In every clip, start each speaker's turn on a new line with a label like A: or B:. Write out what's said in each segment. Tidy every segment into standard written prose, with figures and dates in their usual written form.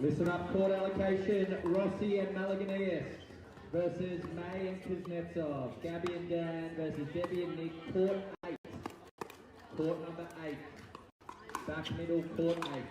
A: Listen up, court allocation, Rossi and Malaganias versus May and Kuznetsov. Gabby and Dan versus Debbie and Nick, court 8. Court number 8. Back middle, court 8.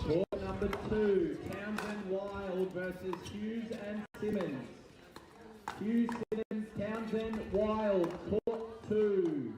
A: Court number 2, Townsend Wild versus Hughes and Simmons. Hughes, Simmons, Townsend Wild, court 2.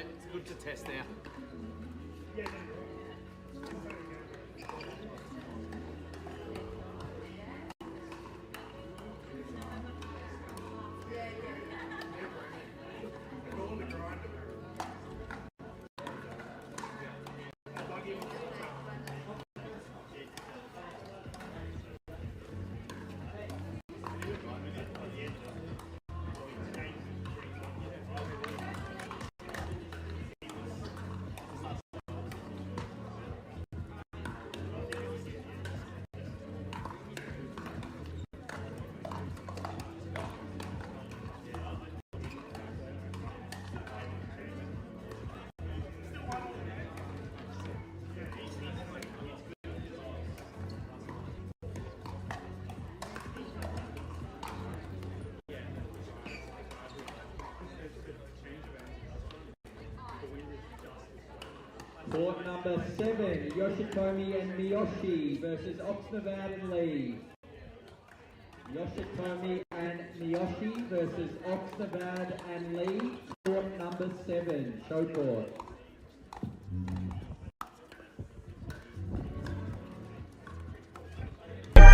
B: mate. It's good to test out.
A: Court number 7, Yoshitomi and Miyoshi versus Oxnard and Lee. Yoshitomi and Miyoshi versus Oxnard and Lee. Court number 7, show court.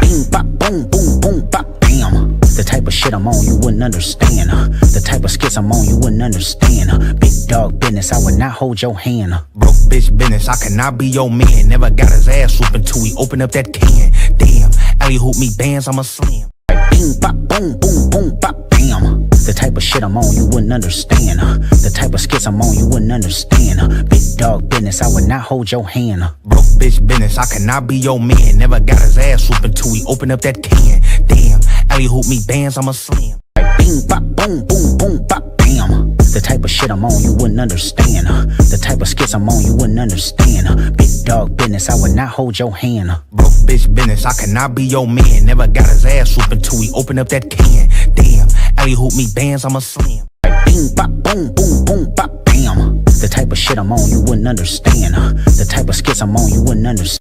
C: Bing, bop, boom, boom, boom, bop, bam. The type of shit I'm on, you wouldn't understand. The type of skits I'm on, you wouldn't understand. Big dog business, I would not hold your hand.
D: Broke bitch business, I cannot be your man. Never got his ass whooping till we open up that can. Damn, alley hoop me bands, I'm a slam.
C: Bing, bop, boom, boom, boom, bop, bam. The type of shit I'm on, you wouldn't understand. The type of skits I'm on, you wouldn't understand. Big dog business, I would not hold your hand.
D: Broke bitch business, I cannot be your man. Never got his ass whooping till we open up that can. Damn, alley hoop me bands, I'm a slam.
C: Bing, bop, boom, boom, boom, bop, bam. The type of shit I'm on, you wouldn't understand. The type of skits I'm on, you wouldn't understand. Big dog business, I would not hold your hand.
D: Broke bitch business, I cannot be your man. Never got his ass whooping till we open up that can. Damn, alley hoop me bands, I'm a slam.
C: Bing, bop, boom, boom, boom, bop, bam. The type of shit I'm on, you wouldn't understand. The type of skits I'm on, you wouldn't understand.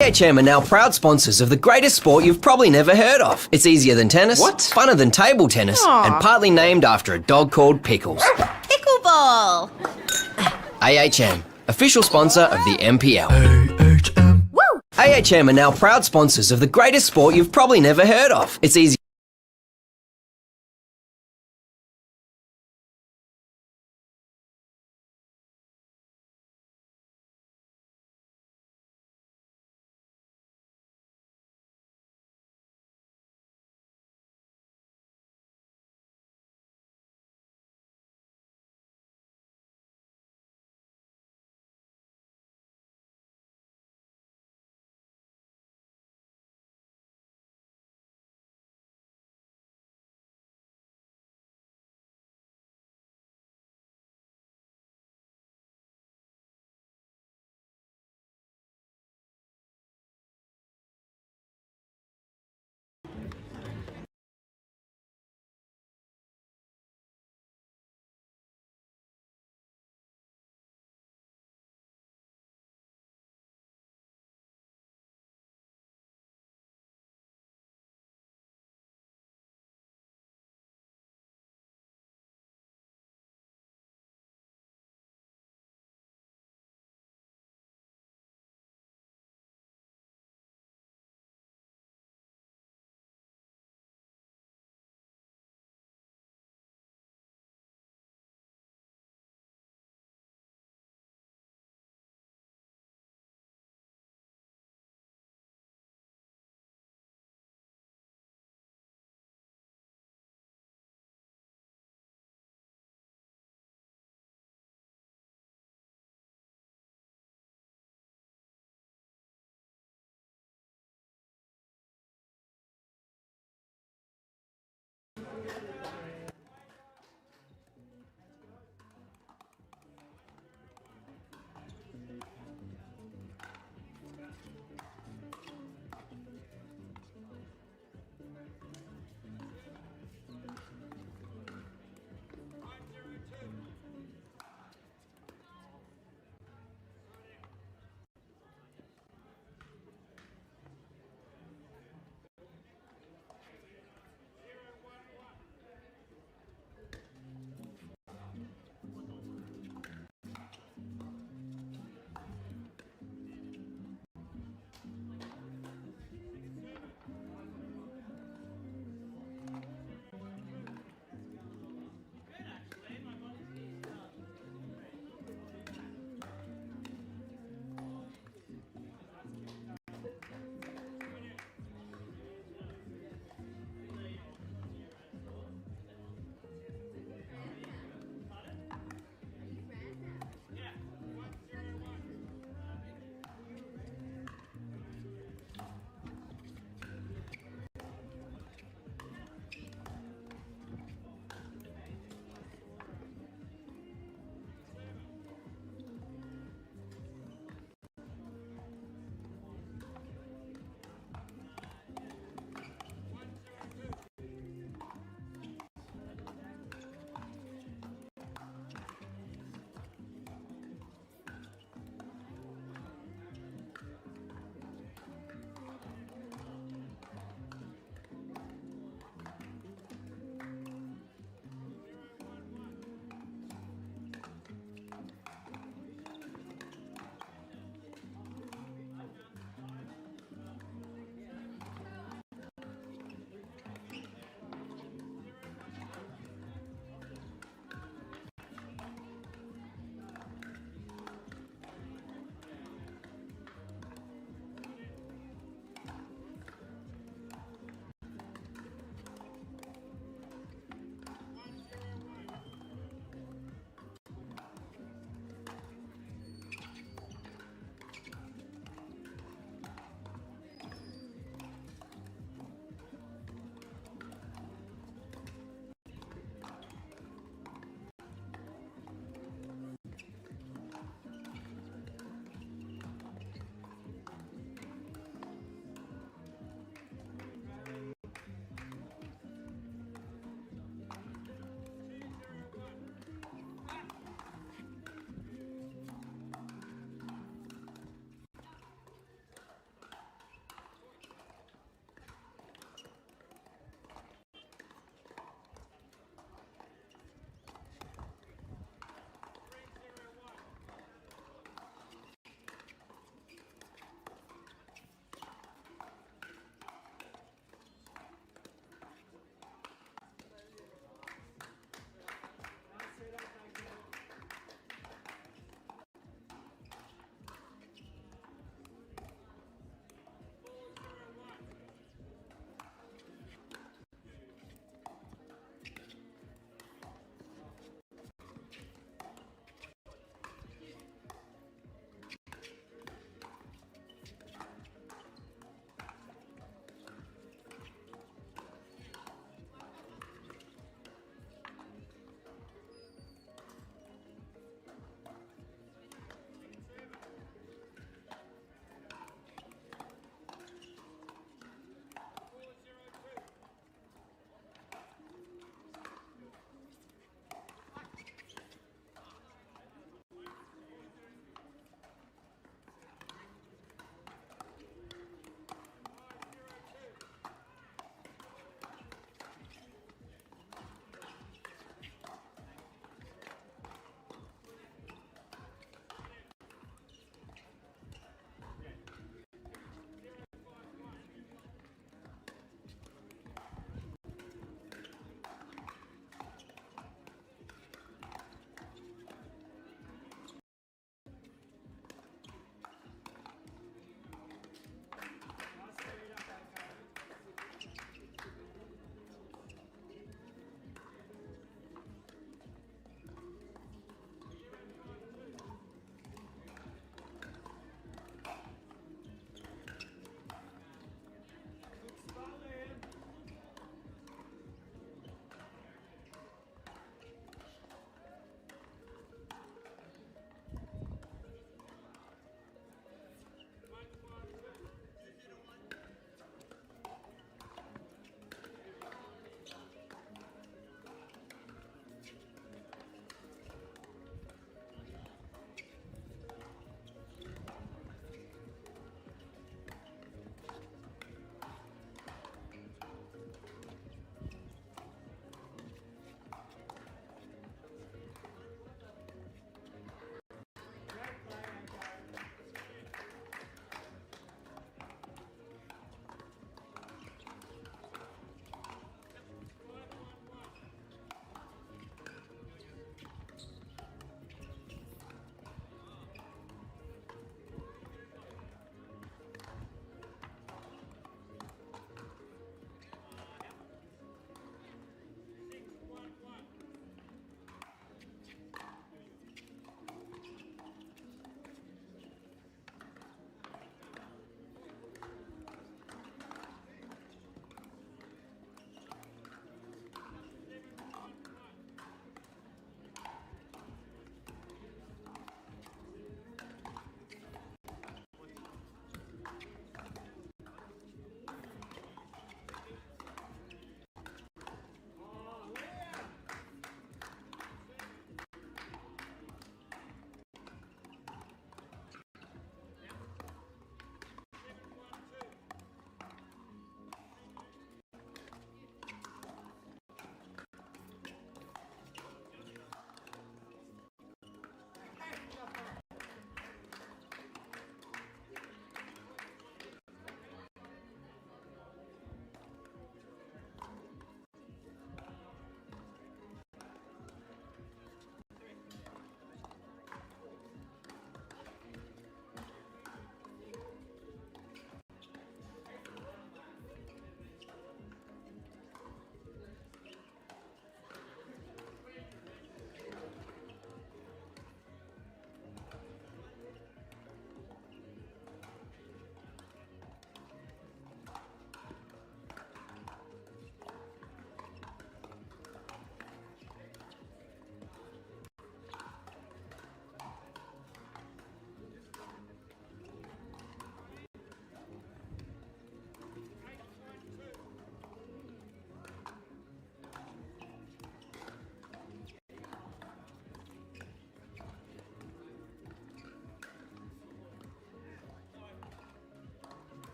E: PHM are now proud sponsors of the greatest sport you've probably never heard of. It's easier than tennis,
F: What?
E: funner than table tennis, and partly named after a dog called Pickles.
F: Pickleball!
E: AHM, official sponsor of the NPL.
F: Woo!
E: AHM are now proud sponsors of the greatest sport you've probably never heard of. It's easier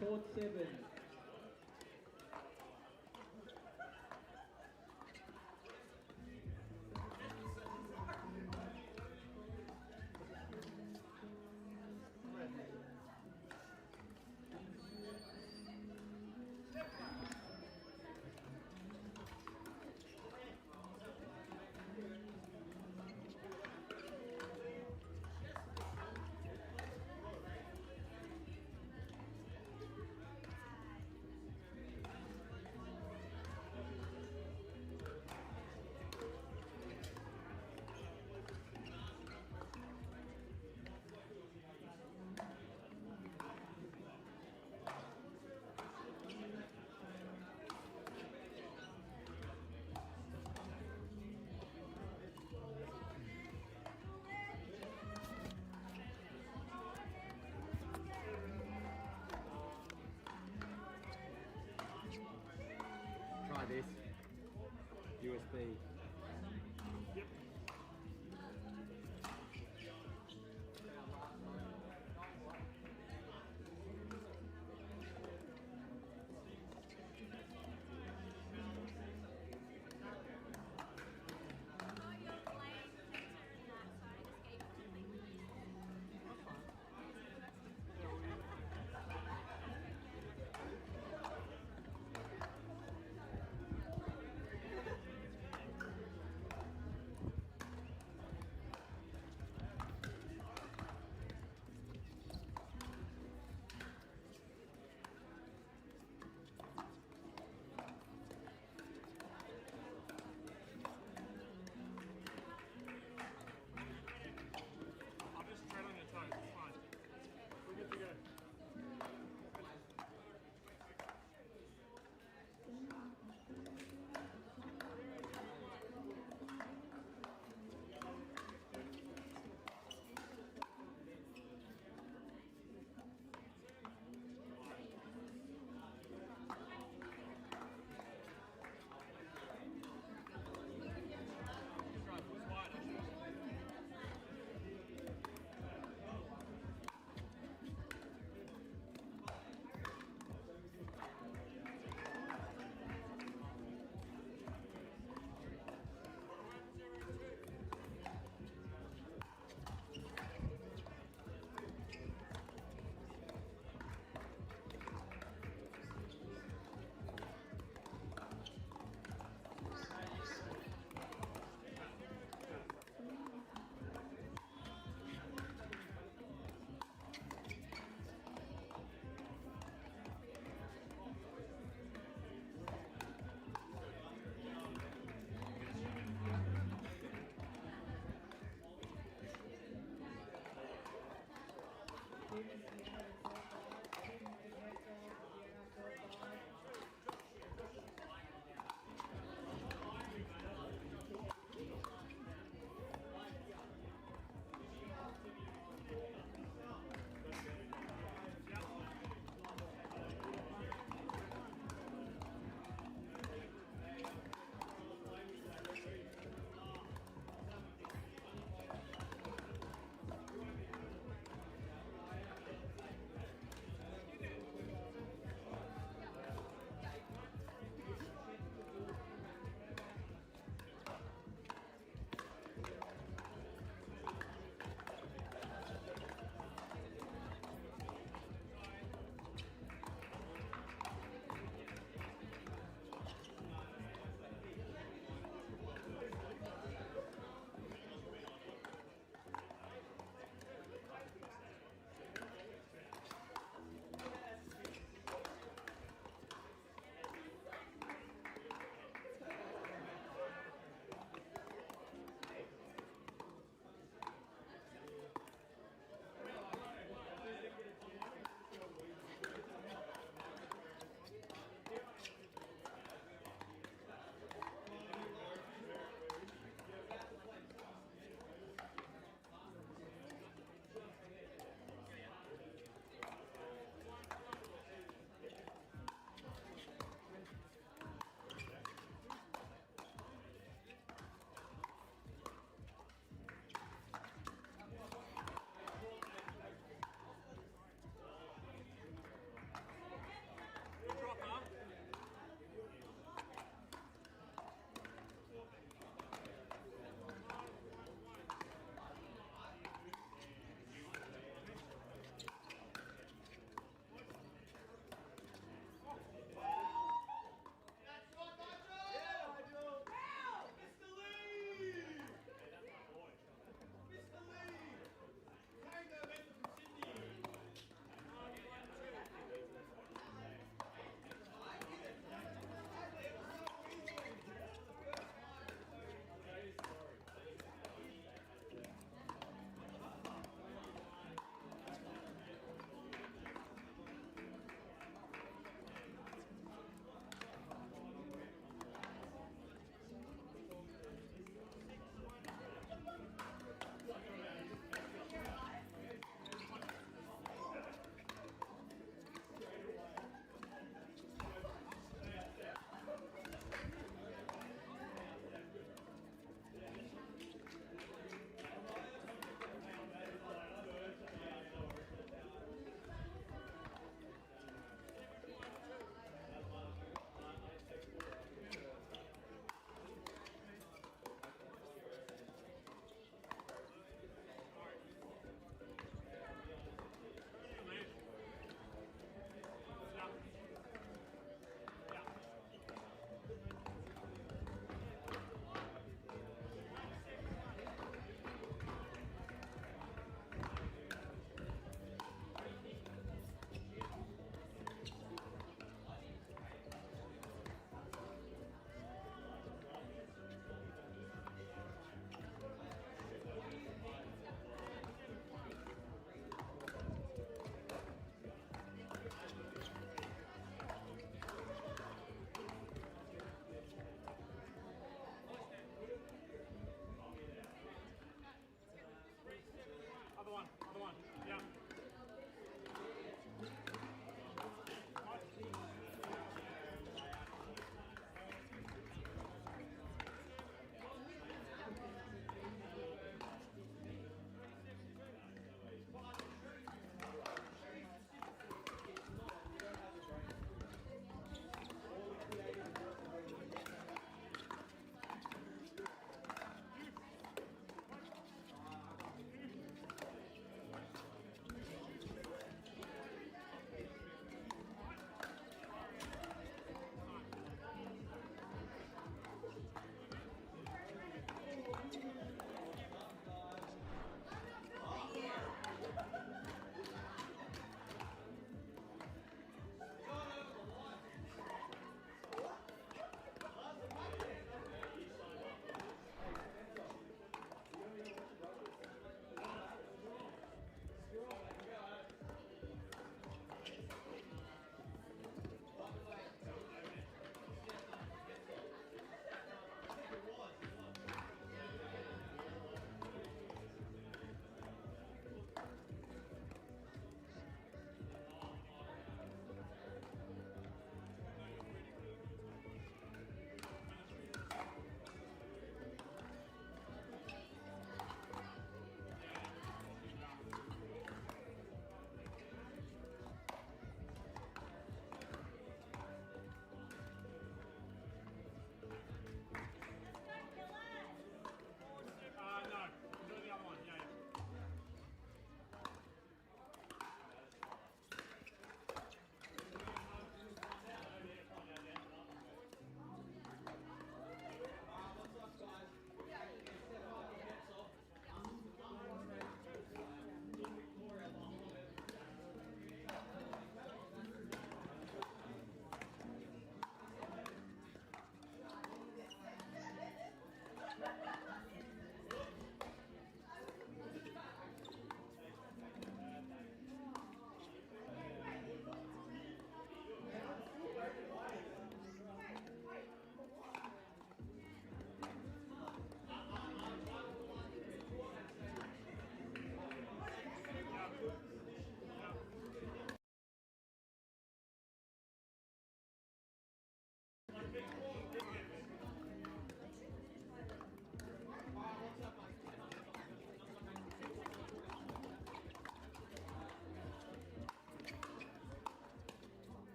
A: Court 7.
B: Try this. USB.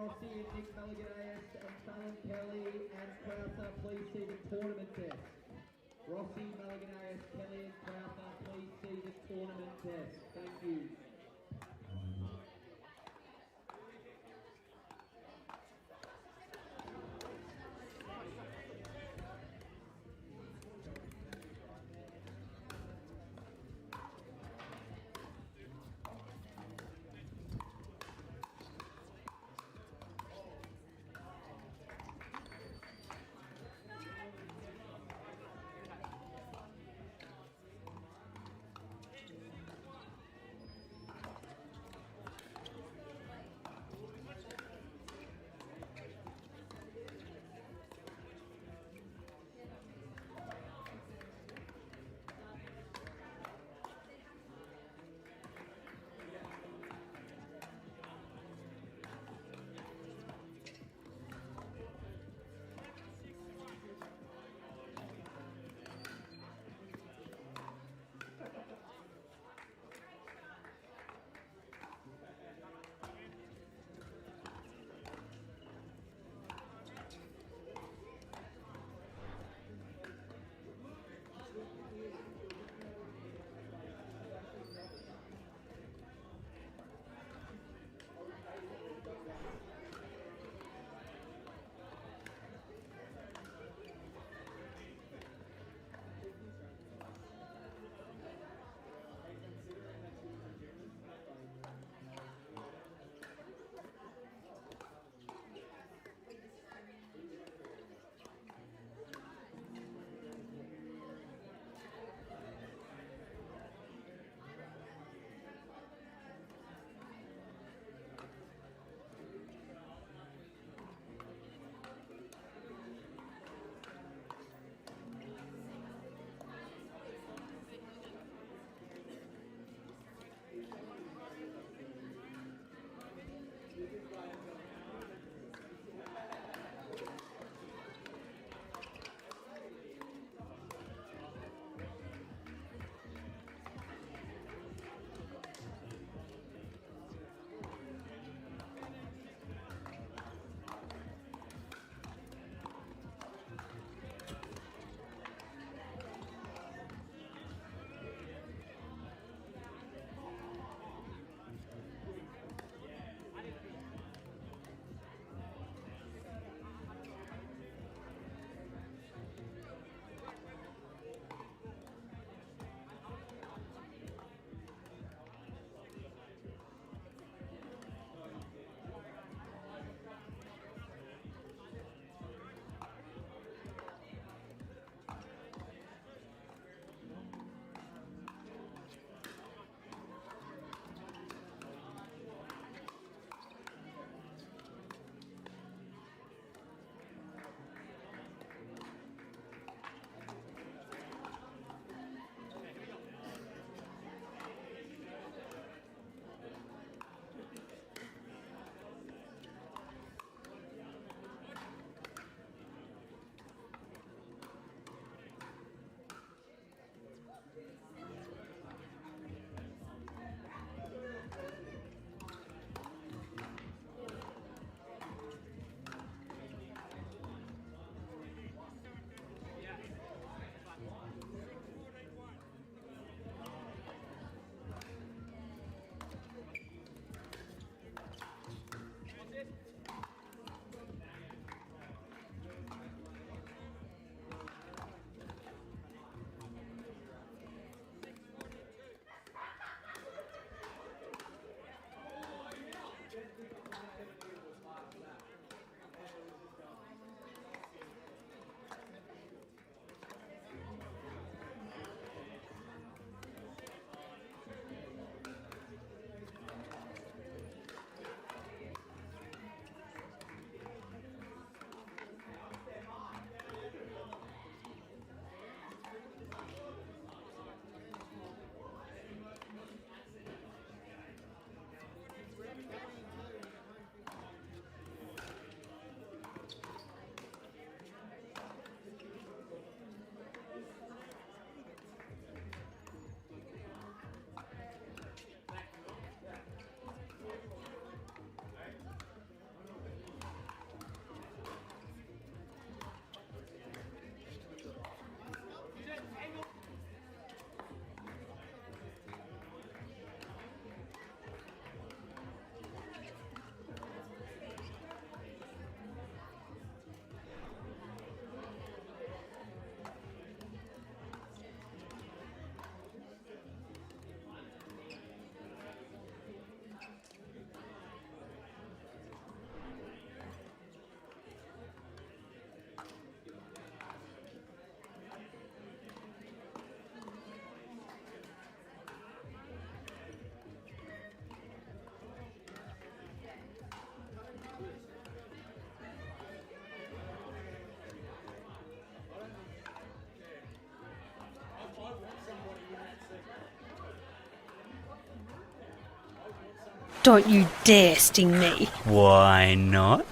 A: Rossi and Nick Malaganaeus and Fallon Kelly and Crowther, please see the tournament desk. Rossi, Malaganaeus, Kelly and Crowther, please see the tournament desk. Thank you.
G: Don't you dare sting me.
H: Why not?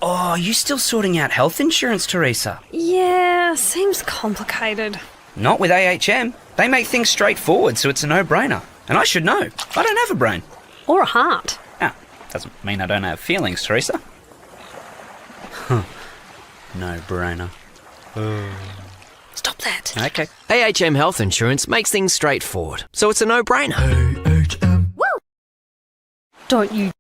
H: Oh, you still sorting out health insurance, Teresa?
G: Yeah, seems complicated.
H: Not with AHM. They make things straightforward, so it's a no-brainer. And I should know. I don't have a brain.
G: Or a heart.
H: Ah, doesn't mean I don't have feelings, Teresa. No-brainer.
G: Stop that.
H: Okay.
E: AHM Health Insurance makes things straightforward, so it's a no-brainer.
G: Don't you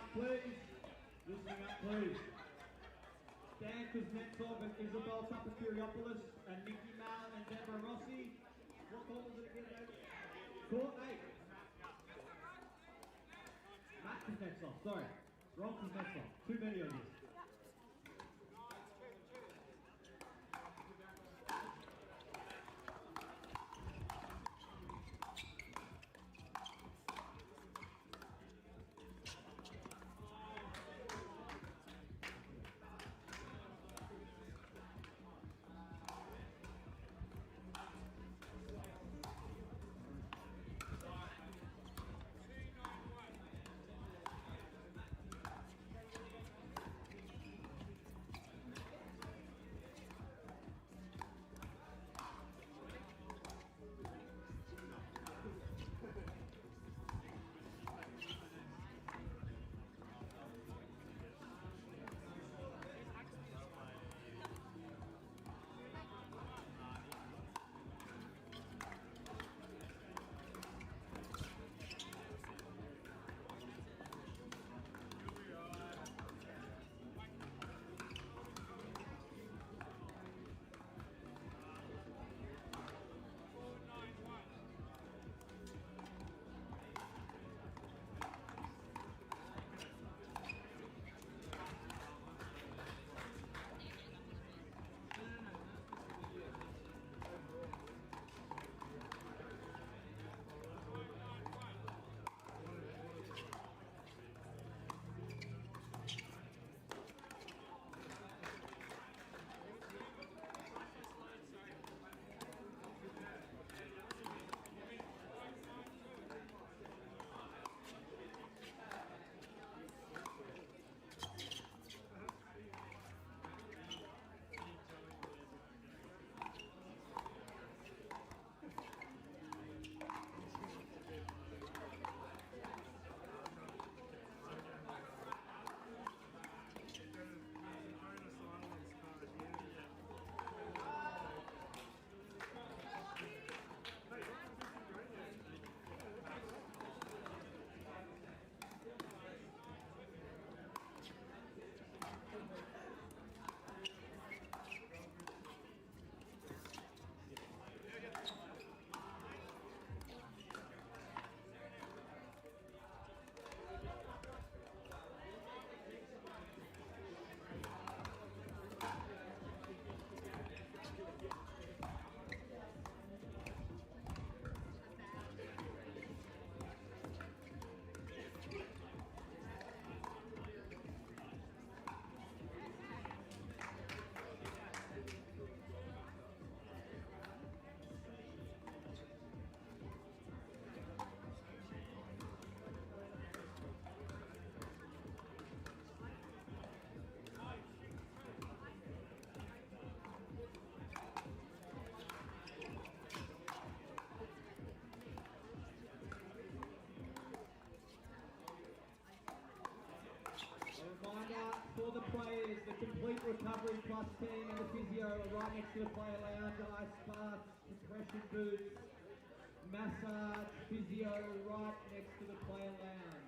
A: up, please. Listening up, please. Dan Kuznetsov and Isabel Papakiriopoulos and Nikki Mal and Deborah Rossi. What court was it again, David? Court 8. Matt Kuznetsov, sorry. Wrong Kuznetsov. Too many of you. For the players, the complete recovery plus team and the physio are right next to the player lounge, ice baths, compression boots, massage, physio right next to the player lounge.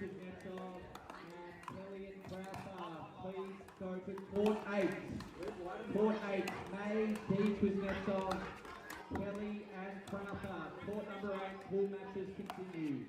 A: Kuznetsov, and Kelly and Krauser. Please go to court 8. Court 8, May, D. Kuznetsov, Kelly and Krauser. Court number 8, pool matches continue.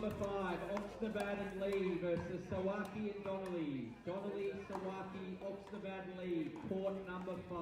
A: number 5, Oxnabad and Lee versus Sawaki and Donnelly. Donnelly, Sawaki, Oxnabad and Lee, court number 5.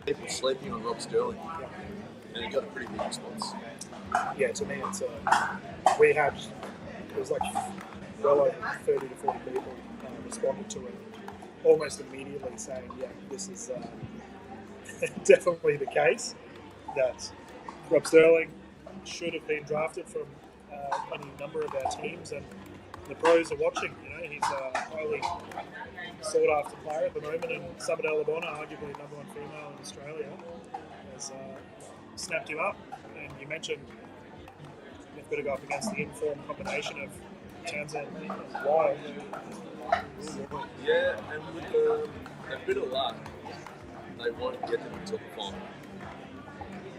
I: People sleeping on Rob Sterling, and he got a pretty big response.
J: Yeah, to me, it's we had it was like well over 30 to 40 people responded to it almost immediately, saying, "Yeah, this is definitely the case that Rob Sterling should have been drafted from any number of our teams, and the pros are watching. You know, he's a highly sought-after player at the moment, and Summer Alabama, arguably number 1 female in Australia, has snapped him up. And you mentioned they've got to go up against the informed combination of Townsend and Wild.
I: Yeah, and with a bit of luck, they won't get them until the final.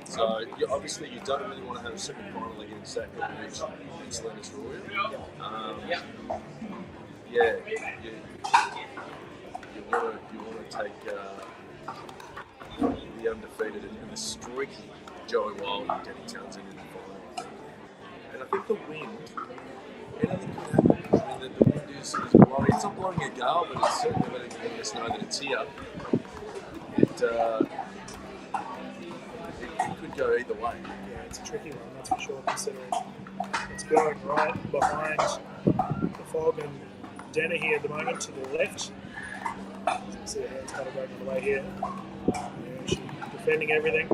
I: So obviously you don't really want to have a semi-final against that against Lennox Royal. You want to take the undefeated and the streaky Joey Wild and Danny Townsend in the final, I think. And I think the wind, anything can happen. I mean, the wind is blowing. It's not blowing a gale, but it's certainly letting us know that it's here. It could go either way.
J: Yeah, it's a tricky one, that's for sure, considering it's blowing right behind the fog and Dennehy at the moment to the left. See how it's kind of going on the way here. Yeah, she's defending everything.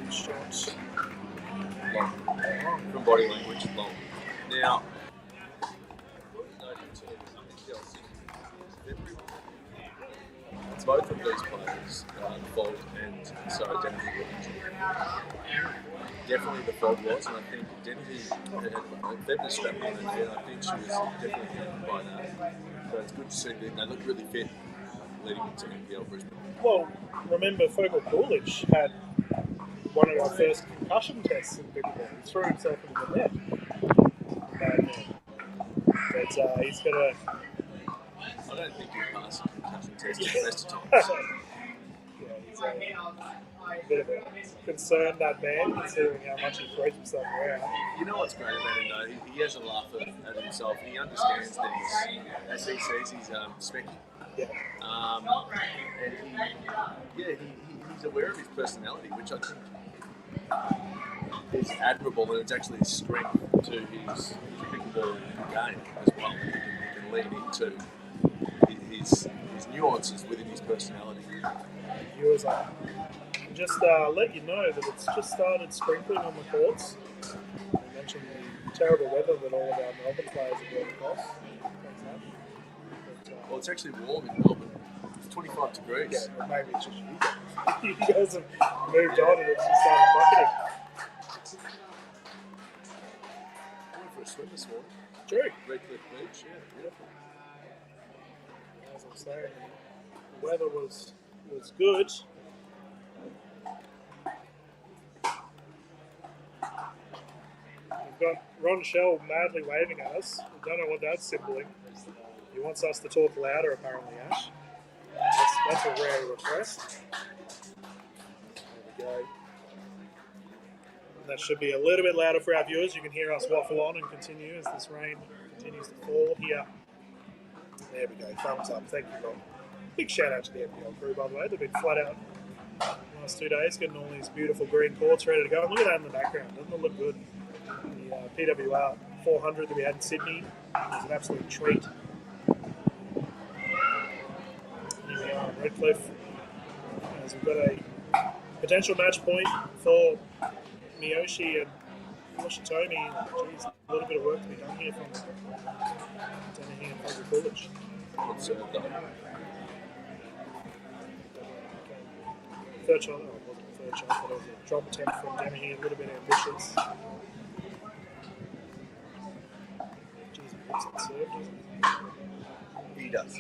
J: Shots.
I: Long. From body language, long. Now, both of these players, Fold and so Dennehy, definitely the Fold was, and I think Dennehy had a fair bit of strap on her, and I think she was definitely hampered by that. But it's good to see that they look really fit leading into NPL Brisbane.
J: Well, remember Fogle Coolidge had one of our first concussion tests in Pickleball. He threw himself into the net. But he's got a...
I: I don't think he'll pass a concussion test at the best of times.
J: Yeah, he's a bit of a concern, that man, considering how much he throws himself around.
I: You know what's great about him though? He has a laugh at himself. He understands things as he sees he's specky.
J: Yeah.
I: And he's aware of his personality, which I think is admirable, and it's actually a strength to his pickleball game as well. He can lean into his nuances within his personality.
J: Viewers, just let you know that it's just started sprinkling on the courts. I mentioned the terrible weather that all of our Melbourne players are going across.
I: Well, it's actually warm in Melbourne. It's 25 degrees.
J: Yeah, well, maybe it's just you guys. You guys have moved on and it's just started bucketing.
I: I went for a swim this morning.
J: True.
I: Redcliffe Beach, yeah, beautiful.
J: As I'm saying, the weather was good. We've got Ron Shell madly waving at us. We don't know what that's symboling. He wants us to talk louder, apparently, Ash. That's a rare request. There we go. And that should be a little bit louder for our viewers. You can hear us waffle on and continue as this rain continues to fall here. There we go. Thumbs up. Thank you, Ron. Big shout out to the NPL crew, by the way. They've been flat out the last 2 days, getting all these beautiful green courts ready to go. And look at that in the background. Doesn't it look good? The PWR 400 that we had in Sydney was an absolute treat. Here we are, Redcliffe. As we've got a potential match point for Miyoshi and Yoshitomi, geez, a little bit of work to be done here from Dennehy and Hungary.
I: Good serve though.
J: Third shot, it wasn't a third shot, but it was a drop attempt from Dennehy, a little bit ambitious. Geez, he puts that serve, doesn't
I: He does.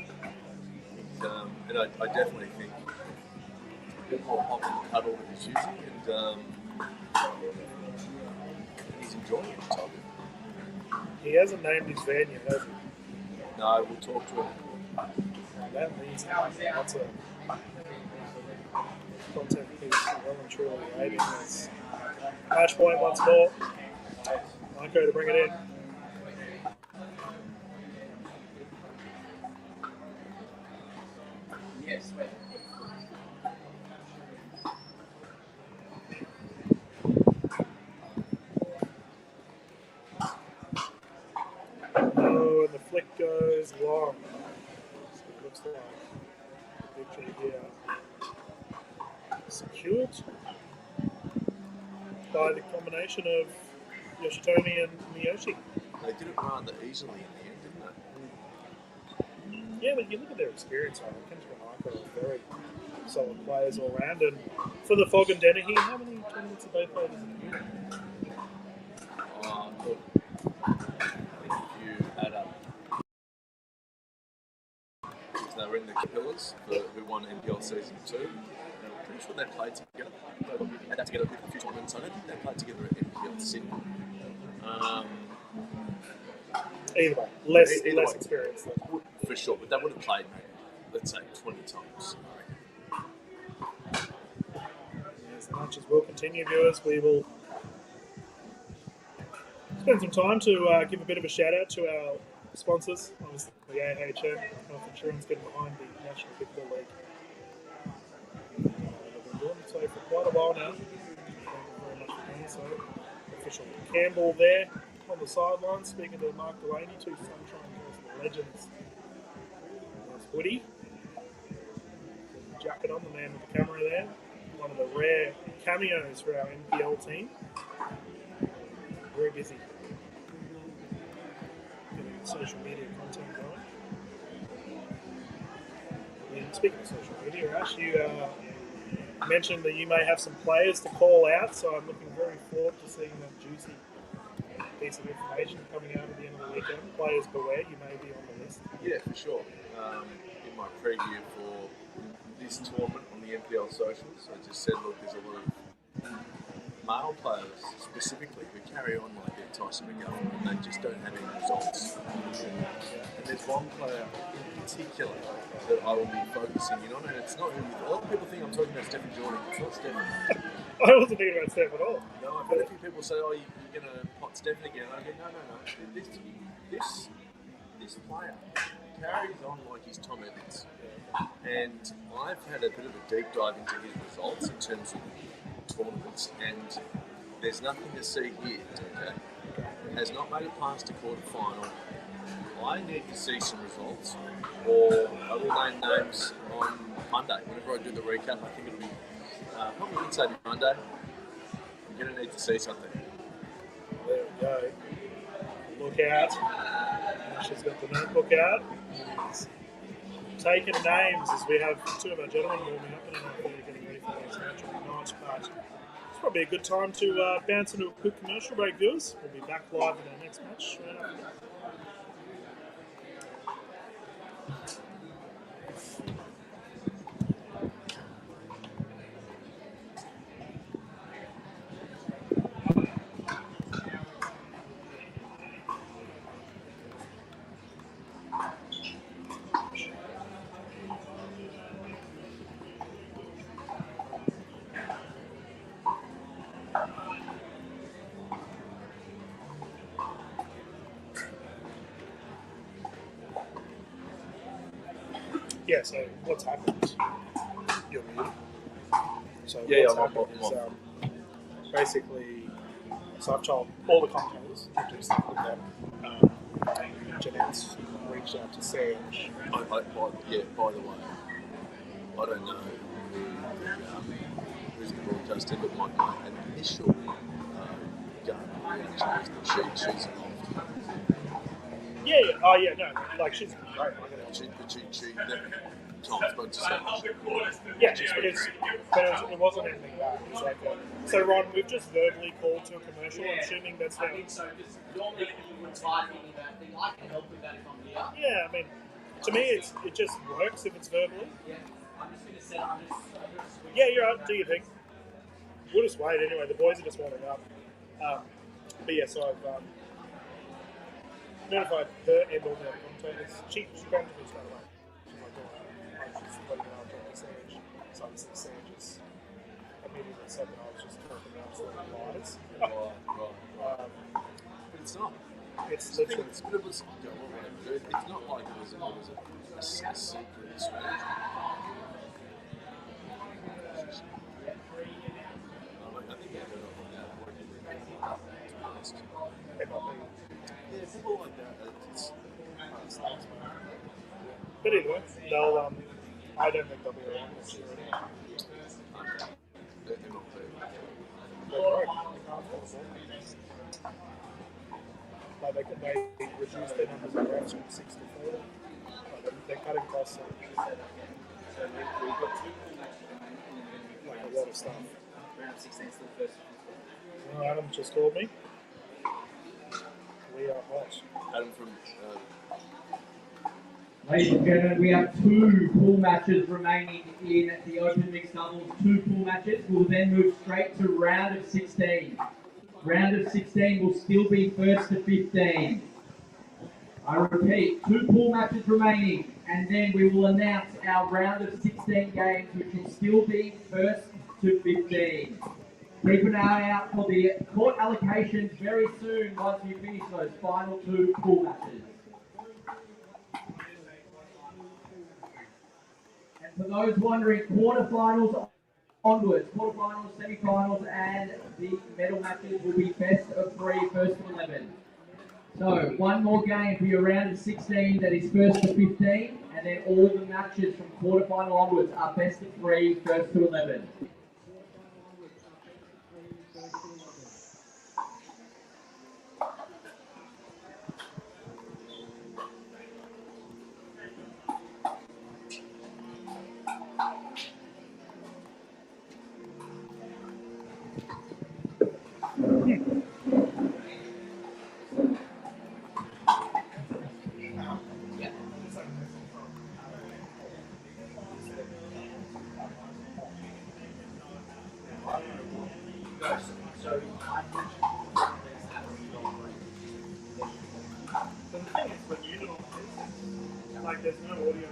I: And I definitely think a bit more pop in the cuddle than he's using, and he's enjoying it, Tom.
J: he? He hasn't named his van yet, has he?
I: No, we'll talk to him.
J: That means lots of content piece well and truly waiting. As match point once more. Marco to bring it in.
B: Yes.
J: Oh, and the flick goes long. So it looks like victory here secured by the combination of Yoshitomi and Miyoshi.
I: They did it rather easily in the end, didn't they?
J: Yeah, but you look at their experience, right? Kendrick and Marco are very solid players all round. And for the Fog and Dennehy, how many tournaments have they played as a unit?
I: Look, I think if you add up, they were in the Pillars who won NPL season 2. I'm pretty sure they played together. They had that together with a few tournaments. I don't think they played together at NPL Sydney.
J: Either way, less
I: Either way.
J: experience.
I: For sure, but they would have played maybe, let's say, 20 times.
J: As much as we'll continue, viewers, we will spend some time to give a bit of a shout out to our sponsors. Obviously, the AHM Health Insurance getting behind the National Pickleball League. They've been doing so for quite a while now. Thank you very much for doing so. Official Campbell there on the sidelines, speaking to Mark Delaney, two Sunshine Coast legends. There's Woody, jacket on, the man with the camera there. One of the rare cameos for our NPL team. Very busy getting social media content going. And speaking of social media, Ash, you mentioned that you may have some players to call out, so I'm looking very forward to seeing that juicy piece of information coming out at the end of the weekend. Players beware, you may be on the list.
I: Yeah, for sure. In my preview for this tournament on the NPL socials, I just said, look, there's a lot of male players specifically who carry on like they're Tyson McGovern and they just don't have any results. And there's one player in particular that I will be focusing in on, and it's not who a lot of people think I'm talking about Stephen Jordan. It's not Stephen.
J: I wasn't thinking about Steph at all.
I: No, I've heard a few people say, oh, you're going to pot Stephen again. I go, no. This player carries on like he's Tom Evans. And I've had a bit of a deep dive into his results in terms of tournaments, and there's nothing to see here, okay? Has not made it past the quarterfinal. I need to see some results, or I will name names on Monday. Whenever I do the recap, I think it'll be probably Wednesday, Monday. I'm going to need to see something.
J: There we go. Look out. She's got the notebook out. He's taking names as we have two of our gentlemen warming up, and I don't know if they're getting ready for those match or not, but it's probably a good time to bounce into a quick commercial break, viewers. We'll be back live with our next match. Yeah, so what's happened? You're muted. So what's happened is basically, so I've told all the commentators to do stuff with them. Jeanette's reached out to Serge.
I: By the way, I don't know who's the broadcaster, but my initial gut She's involved.
J: Yeah. Oh yeah. No. Like she's great.
I: She Tom spoke to Sam.
J: Yeah, it wasn't anything bad. It's like so Ron, we've just verbally called to a commercial. I'm assuming that's now. Yeah, I mean, to me, it just works if it's verbally. Yeah, you're right. Do your thing. We'll just wait anyway. The boys are just warming up. But yeah, so I've notified her and all the commentators. She came to me straight away. She's like, oh, she's letting me know I'm talking to Sanj. So I said Sanj immediately said that I was just talking absolute lies.
I: Right. But it's not.
J: It's literally.
I: It's not like it was a secret strategy. I think they're good on that. To be honest. Yeah, people like that. It's
J: But anyway, they'll. I don't think they'll be around this year anyway.
I: they're not fair.
J: Like they reduce their numbers of refs from 6 to 4. They're cutting costs like a lot of stuff. Adam just called me. We are hot.
I: Adam from.
A: Ladies and gentlemen, we have 2 pool matches remaining in the Open Mixed Doubles. 2 pool matches. We'll then move straight to round of 16. Round of 16 will still be first to 15. I repeat, 2 pool matches remaining, and then we will announce our round of 16 games, which will still be first to 15. Keep an eye out for the court allocations very soon once you finish those final 2 pool matches. And for those wondering, quarterfinals onwards, quarterfinals, semifinals, and the medal matches will be best of 3, first to 11. So, one more game for your round of 16 that is first to 15, and then all the matches from quarterfinal onwards are best of 3, first to 11.
J: The thing is, when you do it, like there's no audio.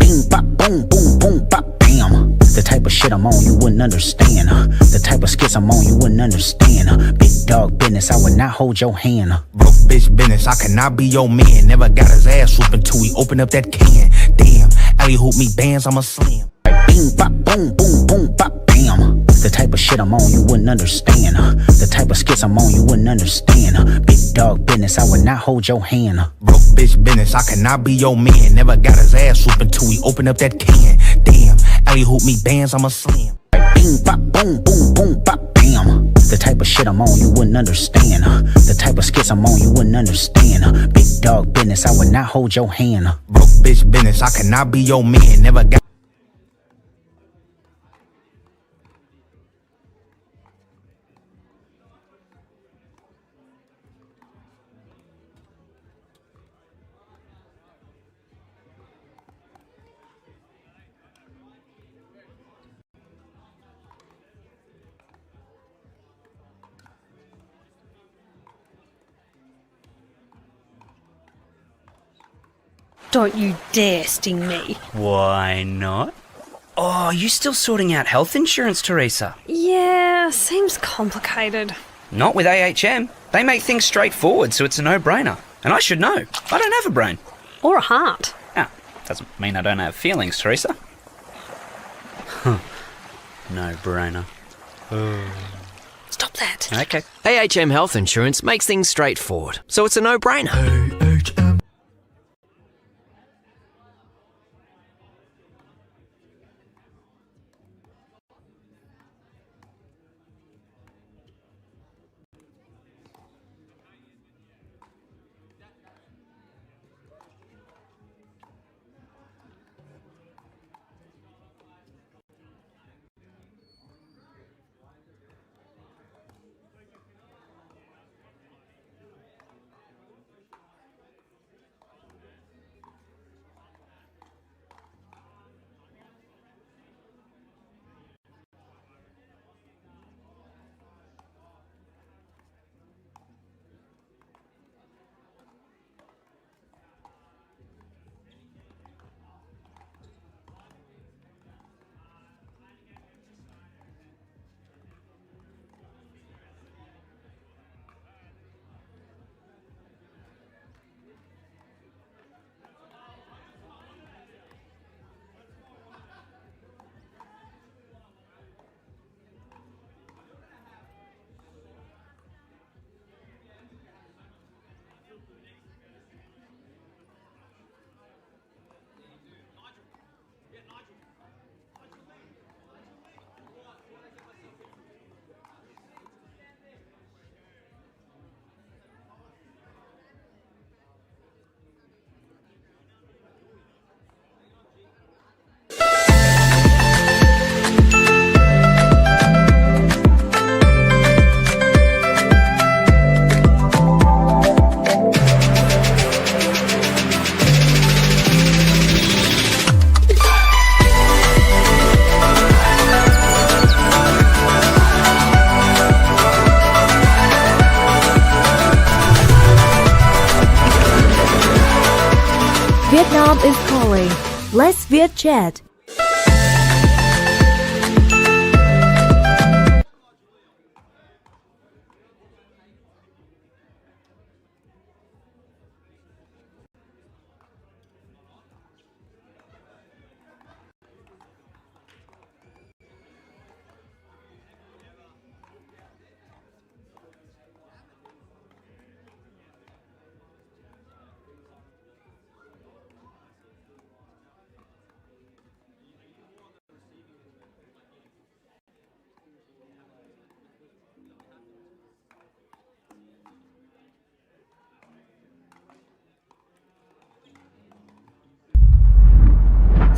C: Bing, bop, boom, boom, boom, bop, bam. The type of shit I'm on, you wouldn't understand. The type of skits I'm on, you wouldn't understand. Big dog business, I would not hold your hand.
D: Broke bitch business, I cannot be your man. Never got his ass whooping till we open up that can. Damn, alley hoop me bands, I'm a slam.
C: Bing, bop, boom, boom, boom, bop, bam. The type of shit I'm on, you wouldn't understand. The type of skits I'm on, you wouldn't understand. Big dog business, I would not hold your hand.
D: Broke bitch business, I cannot be your man. Never got his ass whooping till we open up that can. Damn, alley hoop me bands, I'm a slam.
C: Bing, bop, boom, boom, boom, bop, bam. The type of shit I'm on, you wouldn't understand. The type of skits I'm on, you wouldn't understand. Big dog business, I would not hold your hand.
D: Broke bitch business, I cannot be your man. Never got.
G: Don't you dare sting me.
H: Why not? Oh, you still sorting out health insurance, Teresa?
G: Yeah, seems complicated.
H: Not with AHM. They make things straightforward, so it's a no-brainer. And I should know. I don't have a brain.
G: Or a heart.
H: Ah, doesn't mean I don't have feelings, Teresa. No-brainer.
G: Stop that.
H: Okay.
E: AHM Health Insurance makes things straightforward, so it's a no-brainer.
K: Vietnam is calling. Let's Viet chat.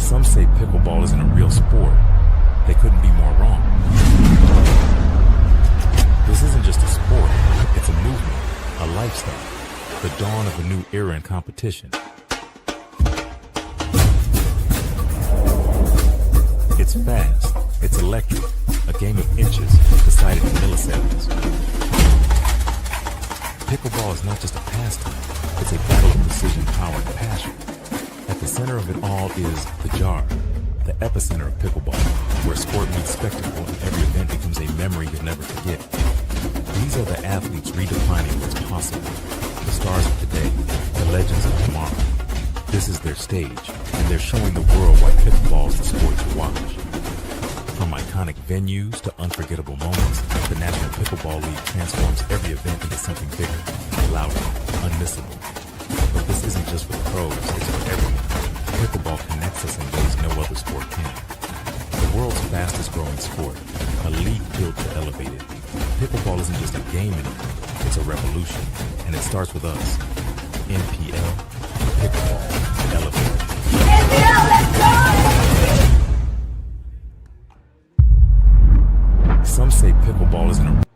L: Some say pickleball isn't a real sport. They couldn't be more wrong. This isn't just a sport, it's a movement, a lifestyle, the dawn of a new era in competition. It's fast, it's electric, a game of inches decided in milliseconds. Pickleball is not just a pastime, it's a battle of precision, power, and passion. At the center of it all is the jar, the epicenter of pickleball, where sport meets spectacle and every event becomes a memory you'll never forget. These are the athletes redefining what's possible, the stars of today, the legends of tomorrow. This is their stage, and they're showing the world why pickleball is the sport to watch. From iconic venues to unforgettable moments, the National Pickleball League transforms every event into something bigger, louder, unmissable. But this isn't just for the pros, it's for everyone. Pickleball connects us in ways no other sport can. The world's fastest growing sport, a league built to elevate it. Pickleball isn't just a game anymore, it's a revolution, and it starts with us. NPL, Pickleball, Elevate. NPL, let's go! Some say pickleball isn't a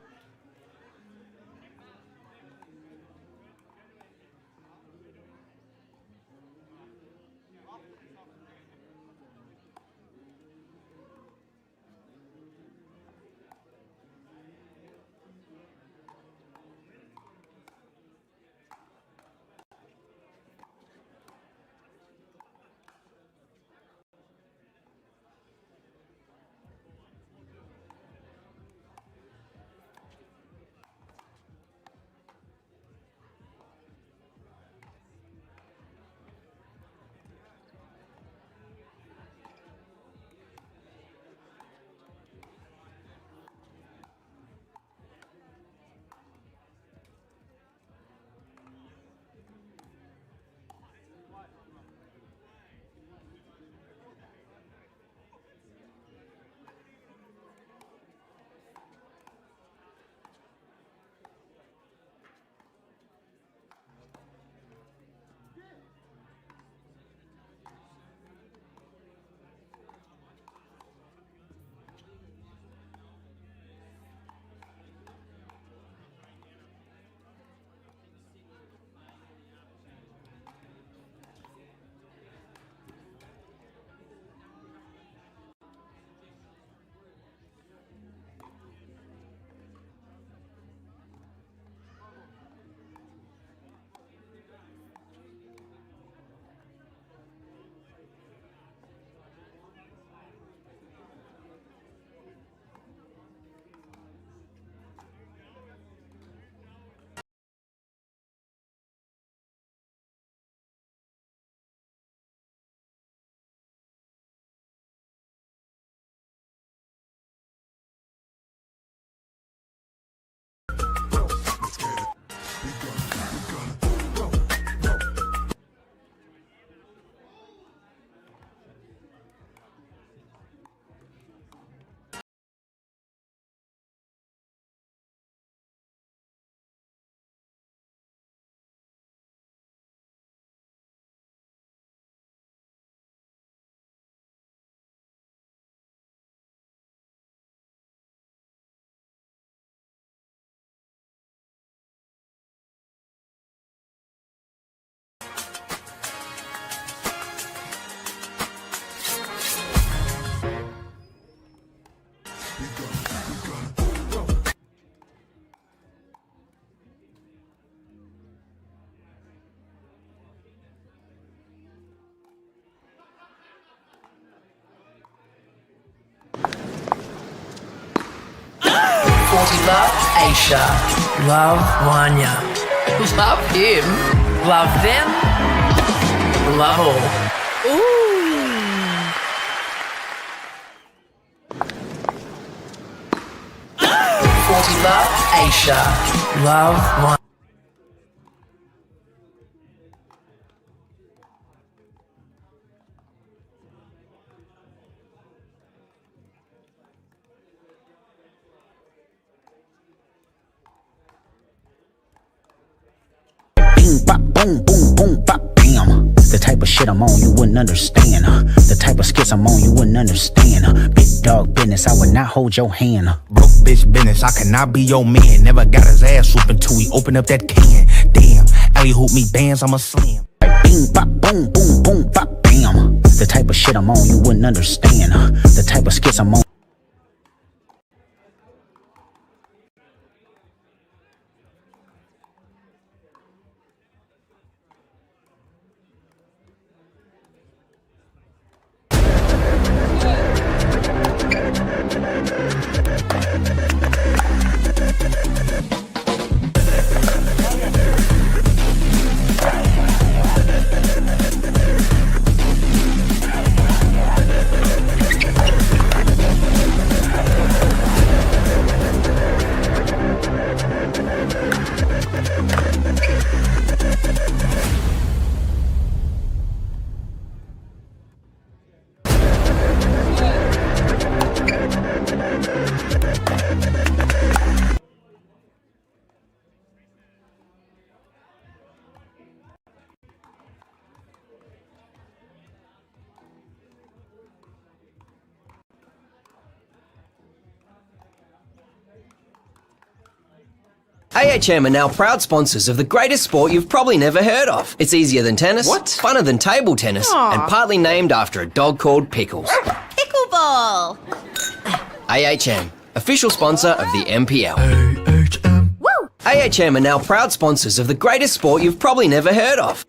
M: Love Aisha. Love Wanya. Love him. Love them. Love all. Ooh. 40 Love Aisha. Love Wanya.
C: Bing, bop, boom, boom, boom, bop, bam. The type of shit I'm on you wouldn't understand. The type of skits I'm on, you wouldn't understand. Big dog business, I would not hold your hand.
D: Broke bitch business, I cannot be your man. Never got his ass whooping till we open up that can. Damn, alley hoop me bands, I'm a slam.
C: Bing, bop, boom, boom, boom, bop, bam. The type of shit I'm on, you wouldn't understand. The type of skits I'm on.
E: AHM are now proud sponsors of the greatest sport you've probably never heard of. It's easier than tennis, funner than table tennis, and partly named after a dog called Pickles.
F: Pickleball.
E: AHM, official sponsor of the NPL.
F: Woo!
E: AHM are now proud sponsors of the greatest sport you've probably never heard of.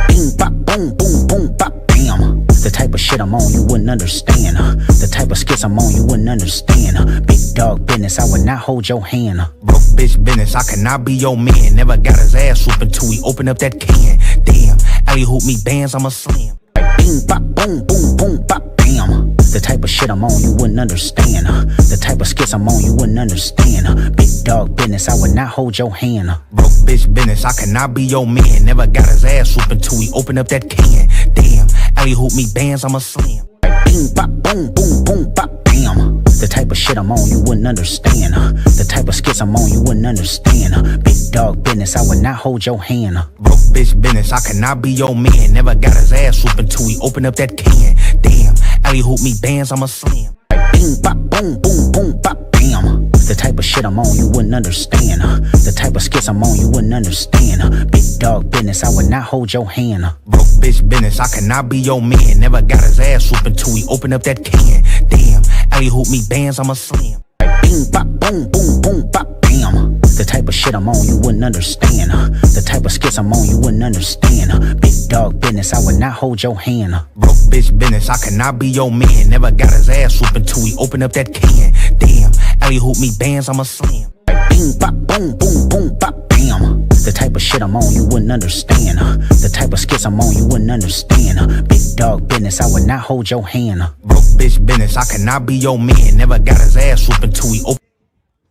C: Bing, bop, boom, boom, boom, bop, bam. The type of shit I'm on, you wouldn't understand. The type of skits I'm on, you wouldn't understand. Big dog business, I would not hold your hand.
D: Broke bitch business, I cannot be your man. Never got his ass whooping till we open up that can. Damn, alley hoop me bands, I'm a slam.
C: Bing, bop, boom, boom, boom, bop, bam. The type of shit I'm on, you wouldn't understand. The type of skits I'm on, you wouldn't understand. Big dog business, I would not hold your hand.
D: Broke bitch business, I cannot be your man. Never got his ass whooping till we open up that can. Damn, alley hoop me bands, I'm a slam.
C: Bing, bop, boom, boom, boom, bop, bam. The type of shit I'm on, you wouldn't understand. The type of skits I'm on, you wouldn't understand. Big dog business, I would not hold your hand.
D: Broke bitch business, I cannot be your man. Never got his ass whooping till we open up that can. Damn, alley hoop me bands, I'm a slam.
C: Bing, bop, boom, boom, boom, bop, bam. The type of shit I'm on, you wouldn't understand. The type of skits I'm on, you wouldn't understand. Big dog business, I would not hold your hand.
D: Broke bitch business, I cannot be your man. Never got his ass whooping till we open up that can. Damn, alley hoop me bands, I'm a slam.
C: Bing, bop, boom, boom, boom, bop, bam. The type of shit I'm on, you wouldn't understand. The type of skits I'm on, you wouldn't understand. Big dog business, I would not hold your hand.
D: Broke bitch business, I cannot be your man. Never got his ass whooping till we open up that can. Damn, alley hoop me bands, I'm a slam.
C: Bing, bop, boom, boom, boom, bop, bam. The type of shit I'm on, you wouldn't understand. The type of skits I'm on, you wouldn't understand. Big dog business, I would not hold your hand.
D: Broke bitch business, I cannot be your man. Never got his ass whooping till we open.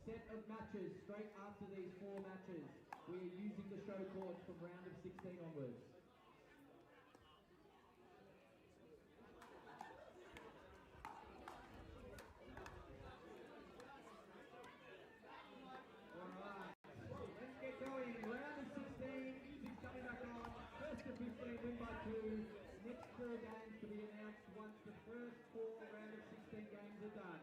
A: Set of matches straight after these 4 matches. We are using the show court from round of 16 onwards. Let's get going. Round of 16. Music's coming back on. First of 15 win by 2. Next 4 games to be announced once the first 4 round of 16 games are done.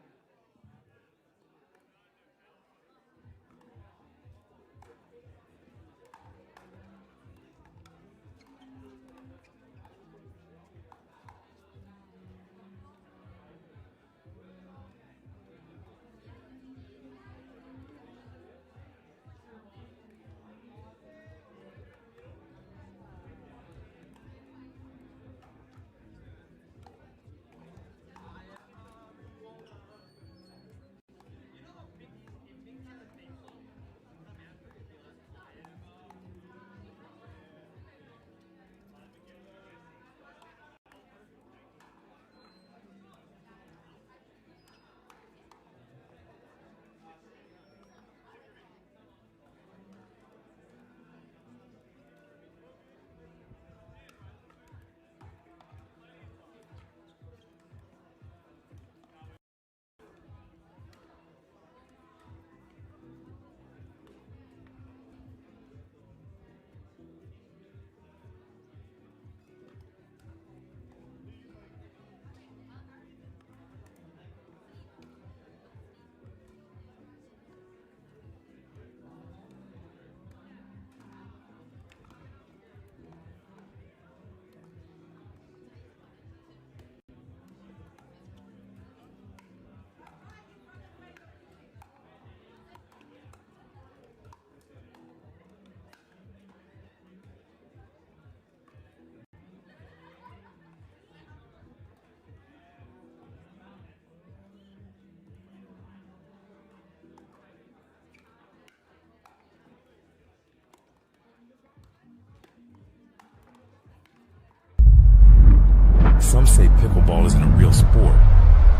L: pickleball isn't a real sport,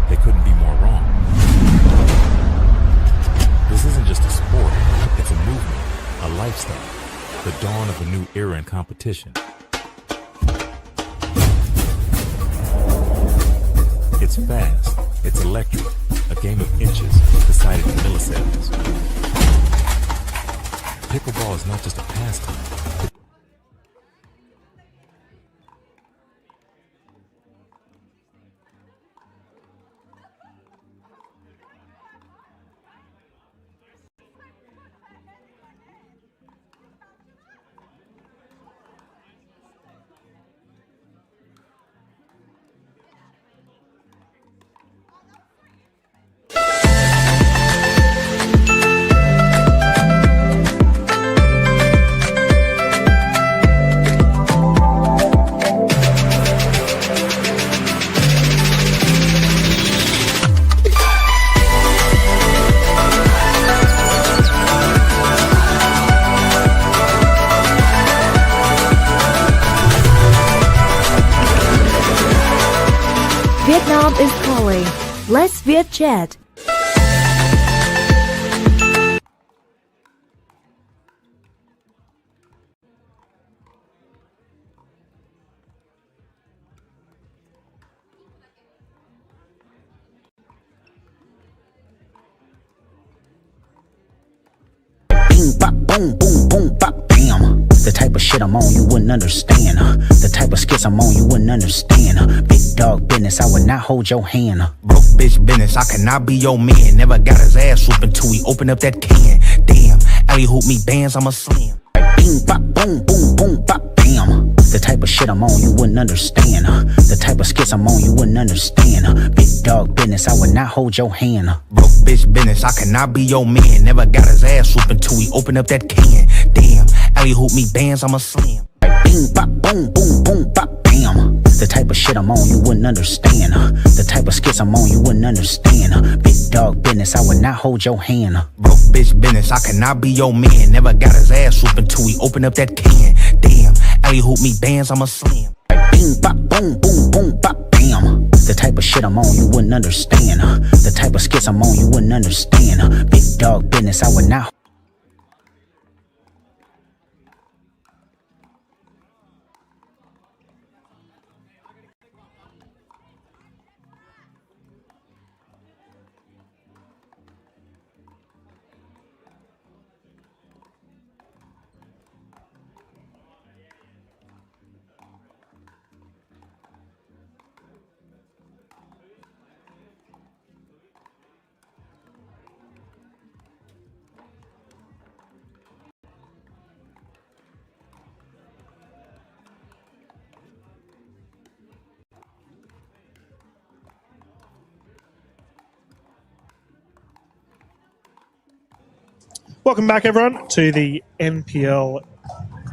L: they couldn't be more wrong. This isn't just a sport, it's a movement, a lifestyle, the dawn of a new era in competition. It's fast, it's electric, a game of inches decided in milliseconds. Pickleball is not just a pastime.
K: Vietnam is calling. Let's Viet chat.
C: Bing, bop, boom, boom, boom, bop, bam. The type of shit I'm on you wouldn't understand. The type of skits I'm on you wouldn't understand. Big dog business, I would not hold your hand.
D: Broke bitch business, I cannot be your man. Never got his ass whooping till he open up that can. Damn, alley hoop me bands, I'm a slam.
C: Bing, bop, boom, boom, boom, bop, bam. The type of shit I'm on you wouldn't understand. The type of skits I'm on you wouldn't understand. Big dog business, I would not hold your hand.
D: Broke bitch business, I cannot be your man. Never got his ass whooping till he open up that can. Damn, alley hoop me bands, I'm a slam.
C: Bing, bop, boom, boom, boom, bop, bam. The type of shit I'm on you wouldn't understand. The type of skits I'm on you wouldn't understand. Big dog business, I would not hold your hand.
D: Broke bitch business, I cannot be your man. Never got his ass whooping till he open up that can. Damn, alley hoop me bands, I'm a slam.
C: Bing, bop, boom, boom, boom, bop, bam. The type of shit I'm on you wouldn't understand. The type of skits I'm on you wouldn't understand. Big dog business, I would not.
J: Welcome back, everyone, to the NPL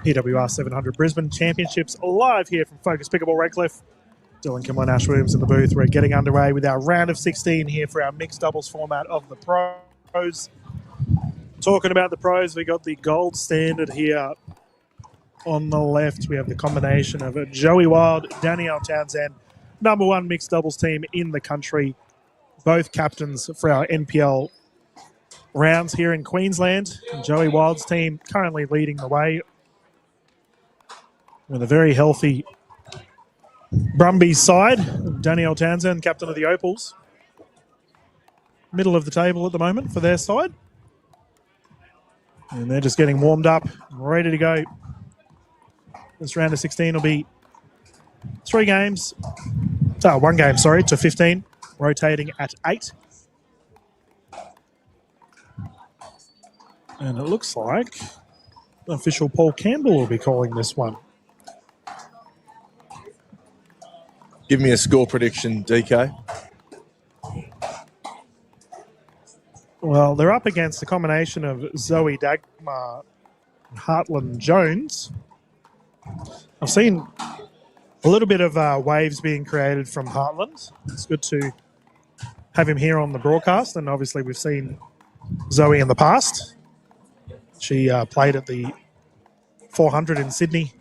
J: PWR 700 Brisbane Championships, live here from Focus Pickleball Redcliffe. Dylan Kimmel and Ash Williams in the booth. We're getting underway with our round of 16 here for our mixed doubles format of the pros. Talking about the pros, we got the gold standard here on the left. We have the combination of Joey Wild, Danielle Townsend, #1 mixed doubles team in the country. Both captains for our NPL rounds here in Queensland. And Joey Wild's team currently leading the way with a very healthy Brumbies side. Danielle Townsend, captain of the Opals, middle of the table at the moment for their side. And they're just getting warmed up, ready to go. This round of 16 will be 1 game, to 15, rotating at 8. And it looks like official Paul Campbell will be calling this one.
I: Give me a score prediction, DK.
J: Well, they're up against a combination of Zoe Dagmar and Heartland Jones. I've seen a little bit of waves being created from Heartland. It's good to have him here on the broadcast, and obviously we've seen Zoe in the past. She played at the 400 in Sydney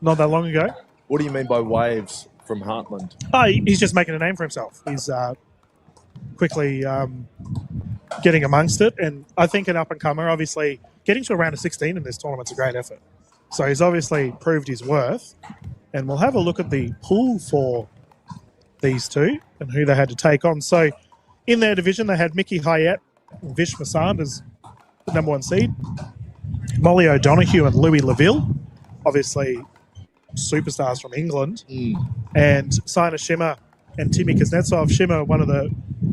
J: not that long ago.
I: What do you mean by waves from Heartland?
J: Oh, he's just making a name for himself. He's quickly getting amongst it, and I think an up-and-comer, obviously, getting to a round of 16 in this tournament's a great effort. So he's obviously proved his worth, and we'll have a look at the pool for these two and who they had to take on. So in their division, they had Mickey Hyatt and Vish Masand as the number 1 seed, Molly O'Donoghue and Louis Laville, obviously superstars from England, and Sina Shimmer and Timmy Kuznetsov. Shimmer, one of the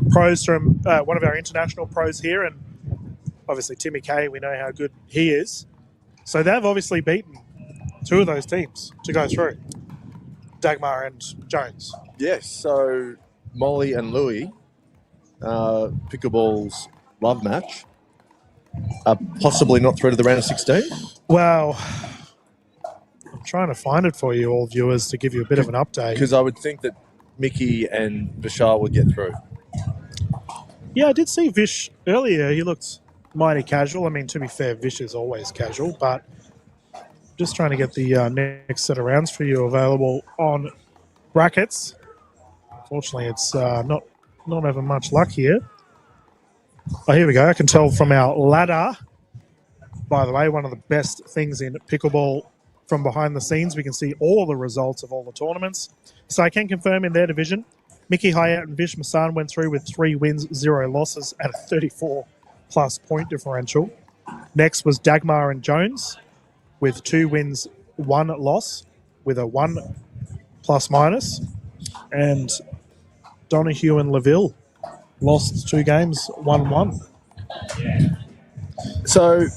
J: pros from one of our international pros here, and obviously Timmy K, we know how good he is. So they've obviously beaten 2 of those teams to go through, Dagmar and Jones.
I: Yes, so Molly and Louis, Pickleball's love match, are possibly not through to the round of 16?
J: Well, I'm trying to find it for you all viewers to give you a bit of an update.
I: Because I would think that Mickey and Bashar would get through.
J: Yeah, I did see Vish earlier. He looked mighty casual. I mean, to be fair, Vish is always casual, but just trying to get the next set of rounds for you available on brackets. Unfortunately, it's not having much luck here. Oh, here we go. I can tell from our ladder, by the way, one of the best things in pickleball from behind the scenes. We can see all the results of all the tournaments. So I can confirm in their division, Mickey Hyatt and Vish Masan went through with 3 wins, 0 losses at a 34-plus point differential. Next was Dagmar and Jones with 2 wins, 1 loss with a 1 plus-minus. And Donoghue and Laville lost 2 games, 1-1.
I: So,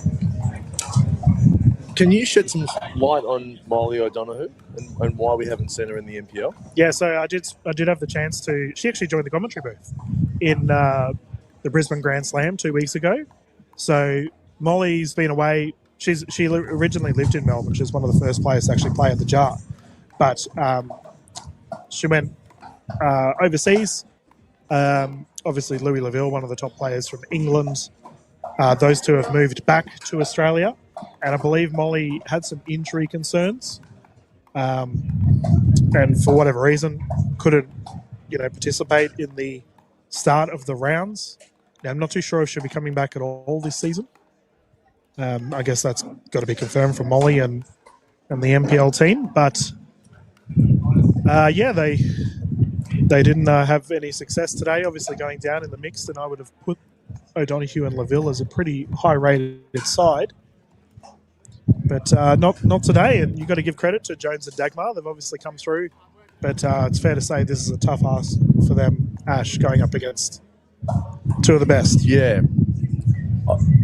I: can you shed some light on Molly O'Donoghue and why we haven't seen her in the NPL?
J: Yeah, so I did have the chance to. She actually joined the commentary booth in the Brisbane Grand Slam 2 weeks ago. So Molly's been away. She originally lived in Melbourne. She was one of the first players to actually play at the Jar, but she went overseas. Obviously, Louis Laville, one of the top players from England. Those two have moved back to Australia, and I believe Molly had some injury concerns, and for whatever reason couldn't, participate in the start of the rounds. Now, I'm not too sure if she'll be coming back at all this season. I guess that's got to be confirmed from Molly and the NPL team, but they didn't have any success today. Obviously, going down in the mixed, and I would have put O'Donoghue and Laville as a pretty high-rated side, but not today. And you've got to give credit to Jones and Dagmar. They've obviously come through, but it's fair to say this is a tough ask for them, Ash, going up against 2 of the best.
I: Yeah.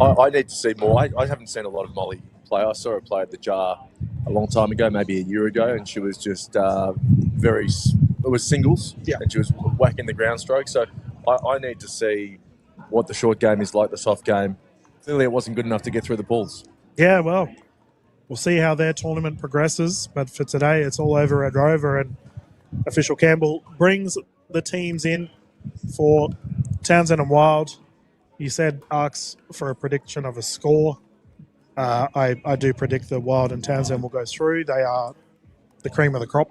I: I need to see more. I haven't seen a lot of Molly play. I saw her play at the Jar a long time ago, maybe a year ago, and she was just it was singles, and she was whacking the ground stroke. So I need to see what the short game is like, the soft game. Clearly it wasn't good enough to get through the pools.
J: Yeah, well, we'll see how their tournament progresses. But for today, it's all over Red Rover, and Official Campbell brings the teams in for Townsend and Wild. You said asks for a prediction of a score. I do predict that Wild and Townsend will go through. They are the cream of the crop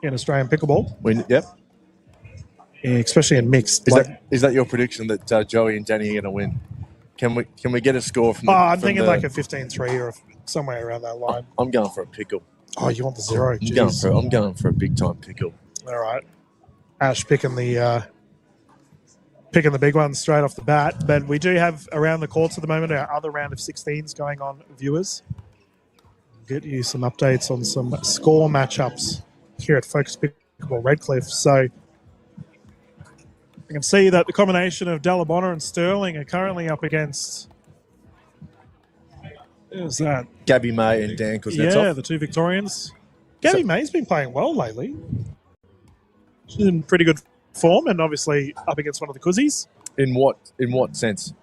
J: in Australian pickleball.
I: Yep.
J: Yeah, especially in mixed.
I: Is that your prediction that Joey and Danny are going to win? Can we get a score from?
J: I'm thinking like a 15-3 or somewhere around that line.
I: I'm going for a pickle.
J: Oh, you want the 0?
I: I'm going for a big time pickle.
J: All right, Ash picking the big ones straight off the bat. But we do have around the courts at the moment our other round of 16s going on, viewers. Get you some updates on some score matchups here at Focus Pickleball Redcliffe. So you can see that the combination of Dalabona and Sterling are currently up against. Who's that?
I: Gabby May and Dan Kuznetsov.
J: Yeah, the 2 Victorians. Gabby May's been playing well lately. She's in pretty good form, and obviously up against one of the Kuzzies.
I: In what sense?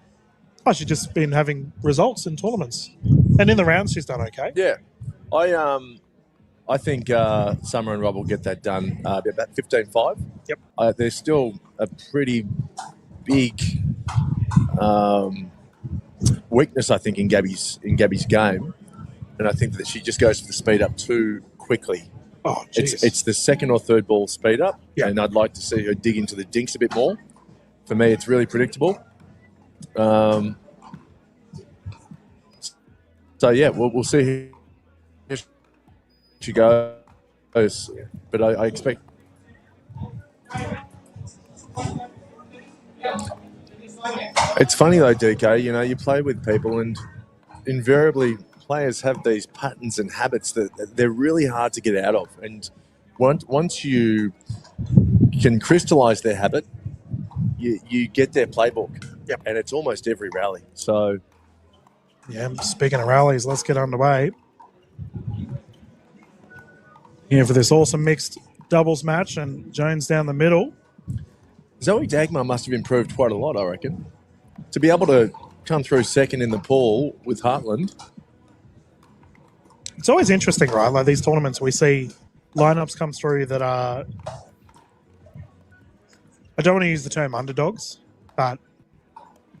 J: Oh, she's just been having results in tournaments, and in the rounds she's done okay.
I: Yeah, I think Summer and Rob will get that done about 15-5.
J: Yep.
I: There's still a pretty big weakness, I think, in Gabby's game, and I think that she just goes for the speed up too quickly.
J: Oh, geez.
I: It's the second or third ball speed up,
J: Yeah.
I: and I'd like to see her dig into the dinks a bit more. For me, it's really predictable. So yeah, we'll see how she goes, but I expect. It's funny though, DK. You know, you play with people, and invariably players have these patterns and habits that they're really hard to get out of. And once you can crystallise their habit, you get their playbook.
J: Yep.
I: And it's almost every rally. So,
J: yeah, speaking of rallies, let's get underway. Here for this awesome mixed doubles match, and Jones down the middle.
I: Zoe Dagmar must have improved quite a lot, I reckon. To be able to come through second in the pool with Heartland.
J: It's always interesting, right? Like these tournaments, we see lineups come through that are, I don't want to use the term underdogs, but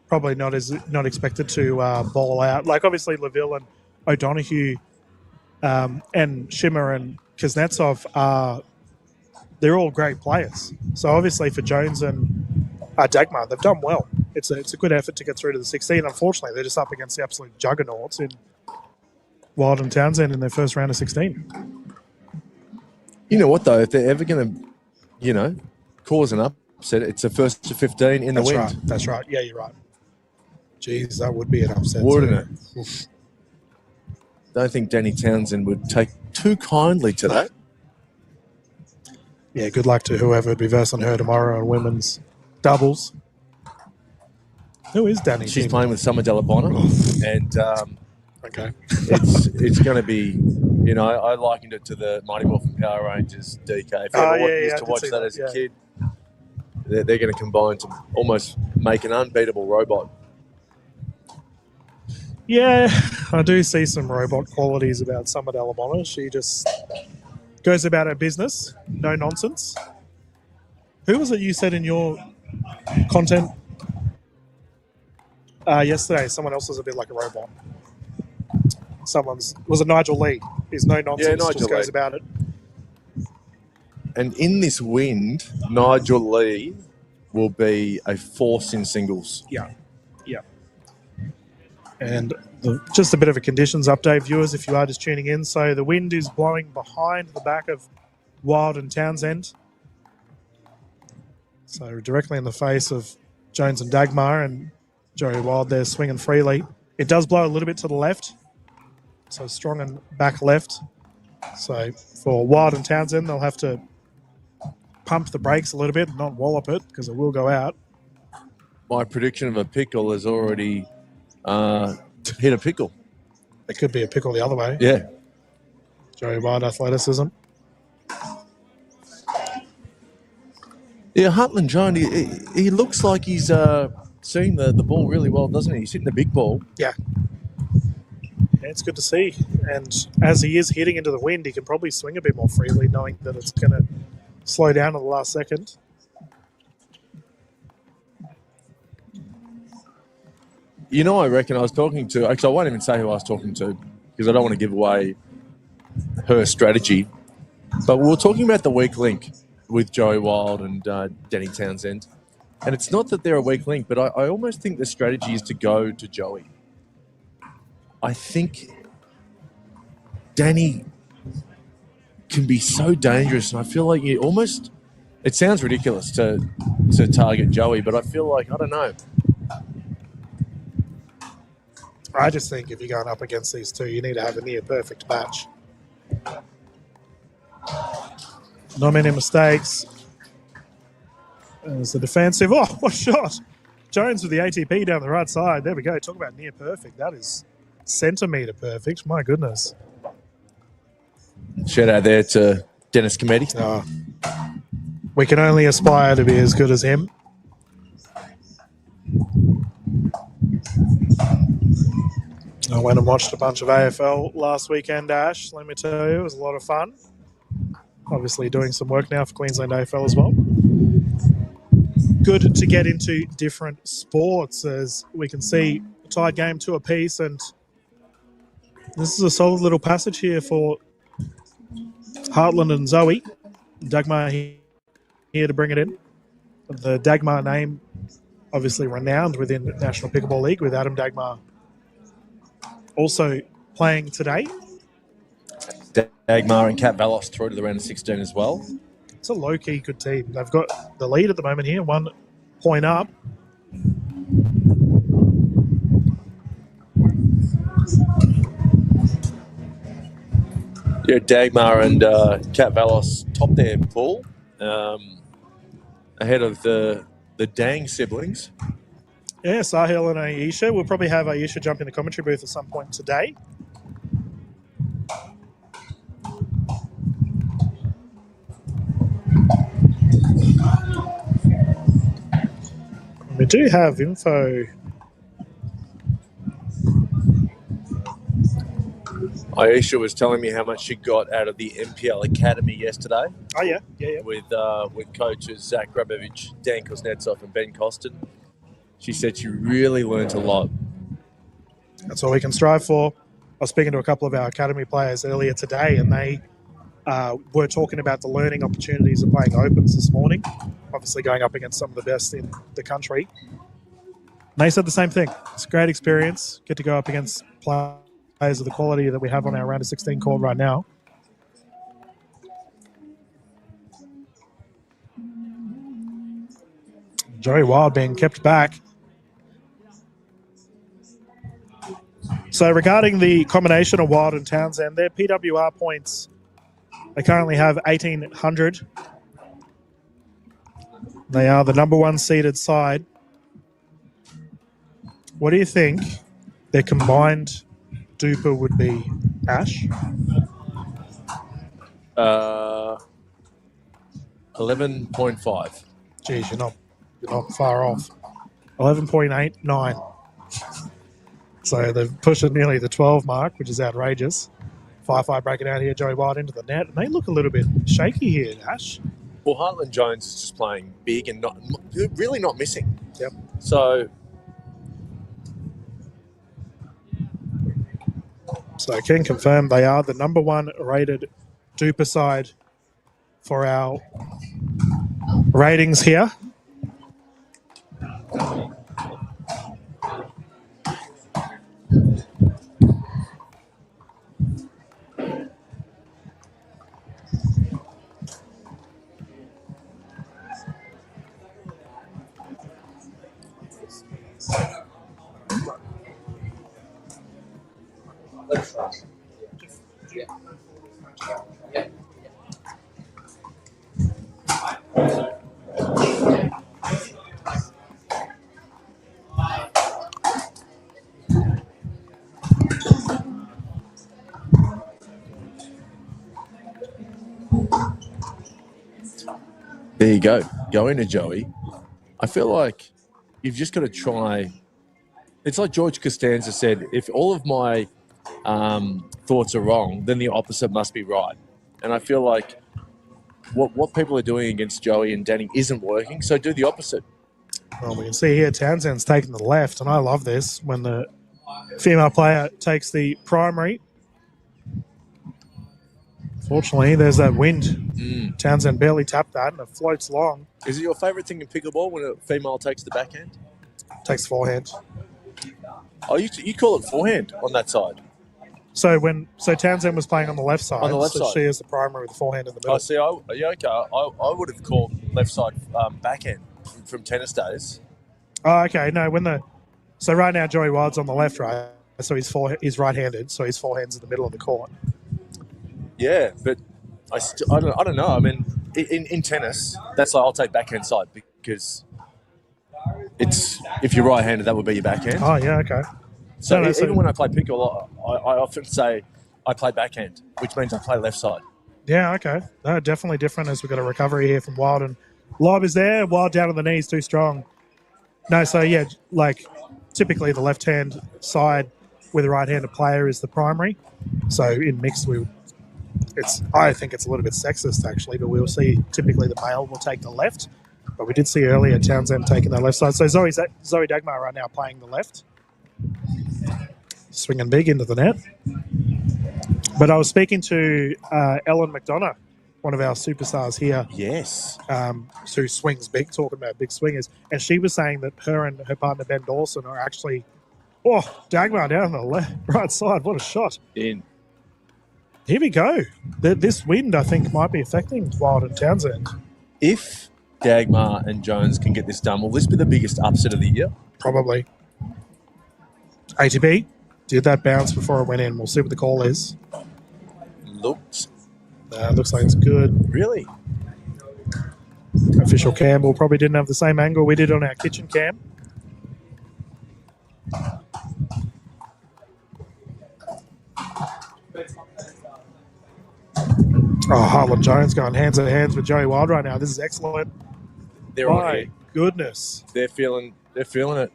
J: probably not expected to ball out. Like obviously Laville and O'Donoghue and Shimmer and Kuznetsov they're all great players. So obviously for Jones and Dagmar, they've done well. It's a good effort to get through to the 16. Unfortunately, they're just up against the absolute juggernauts in Wild and Townsend in their first round of 16.
I: You know what, though? If they're ever going to, cause an upset, it's a first to 15 in the wind.
J: Right. That's right. Yeah, you're right. Jeez, that would be an upset.
I: Wouldn't it? Oof. Don't think Danny Townsend would take too kindly to that.
J: Yeah, good luck to whoever would be versing her tomorrow on women's doubles. Who is Danny?
I: She's playing with Summer Delabonna, and
J: okay,
I: it's going to be. I likened it to the Mighty Morphin Power Rangers, DK. If you ever used to watch that as a kid, they're going to combine to almost make an unbeatable robot.
J: Yeah, I do see some robot qualities about Summer Delabonna. She just goes about her business, no nonsense. Who was it you said in your content yesterday? Someone else was a bit like a robot. Was it Nigel Lee? Is no nonsense,
I: Yeah, Nigel
J: just goes
I: Lee.
J: about it.
I: And in this wind, Nigel Lee will be a force in singles.
J: Yeah. And just a bit of a conditions update, viewers, if you are just tuning in. So the wind is blowing behind the back of Wild and Townsend. So directly in the face of Jones and Dagmar, and Joey Wild there swinging freely. It does blow a little bit to the left. So strong and back left. So for Wild and Townsend, they'll have to pump the brakes a little bit, not wallop it, because it will go out.
I: My prediction of a pickle has already hit a pickle.
J: It could be a pickle the other way.
I: Yeah.
J: Joey Wild athleticism.
I: Yeah, Heartland John, he looks like he's seeing the ball really well, doesn't he? He's hitting the big ball.
J: Yeah. It's good to see. And as he is hitting into the wind, he can probably swing a bit more freely, knowing that it's going to slow down at the last second.
I: I reckon I was talking to... Actually, I won't even say who I was talking to because I don't want to give away her strategy. But we were talking about the weak link with Joey Wild and Danny Townsend. And it's not that they're a weak link, but I almost think the strategy is to go to Joey. I think Danny can be so dangerous, and I feel like you almost... It sounds ridiculous to target Joey, but I feel like, I don't know.
J: I just think if you're going up against these two, you need to have a near-perfect match. Not many mistakes. There's the defensive. Oh, what a shot. Jones with the ATP down the right side. There we go. Talk about near-perfect. That is centimetre perfect. My goodness.
I: Shout out there to Dennis Cometti.
J: We can only aspire to be as good as him. I went and watched a bunch of AFL last weekend, Ash. Let me tell you, it was a lot of fun. Obviously doing some work now for Queensland AFL as well. Good to get into different sports, as we can see a tied game 2 apiece, and this is a solid little passage here for Heartland and Zoe. Dagmar here to bring it in. The Dagmar name, obviously renowned within the National Pickleball League, with Adam Dagmar also playing today.
I: Dagmar and Kat Valos through to the round of 16 as well.
J: It's a low-key good team. They've got the lead at the moment here, 1 point up.
I: Yeah, Dagmar and Kat Valos top their pool ahead of the Dang siblings.
J: Yeah, Sahil and Aisha. We'll probably have Aisha jump in the commentary booth at some point today. We do have info.
I: Aisha was telling me how much she got out of the NPL Academy yesterday.
J: Oh, yeah.
I: With coaches Zach Grabovich, Dan Kuznetsov and Ben Costin. She said she really learnt a lot.
J: That's all we can strive for. I was speaking to a couple of our academy players earlier today, and they were talking about the learning opportunities of playing Opens this morning, obviously going up against some of the best in the country. And they said the same thing. It's a great experience. Get to go up against players of the quality that we have on our round of 16 court right now. Joey Wild being kept back. So regarding the combination of Wild and Townsend, their PWR points, they currently have 1,800. They are the number 1 seeded side. What do you think their combined duper would be, Ash?
I: 11.5.
J: Geez, you're not far off. 11.89. So they've pushed it nearly the 12 mark, which is outrageous. 5-5 breaking out here, Joey Wild into the net. And they look a little bit shaky here, Ash.
I: Well, Heartland Jones is just playing big and really not missing.
J: Yep.
I: So
J: I can confirm they are the number 1 rated duper side for our ratings here.
I: there you go. Going to Joey. I feel like you've just got to try. It's like George Costanza said, if all of my thoughts are wrong, then the opposite must be right. And I feel like what people are doing against Joey and Danny isn't working, so do the opposite.
J: Well, we can see here Townsend's taking the left, and I love this when the female player takes the primary. Fortunately, there's that wind. Townsend barely tapped that, and it floats long.
I: Is it your favourite thing in pickleball when a female takes the backhand?
J: Takes forehand.
I: Oh, you call it forehand on that side?
J: So Townsend was playing on the left side.
I: On the left side.
J: She has the primary with the forehand in the middle.
I: Oh, see, okay. I would have called left side backhand from tennis days.
J: Oh, okay. No, so right now Joey Wild's on the left, right? So he's right-handed, so his forehand's in the middle of the court.
I: Yeah, but I don't know. I mean, in tennis, that's like I'll take backhand side because it's if you're right-handed, that would be your backhand.
J: Oh, yeah, okay.
I: So even when I play pickleball, I often say I play backhand, which means I play left side.
J: Yeah, okay. No, definitely different as we've got a recovery here from Wild. And lob is there. Wild down on the knees, too strong. No, so yeah, like typically the left-hand side with a right-handed player is the primary. So in mixed, I think it's a little bit sexist actually, but we'll see typically the male will take the left. But we did see earlier Townsend taking the left side. So Zoe Dagmar right now playing the left. Swinging big into the net. But I was speaking to Ellen McDonough, one of our superstars here.
N: Yes.
J: Who swings big, talking about big swingers. And she was saying that her and her partner Ben Dawson are actually, Dagmar down the right side. What a shot.
N: In.
J: Here we go. This wind, I think, might be affecting Wild and Townsend.
N: If Dagmar and Jones can get this done, will this be the biggest upset of the year?
J: Probably. ATP did that bounce before it went in. We'll see what the call is.
N: Looks
J: like it's good.
N: Really?
J: Official Campbell probably didn't have the same angle we did on our kitchen cam. Harlan Jones going hands in hands with Joey Wild right now. This is excellent.
N: They're on it.
J: Goodness.
N: They're feeling it.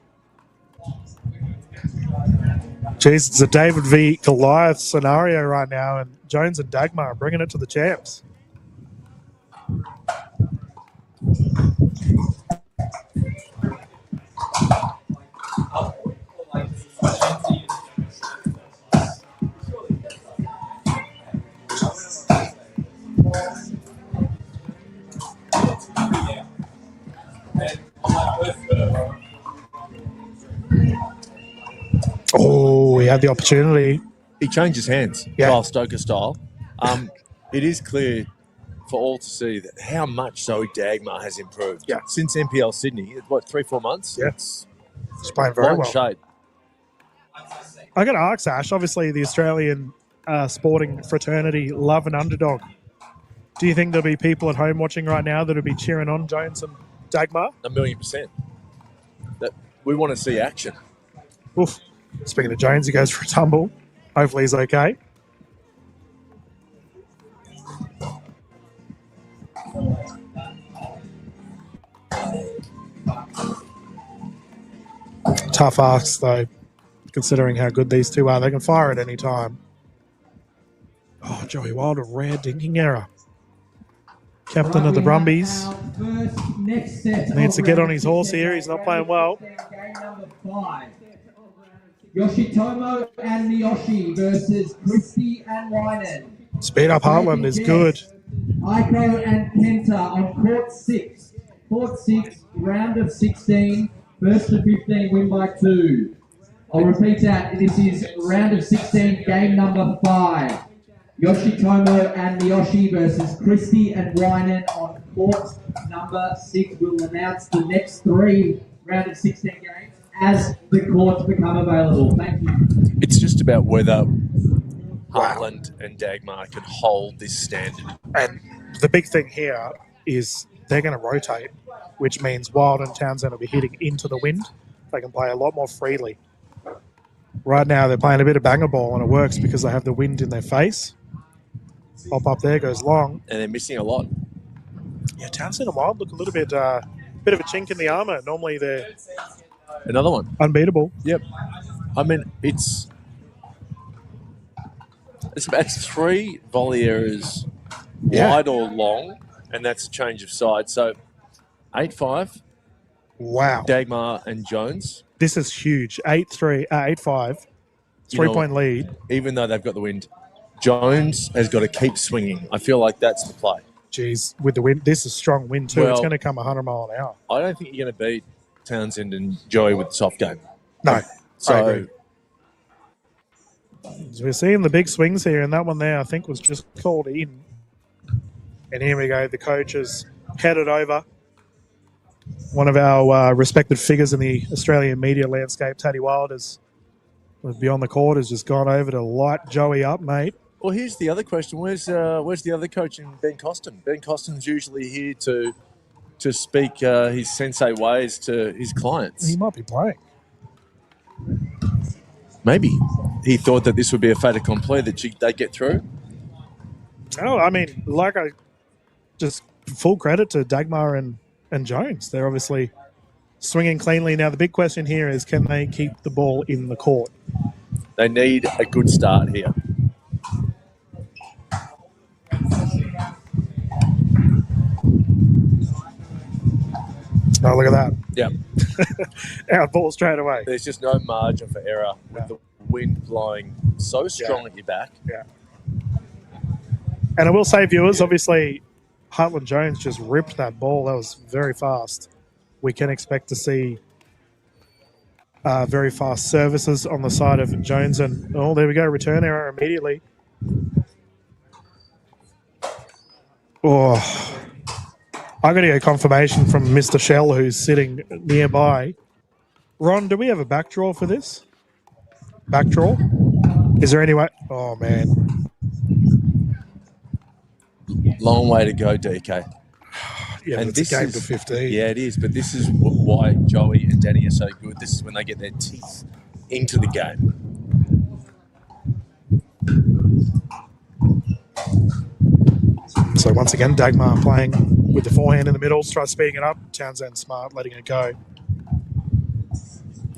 J: Jeez, it's a David v. Goliath scenario right now, and Jones and Dagmar are bringing it to the champs. Oh, he had the opportunity.
N: He changed his hands, Kyle Stoker style. It is clear for all to see that how much Zoe Dagmar has improved since NPL Sydney. What, 3-4 months?
J: Yeah, she's playing very well.
N: Shade.
J: I got to ask Ash. Obviously, the Australian sporting fraternity love an underdog. Do you think there'll be people at home watching right now that'll be cheering on Jones and Dagmar?
N: 1,000,000%. That we want to see action.
J: Oof. Speaking of Jones, he goes for a tumble. Hopefully he's okay. Tough ask, though, considering how good these two are. They can fire at any time. Oh, Joey Wild, a rare dinking error. Captain of the Brumbies. Needs to get on his horse here. He's not playing well.
A: Yoshitomo and Miyoshi versus Christie and Rynan.
J: Speed up Heartland is good.
A: Aiko and Kenta on court 6. Court 6, round of 16. First to 15, win by 2. I'll repeat that. This is round of 16, game number 5. Yoshitomo and Miyoshi versus Christie and Rynan on court number 6. We'll announce the next 3 round of 16 games as the courts become available. Thank you.
N: It's just about whether Heartland and Dagmar can hold this standard.
J: And the big thing here is they're going to rotate, which means Wild and Townsend will be hitting into the wind. They can play a lot more freely. Right now, they're playing a bit of banger ball, and it works because they have the wind in their face. Pop up there, goes long.
N: And they're missing a lot.
J: Yeah, Townsend and Wild look a little bit of a chink in the armour. Normally, they're
N: another one
J: unbeatable.
N: Yep. I mean, it's about 3 volley errors wide or long, and that's a change of side. So 8-5.
J: Wow.
N: Dagmar and Jones.
J: This is huge. 8-3, 8-5. 3-point lead.
N: Even though they've got the wind, Jones has got to keep swinging. I feel like that's the play.
J: Jeez, with the wind, this is strong wind too. It's going to come 100 mile an hour.
N: I don't think you're going to beat Townsend and Joey with the soft game.
J: No,
N: so
J: I agree. So we're seeing the big swings here, and that one there I think was just called in. And here we go. The coach has headed over. One of our respected figures in the Australian media landscape, Taddy Wild, is beyond the court, has just gone over to light Joey up, mate.
N: Well, here's the other question. Where's the other coach in Ben Costin? Ben Costin's usually here to speak his sensei ways to his clients.
J: He might be playing.
N: Maybe. He thought that this would be a fait accompli, that they'd get through.
J: No, I mean, like just full credit to Dagmar and Jones. They're obviously swinging cleanly. Now, the big question here is, can they keep the ball in the court?
N: They need a good start here.
J: Oh, look at that.
N: Yeah.
J: Out ball straight away.
N: There's just no margin for error with the wind blowing so strong at your back.
J: Yeah. And I will say, viewers, obviously, Heartland Jones just ripped that ball. That was very fast. We can expect to see very fast services on the side of Jones. And, oh, there we go. Return error immediately. Oh, I got to get confirmation from Mr. Shell, who's sitting nearby. Ron, do we have a back draw for this? Back draw? Is there any way? Oh, man.
N: Long way to go, DK.
J: Yeah,
N: and
J: but it's a game to 15.
N: Yeah, it is. But this is why Joey and Danny are so good. This is when they get their teeth into the game.
J: So once again, Dagmar playing with the forehand in the middle, tries speeding it up. Townsend smart, letting it go.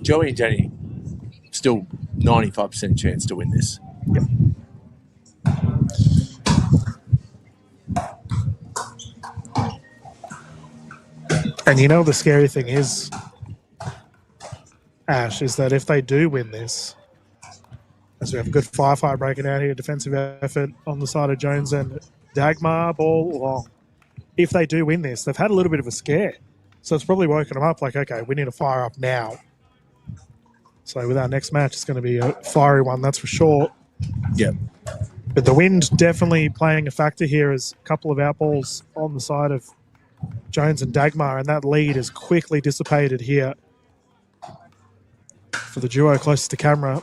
N: Joey and Danny, still 95% chance to win this.
J: Yep. And you know the scary thing is, Ash, is that if they do win this, as we have a good firefight breaking out here, defensive effort on the side of Jones and Dagmar, ball long. If they do win this, they've had a little bit of a scare. So it's probably woken them up like, okay, we need to fire up now. So with our next match, it's going to be a fiery one, that's for sure.
N: Yep.
J: But the wind definitely playing a factor here as a couple of outballs on the side of Jones and Dagmar, and that lead is quickly dissipated here for the duo closest to camera.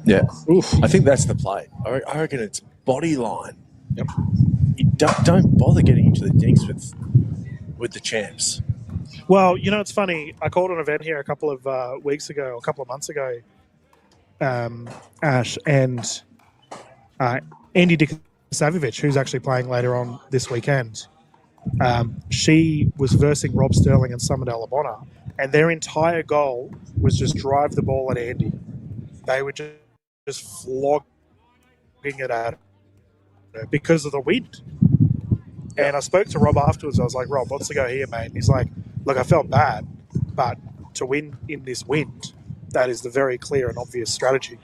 N: Yeah. Oof. I think that's the play. I reckon it's body line.
J: Yep.
N: You don't bother getting into the dinks with the champs.
J: Well, you know, it's funny. I called an event here a couple of weeks ago, or a couple of months ago, Ash, and Andy Dikasavovich, who's actually playing later on this weekend, she was versing Rob Sterling and Summer Alabona, and their entire goal was just drive the ball at Andy. They were just flogging it at her because of the wind. And I spoke to Rob afterwards. I was like, Rob, what's the go here, mate? And he's like, look, I felt bad, but to win in this wind, that is the very clear and obvious strategy.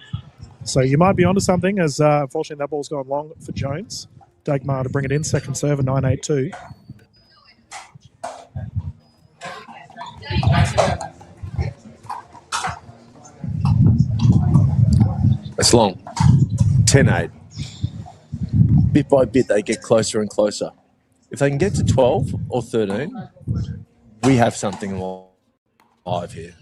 J: So you might be onto something, as unfortunately that ball's gone long for Jones. Dagmar to bring it in, second serve, 9-8-2.
N: It's long. 10-8. Bit by bit, they get closer and closer. If they can get to 12 or 13, we have something live here.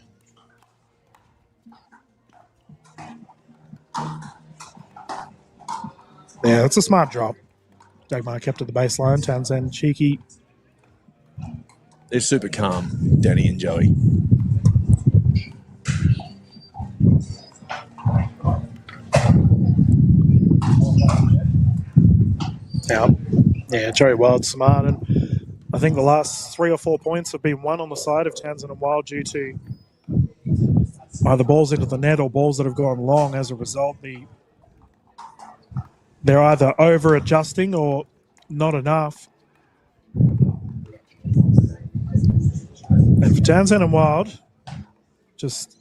J: Yeah, that's a smart drop. Dagmar kept at the baseline. Townsend cheeky.
N: They're super calm, Danny and Joey.
J: Yeah, Joey Wild's smart, and I think the last 3 or 4 points have been won on the side of Townsend and Wild due to either balls into the net or balls that have gone long. As a result, they're either over-adjusting or not enough. And for Townsend and Wild, just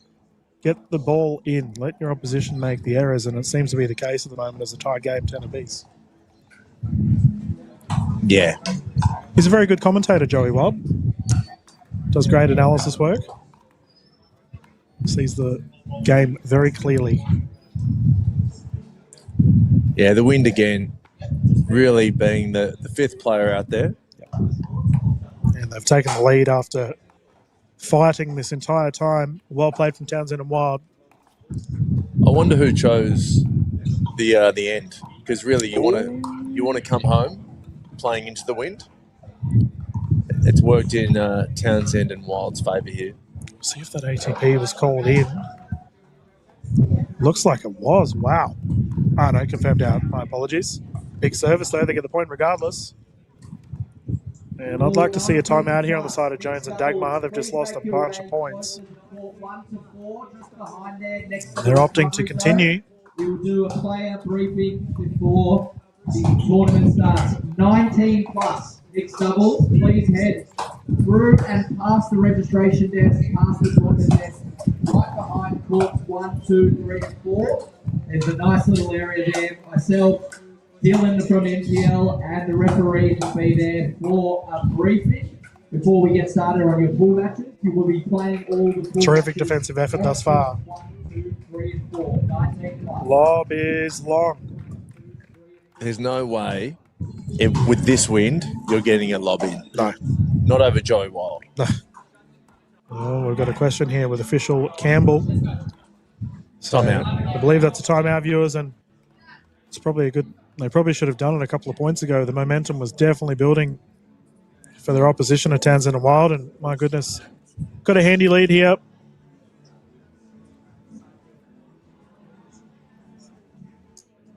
J: get the ball in. Let your opposition make the errors, and it seems to be the case at the moment as a tied game, 10 apiece.
N: Yeah.
J: He's a very good commentator, Joey Wild. Does great analysis work. Sees the game very clearly.
N: Yeah, the wind again, really being the fifth player out there.
J: And they've taken the lead after fighting this entire time. Well played from Townsend and Wild.
N: I wonder who chose the end, because really you want to come home playing into the wind. It's worked in Townsend and Wild's favour here.
J: See if that ATP was called in. Looks like it was. Wow. Ah, no, confirmed out. My apologies. Big service, though. They get the point regardless. And I'd like to see a timeout here on the side of Jones and Dagmar. They've just lost a bunch of points. They're opting to continue.
A: We will do a player briefing before the tournament starts. 19 plus Mixed doubles, please head through and past the registration desk, past the tournament desk, right behind courts 1, 2, 3, and 4. There's a nice little area there. Myself, Dylan from NPL, and the referee will be there for a briefing before we get started on your pool matches. You will be playing all the pool
J: Terrific
A: matches.
J: defensive effort thus far.
A: 1, 2, 3, and 4. 19 plus.
J: Lob is long.
N: There's no way with this wind you're getting a lob in.
J: No.
N: Not over Joey Wild.
J: No. Oh, we've got a question here with official Campbell. So
N: Timeout.
J: I believe that's a timeout, viewers, and it's probably a good. They probably should have done it a couple of points ago. The momentum was definitely building for their opposition at Townsend and Wild, and my goodness, got a handy lead here.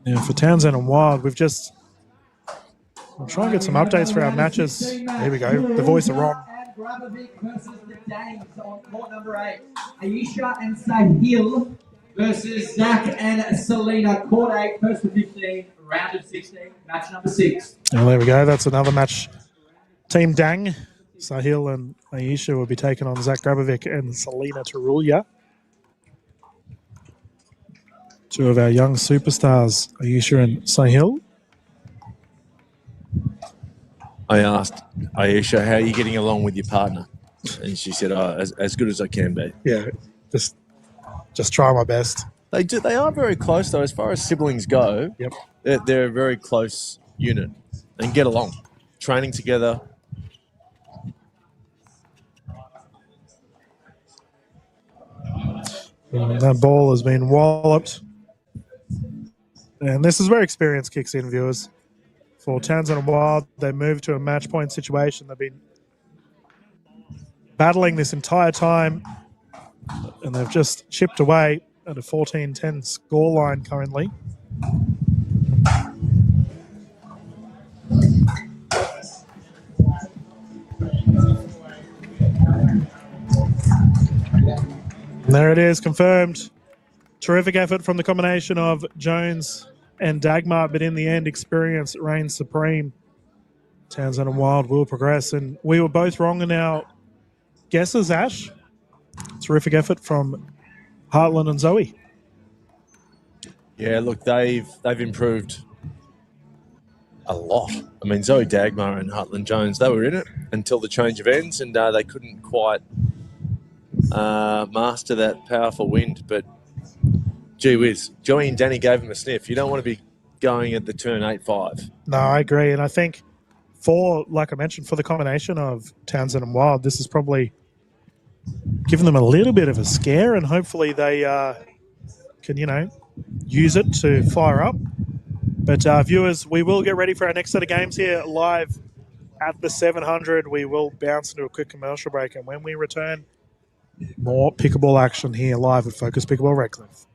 J: Now for Townsend and Wild, we've just. I'll try and get some updates for our matches. Here we go. The voice of Ron.
A: Grabovic versus the Danes on court number 8. Aisha and Sahil versus Zach and Selena. Court 8, first to 15, round of 16, match number 6.
J: And there we go. That's another match. Team Dang, Sahil and Aisha will be taking on Zach Grabovic and Selena Tarulia. Two of our young superstars, Aisha and Sahil.
N: I asked Aisha, how are you getting along with your partner? And she said, as good as I can be.
J: Yeah, just try my best.
N: They are very close, though. As far as siblings go,
J: yep.
N: They're a very close unit and get along. Training together.
J: And that ball has been walloped. And this is where experience kicks in, viewers. For Townsend and Wild, they moved to a match point situation. They've been battling this entire time, and they've just chipped away at a 14-10 scoreline currently. And there it is, confirmed. Terrific effort from the combination of Jones and Dagmar, but in the end, experience reigns supreme. Townsend and Wild will progress, and we were both wrong in our guesses, Ash. Terrific effort from Heartland and Zoe.
N: Yeah, look, they've improved a lot. I mean, Zoe Dagmar and Heartland Jones, they were in it until the change of ends, and they couldn't quite master that powerful wind, but gee whiz, Joey and Danny gave him a sniff. You don't want to be going at the turn 8-5.
J: No, I agree. And I think like I mentioned, for the combination of Townsend and Wild, this is probably giving them a little bit of a scare, and hopefully they can, use it to fire up. But viewers, we will get ready for our next set of games here live at the 700. We will bounce into a quick commercial break, and when we return, more pickleball action here live at Focus Pickleball Redcliffe.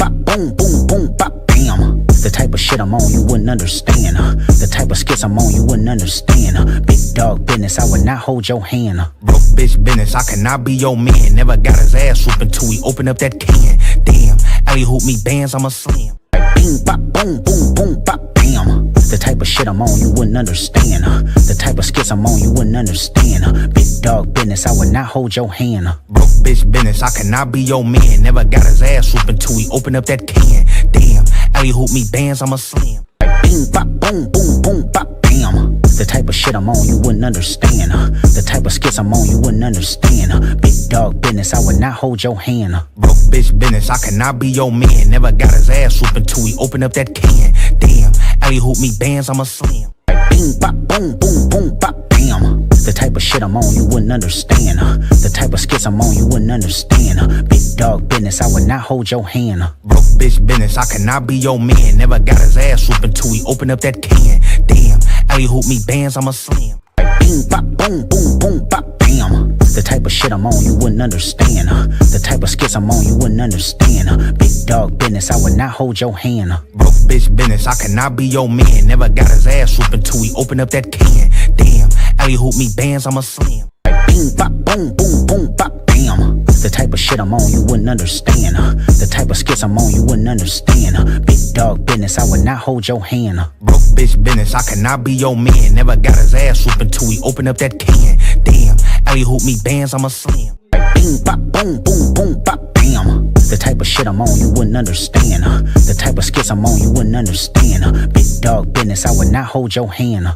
C: bop, boom, boom, boom, bop, bam. The type of shit I'm on, you wouldn't understand. The type of skits I'm on, you wouldn't understand. Big dog business, I would not hold your hand.
D: Broke bitch business, I cannot be your man. Never got his ass whooping till we open up that can. Damn, alley hoop me bands, I'm a slam.
C: Bing, bop, boom, boom, boom, bop, bam. The type of shit I'm on, you wouldn't understand. The type of skits I'm on, you wouldn't understand. Big dog business, I would not hold your hand.
D: Broke bitch business, I cannot be your man. Never got his ass whooping till we open up that can. Damn, alley hoop me bands, I'm a slam.
C: Bing, bop, boom, boom, boom, bop, bam. The type of shit I'm on, you wouldn't understand. The type of skits I'm on, you wouldn't understand. Big dog business, I would not hold your hand.
D: Broke bitch business, I cannot be your man. Never got his ass whooping till we open up that can. Damn, alley hoop me bands, I'm a slam.
C: Bing, bop, boom, boom, boom, bop, bam. The type of shit I'm on, you wouldn't understand. The type of skits I'm on, you wouldn't understand. Big dog business, I would not hold your hand.
D: Broke bitch business, I cannot be your man. Never got his ass whooping till we open up that can. Damn, alley hoop me bands, I'm a slam.
C: Bing, bop, boom, boom, boom, bop, bam. The type of shit I'm on, you wouldn't understand. The type of skits I'm on, you wouldn't understand. Big dog business, I would not hold your hand.
D: Broke bitch business, I cannot be your man. Never got his ass whooping till we open up that can. Damn, alley hoop me bands, I'm a slam.
C: Bing, bop, boom, boom, boom, bop, bam. The type of shit I'm on, you wouldn't understand. The type of skits I'm on, you wouldn't understand. Big dog business, I would not hold your hand.
D: Broke bitch business, I cannot be your man. Never got his ass whooping till we open up that can. Damn, alley hoop me bands, I'm a slam.
C: Bing, bop, boom, boom, boom, bop, bam. The type of shit I'm on, you wouldn't understand. The type of skits I'm on, you wouldn't understand. Big dog business, I would not hold your hand.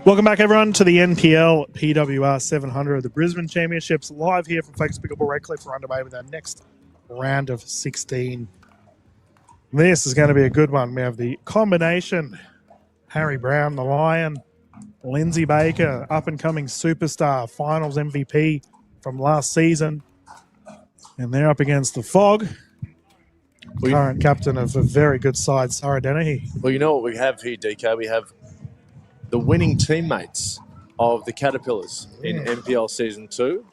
J: Welcome back, everyone, to the NPL PWR 700 of the Brisbane Championships, live here from Focus Pickleball Redcliffe. We're underway with our next round of 16. This is going to be a good one. We have the combination, Harry Brown, the Lion, Lindsay Baker, up-and-coming superstar, finals MVP from last season. And they're up against the Fog, current captain of a very good side, Sarah Dennehy.
N: Well, you know what we have here, DK? We have the winning teammates of the Caterpillars in NPL Season 2.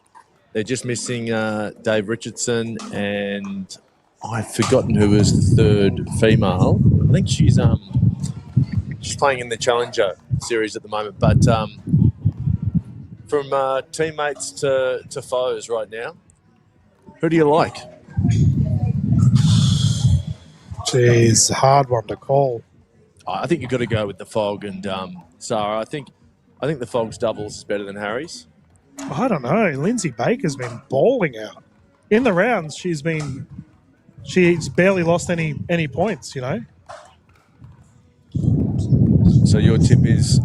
N: They're just missing Dave Richardson, and I've forgotten who was the third female. I think she's playing in the Challenger series at the moment. But from teammates to foes right now, who do you like?
J: Jeez, hard one to call.
N: I think you've got to go with the Fog and Sarah. I think the Fog's doubles is better than Harry's.
J: I don't know. Lindsay Baker's been bawling out. In the rounds, she's barely lost any points, you know.
N: So your tip is?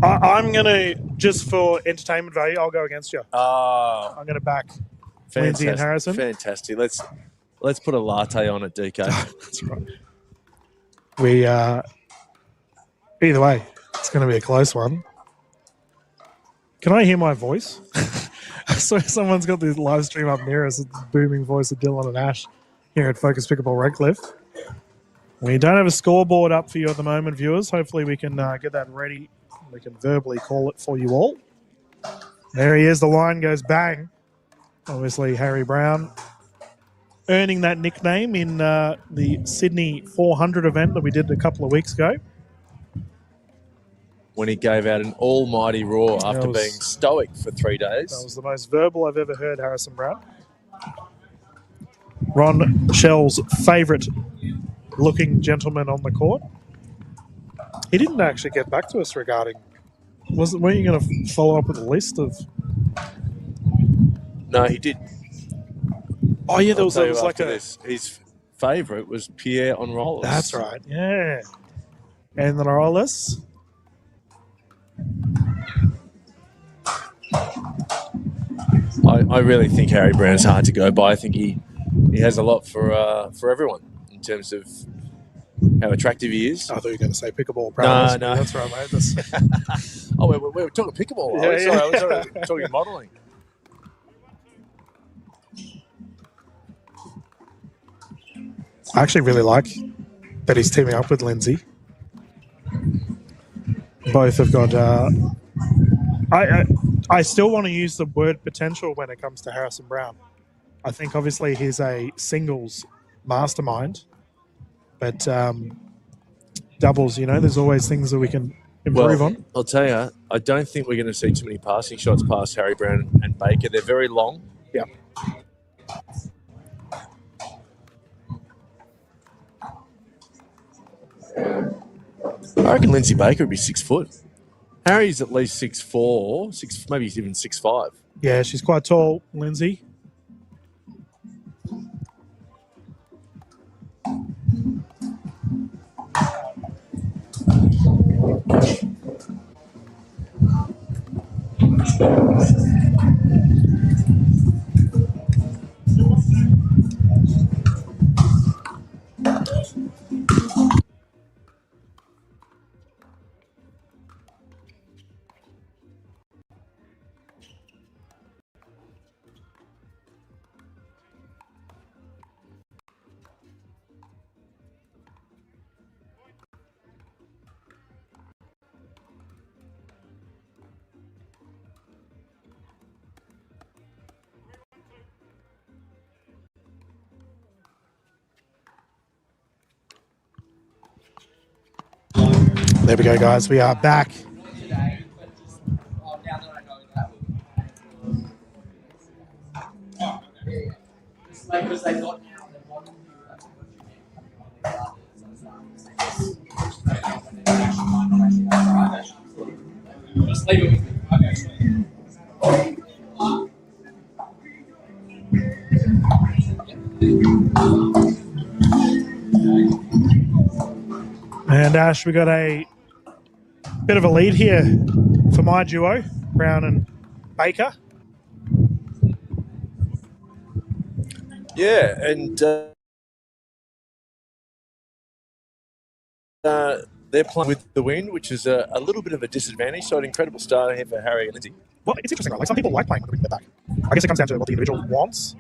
J: I'm going to, just for entertainment value, I'll go against you. I'm going to back Lindsay and Harrison.
N: Fantastic. Let's put a latte on it, DK.
J: That's right. We, either way, it's going to be a close one. Can I hear my voice? So someone's got the live stream up near us. It's the booming voice of Dylan and Ash here at Focus Pickleball Redcliffe. We don't have a scoreboard up for you at the moment, viewers. Hopefully we can get that ready. We can verbally call it for you all. There he is. The line goes bang. Obviously, Harry Brown earning that nickname in the Sydney 400 event that we did a couple of weeks ago.
N: When he gave out an almighty roar after being stoic for 3 days.
J: That was the most verbal I've ever heard Harrison Brown. Ron Shell's favourite looking gentleman on the court. He didn't actually get back to us regarding... Weren't you going to follow up with a list of...
N: No, he did.
J: Oh, yeah, there was like
N: His favourite was Pierre on rollers.
J: That's right, yeah. And the rollers...
N: I really think Harry Brown's hard to go by. I think he has a lot for everyone in terms of how attractive he is.
J: I thought you were going to say pickleball. No. That's right, mate.
N: Oh, we're talking pickleball.
J: Yeah,
N: Sorry, I was talking modelling.
J: I actually really like that he's teaming up with Lindsay. Both have got... I still want to use the word potential when it comes to Harrison Brown. I think obviously he's a singles mastermind, but doubles, you know, there's always things that we can improve on.
N: I'll tell you, I don't think we're going to see too many passing shots past Harry Brown and Baker. They're very long.
J: Yeah.
N: I reckon Lindsay Baker would be 6 foot. Harry's at least 6'4", maybe even 6'5".
J: Yeah, she's quite tall, Lindsay. There we go, guys. We are back. And Ash, we got a bit of a lead here for my duo, Brown and Baker.
N: Yeah, and they're playing with the wind, which is a little bit of a disadvantage. So an incredible start here for Harry and Lindsay.
J: Well, it's interesting, right? Like some people like playing with the wind in their back. I guess it comes down to what the individual wants.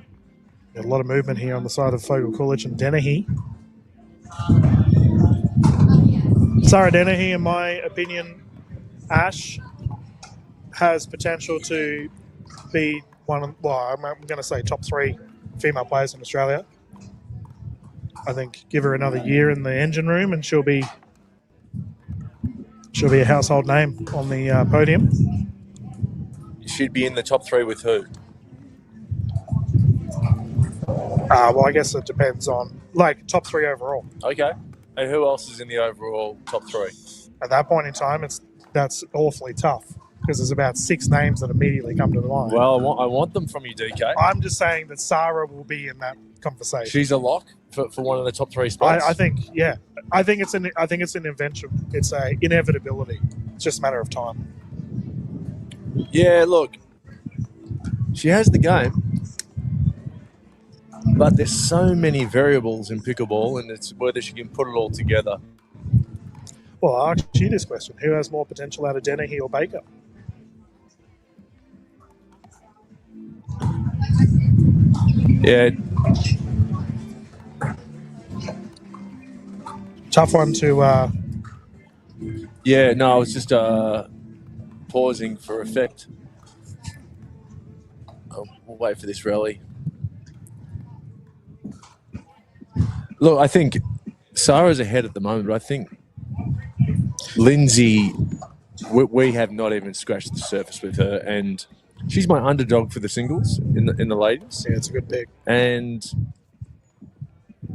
J: Got a lot of movement here on the side of Fogel Coolidge and Dennehy. Sarah Dennehy, in my opinion, Ash, has potential to be one of, well, I'm going to say top 3 female players in Australia. I think give her another year in the engine room and she'll be a household name on the podium.
N: She'd be in the top 3 with who?
J: Well, I guess it depends on, like, top 3 overall.
N: Okay. And who else is in the overall top 3?
J: At that point in time, that's awfully tough because there's about 6 names that immediately come to mind.
N: Well, I want them from you, DK.
J: I'm just saying that Sarah will be in that conversation.
N: She's a lock for one of the top 3 spots.
J: I think, yeah. I think it's an invention. It's a inevitability. It's just a matter of time.
N: Yeah, look, she has the game, but there's so many variables in pickleball, and it's whether she can put it all together.
J: Well, I'll ask you this question. Who has more potential out of Dennehy or Baker?
N: Yeah.
J: Tough one to...
N: Yeah, no, I was just pausing for effect. We'll wait for this rally. Look, I think Sarah's ahead at the moment, but I think Lindsay, we have not even scratched the surface with her, and she's my underdog for the singles in the ladies.
J: Yeah, it's a good pick.
N: And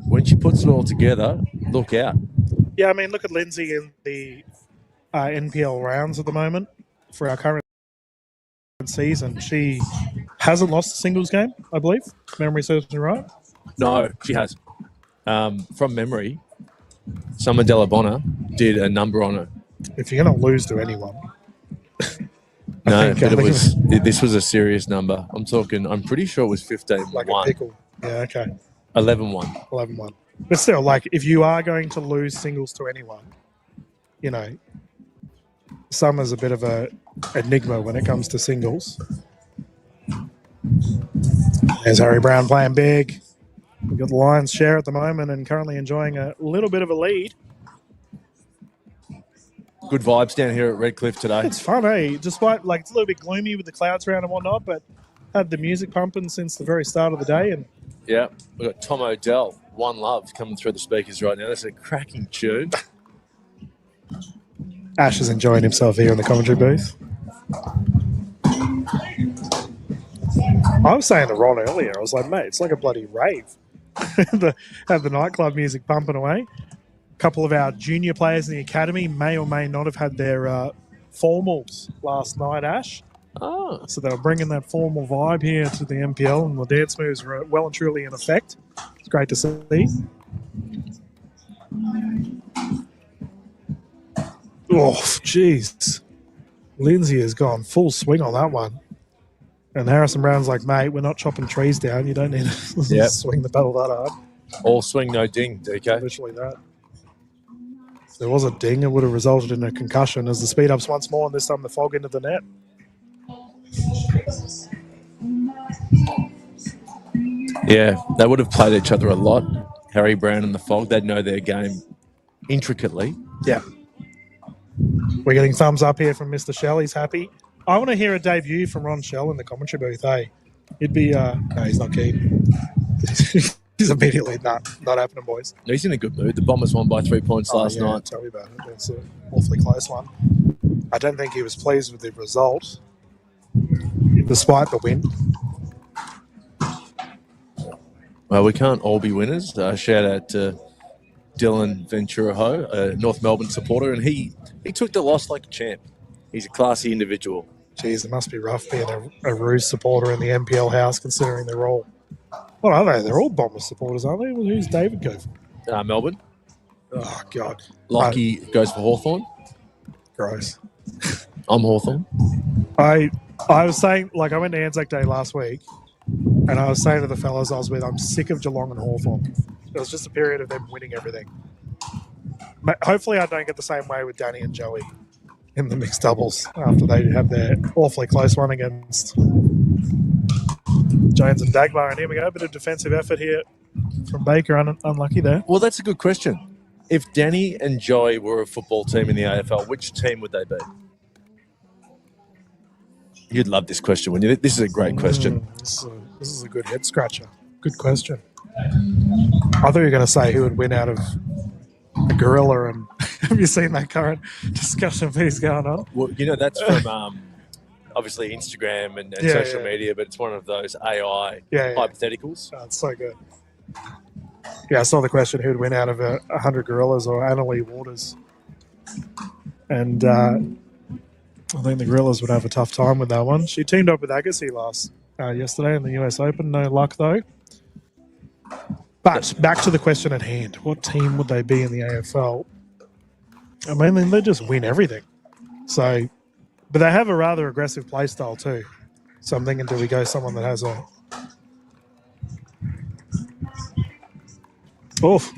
N: when she puts it all together, look out.
J: Yeah, I mean, look at Lindsay in the NPL rounds at the moment for our current season. She hasn't lost a singles game, I believe. Memory serves me right.
N: No, she has. From memory, Summer Delabonna did a number on her.
J: If you're going to lose to anyone.
N: No, but this was a serious number. I'm pretty sure it was 15-1.
J: Like a pickle. Yeah, okay.
N: 11-1.
J: 11-1. But still, like, if you are going to lose singles to anyone, you know, Summer's a bit of a enigma when it comes to singles. There's Harry Brown playing big. We've got the Lions share at the moment and currently enjoying a little bit of a lead.
N: Good vibes down here at Redcliffe today.
J: It's fun, eh? Despite, like, it's a little bit gloomy with the clouds around and whatnot, but had the music pumping since the very start of the day. And
N: yeah, we've got Tom O'Dell, One Love, coming through the speakers right now. That's a cracking tune.
J: Ash is enjoying himself here in the commentary booth. I was saying to Ron earlier, I was like, mate, it's like a bloody rave. Have the nightclub music pumping away. A couple of our junior players in the academy may or may not have had their formals last night, Ash.
N: Oh.
J: So they were bringing that formal vibe here to the NPL, and the dance moves were well and truly in effect. It's great to see. Oh, jeez. Lindsay has gone full swing on that one. And Harrison Brown's like, mate, we're not chopping trees down. You don't need to swing the paddle that hard.
N: All swing, no ding, DK.
J: Literally that. If there was a ding, it would have resulted in a concussion as the speed ups once more, and this time the fog into the net.
N: Yeah, they would have played each other a lot. Harry Brown and the fog, they'd know their game intricately.
J: Yeah. We're getting thumbs up here from Mr. Shell. He's happy. I want to hear a debut from Ron Shell in the commentary booth, hey? It'd be, no, he's not keen. He's immediately, not happening, boys.
N: He's in a good mood. The Bombers won by 3 points last night.
J: Tell me about it. It's an awfully close one. I don't think he was pleased with the result, despite the win.
N: Well, we can't all be winners. Shout out to Dylan Ventura-Ho, a North Melbourne supporter, and he took the loss like a champ. He's a classy individual.
J: Geez, it must be rough being a Roos supporter in the NPL house, considering they're all... What are they? They're all Bomber supporters, aren't they? Well, who's David go for?
N: Melbourne.
J: Oh, God.
N: Lockie goes for Hawthorn.
J: Gross.
N: I'm Hawthorn.
J: I was saying, like, I went to Anzac Day last week, and I was saying to the fellas I was with, I'm sick of Geelong and Hawthorn. It was just a period of them winning everything. Hopefully I don't get the same way with Danny and Joey in the mixed doubles after they have their awfully close one against Jones and Dagmar. And here we go, a bit of defensive effort here from Baker. Unlucky there.
N: Well, that's a good question. If Danny and Joey were a football team in the AFL, which team would they be? You'd love this question, wouldn't you? This is a great question.
J: This is a good head scratcher. Good question. I thought you were going to say who would win out of a gorilla. And have you seen that current discussion piece going on?
N: Well, that's from obviously Instagram and social media, but it's one of those AI hypotheticals.
J: Oh, it's so good. Yeah, I saw the question who would win out of 100 gorillas or Annalie Waters. And I think the gorillas would have a tough time with that one. She teamed up with Agassi yesterday in the US Open. No luck, though. But back to the question at hand. What team would they be in the AFL? I mean, they just win everything. So, but they have a rather aggressive play style too. So I'm thinking, do we go someone that has a... Oof.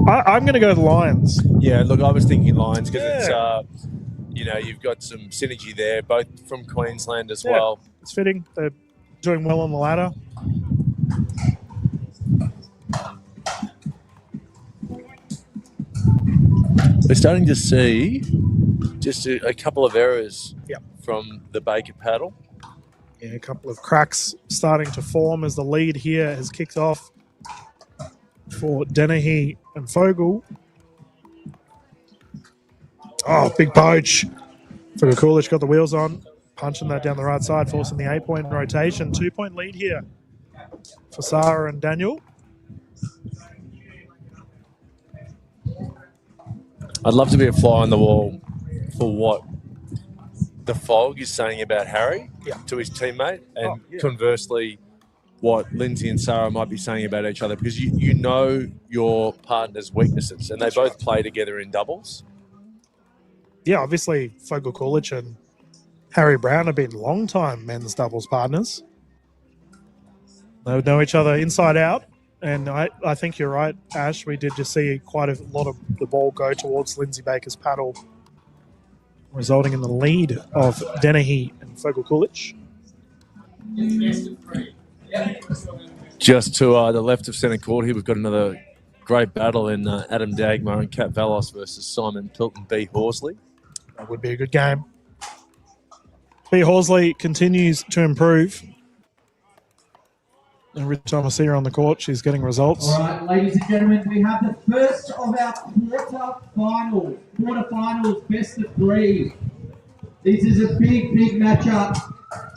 J: I'm going to go the Lions.
N: Yeah, look, I was thinking Lions because it's... you've got some synergy there, both from Queensland as well.
J: It's fitting. They're doing well on the ladder.
N: We're starting to see just a couple of errors from the Baker paddle.
J: Yeah, a couple of cracks starting to form as the lead here has kicked off for Dennehy and Fogel. Oh, big poach. For Coolidge got the wheels on, punching that down the right side, forcing the 8-point rotation. 2-point lead here for Sarah and Daniel.
N: I'd love to be a fly on the wall for what the Fog is saying about Harry to his teammate, and conversely, what Lindsay and Sarah might be saying about each other, because you know your partner's weaknesses, and they both play together in doubles.
J: Yeah, obviously, Fogel Coolidge and Harry Brown have been long-time men's doubles partners. They would know each other inside out. And I think you're right, Ash. We did just see quite a lot of the ball go towards Lindsay Baker's paddle, resulting in the lead of Dennehy and Fogel Coolidge.
N: Just to the left of centre court here, we've got another great battle in Adam Dagmar and Kat Valos versus Simon Pilton B. Horsley.
J: That would be a good game. B. Horsley continues to improve. Every time I see her on the court, she's getting results.
A: All right, ladies and gentlemen, we have the first of our quarterfinals, best of 3. This is a big matchup.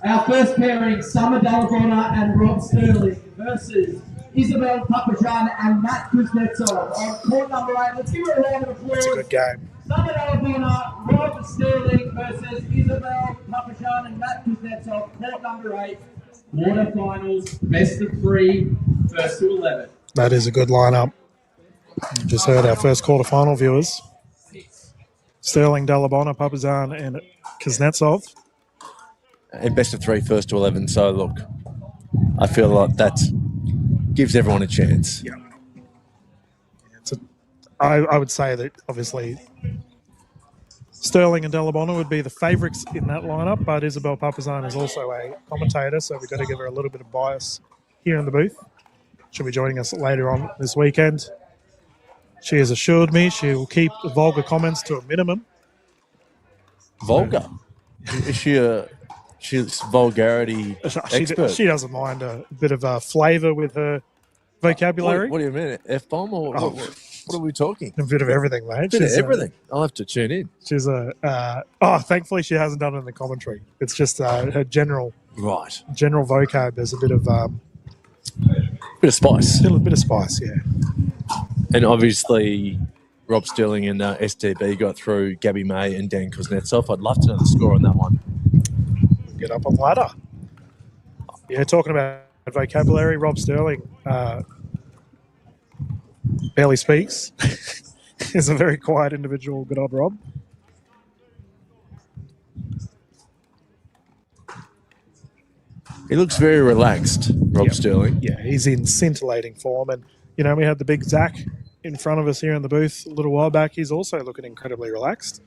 A: Our first pairing, Summer Dalgona and Rob Sterling versus Isabel Papajan and Matt Kuznetsov on court number 8. Let's give her a round of applause.
J: It's a good game.
A: Summer Dalgona, Rob Sterling versus Isabel Papajan and Matt Kuznetsov, court number 8. Quarterfinals, best of 3, first to 11.
J: That is a good lineup. You just heard our first quarterfinal viewers. Sterling, Dalabona, Papazan, and Kuznetsov.
N: And best of 3, first to 11. So, look, I feel like that gives everyone a chance.
J: Yeah. I would say that, obviously, Sterling and Dalabona would be the favourites in that lineup, but Isabel Papazan is also a commentator, so we've got to give her a little bit of bias here in the booth. She'll be joining us later on this weekend. She has assured me she will keep the vulgar comments to a minimum.
N: Vulgar? Is she's vulgarity expert?
J: She doesn't mind a bit of a flavour with her vocabulary.
N: What do you mean? F-bomb or what are we talking?
J: A bit of everything, mate.
N: A bit of everything. I'll have to tune in.
J: She's thankfully she hasn't done it in the commentary. It's just her general vocab. There's a bit of
N: spice.
J: A bit of spice, yeah.
N: And obviously, Rob Sterling and STB got through Gabby May and Dan Kuznetsov. I'd love to know the score on that one.
J: Get up on the ladder. Yeah, talking about vocabulary, Rob Sterling barely speaks. He's a very quiet individual. Good old Rob.
N: He looks very relaxed, Rob Sterling.
J: Yeah, he's in scintillating form. And, we had the big Zach in front of us here in the booth a little while back. He's also looking incredibly relaxed.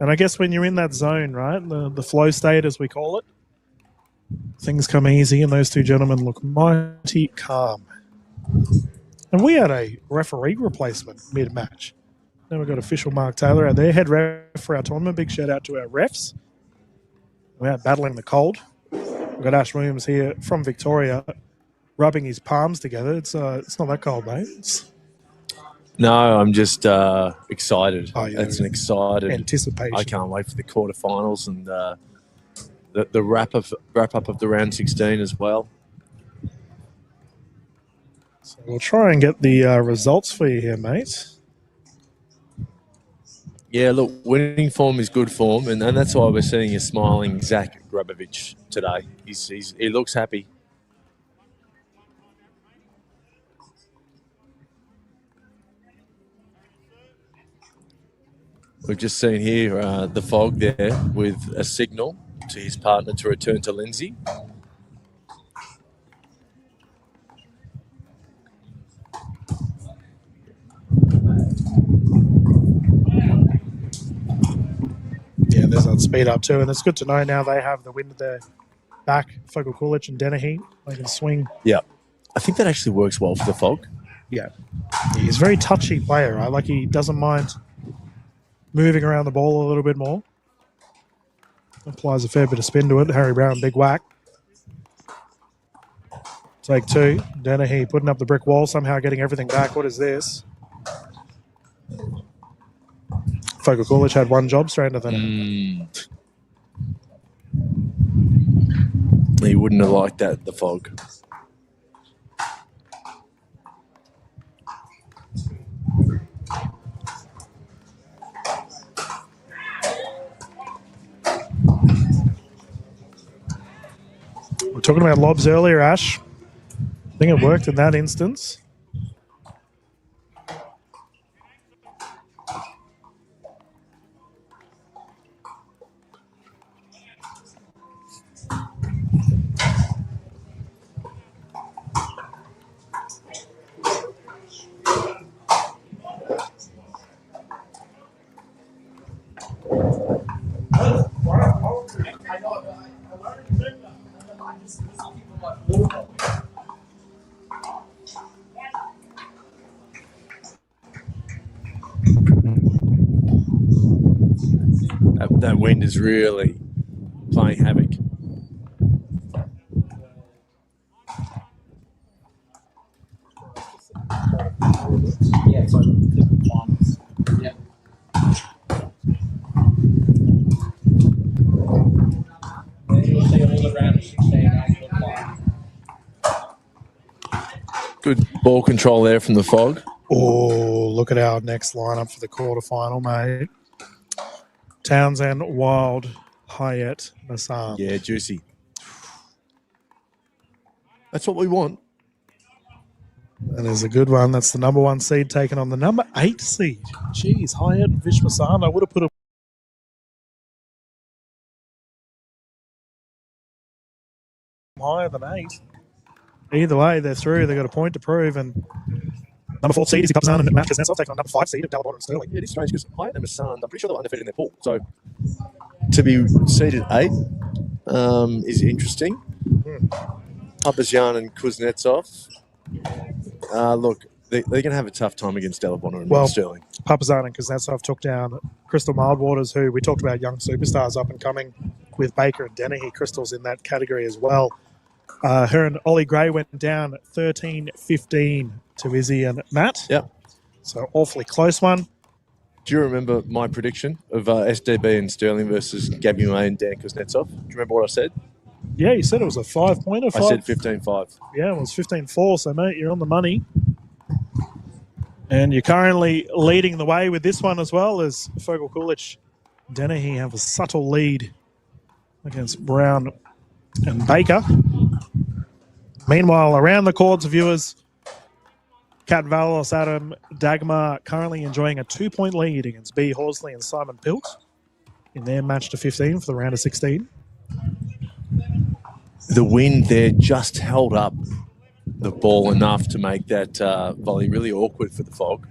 J: And I guess when you're in that zone, right, the flow state, as we call it, things come easy, and those two gentlemen look mighty calm. And we had a referee replacement mid-match. Then we've got official Mark Taylor out there, head ref for our tournament. Big shout-out to our refs. We're out battling the cold. We've got Ash Williams here from Victoria, rubbing his palms together. It's not that cold, mate.
N: No, I'm just excited.
J: Oh, yeah,
N: It's an excited
J: anticipation.
N: I can't wait for the quarterfinals and the wrap up of the round 16 as well.
J: So we'll try and get the results for you here, mate.
N: Yeah, look, winning form is good form, and that's why we're seeing a smiling Zach Grabovich today. He looks happy. We've just seen here the Fog there with a signal to his partner to return to Lindsay.
J: Yeah, there's that speed up too, and it's good to know now they have the wind at their back. Fogle Kulich and Dennehy, they can swing.
N: Yeah, I think that actually works well for the Fog.
J: Yeah, he's a very touchy player, right? Like he doesn't mind moving around the ball a little bit more. Applies a fair bit of spin to it. Harry Brown, big whack. Take two. Dennehy putting up the brick wall, somehow getting everything back. What is this? Fogle Kulich had one job straight into the net.
N: He wouldn't have liked that, the Fog.
J: We're talking about lobs earlier, Ash. I think it worked in that instance.
N: That wind is really playing havoc.
B: Yeah, so the finals. Yeah. You'll see all the round 16 actually apply.
N: Good ball control there from the Fog.
J: Oh, look at our next lineup for the quarterfinal, mate. Townsend, Wild, Hyatt, Massam.
N: Yeah, juicy. That's what we want.
J: And there's a good one. That's the number 1 seed taken on the number 8 seed. Jeez, Hyatt and Vish Massam. I would have put him higher than 8. Either way, they're through. They've got a point to prove. And number 4 seed is Papazan and Matt Kuznetsov taking on number 5 seed of Dalibor and Sterling.
N: Yeah, it is strange because Hyatt and Massan, I'm pretty sure they were undefeated in their pool. So to be seeded 8 is interesting. Papazan and Kuznetsov. Look, they're going to have a tough time against Dalibor and Sterling.
J: Papazan and Kuznetsov took down Crystal Mildwaters, who we talked about young superstars up and coming with Baker and Dennehy. Crystal's in that category as well. Her and Ollie Gray went down 13-15 to Izzy and Matt.
N: Yep.
J: So awfully close one.
N: Do you remember my prediction of SDB and Sterling versus Gabby May and Dan Kuznetsov? Do you remember what I said?
J: Yeah, you said it was a 5-pointer.
N: I said 15-5.
J: Yeah, it was 15-4. So, mate, you're on the money. And you're currently leading the way with this one as well as Fogle Kulich. Dennehy have a subtle lead against Brown and Baker. Meanwhile, around the courts, viewers, Kat Valos, Adam Dagmar currently enjoying a 2-point lead against B. Horsley and Simon Pilt in their match to 15 for the round of 16.
N: The wind there just held up the ball enough to make that volley really awkward for the Fog.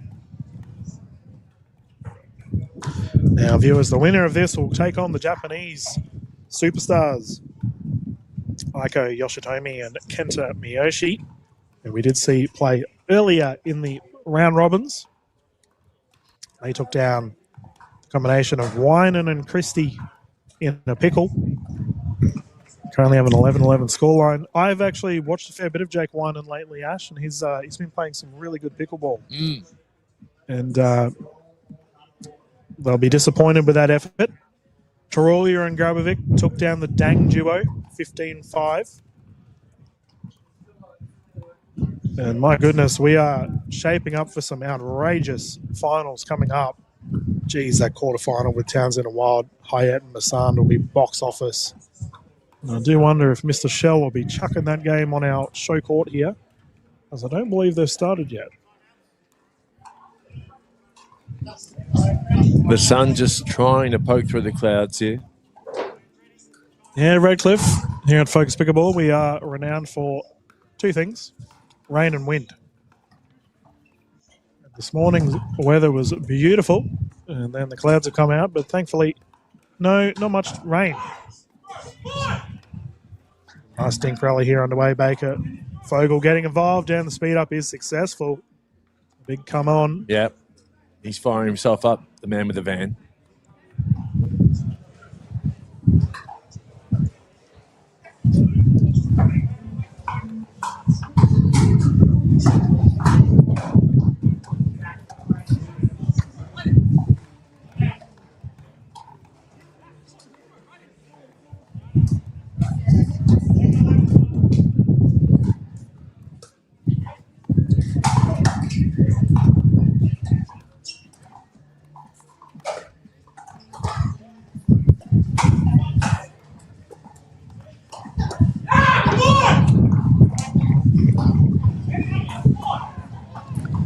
J: Now, viewers, the winner of this will take on the Japanese superstars Aiko Yoshitomi and Kenta Miyoshi, who we did see play earlier in the round robins. They took down a combination of Winan and Christie in a pickle. Currently have an 11-11 scoreline. I've actually watched a fair bit of Jake Winan lately, Ash, and he's been playing some really good pickleball. And they'll be disappointed with that effort. Tarolia and Grabovic took down the Dang duo, 15-5. And my goodness, we are shaping up for some outrageous finals coming up. Geez, that quarterfinal with Townsend and Wild, Hyatt and Masand will be box office. And I do wonder if Mr. Shell will be chucking that game on our show court here, as I don't believe they've started yet.
N: The sun just trying to poke through the clouds here.
J: Yeah, Redcliffe, here at Focus Pickleball, we are renowned for two things, rain and wind. This morning's weather was beautiful, and then the clouds have come out, but thankfully, not much rain. Nice dink rally here underway, Baker. Fogel getting involved, and the speed up is successful. Big come on.
N: Yep. He's firing himself up, the man with the van.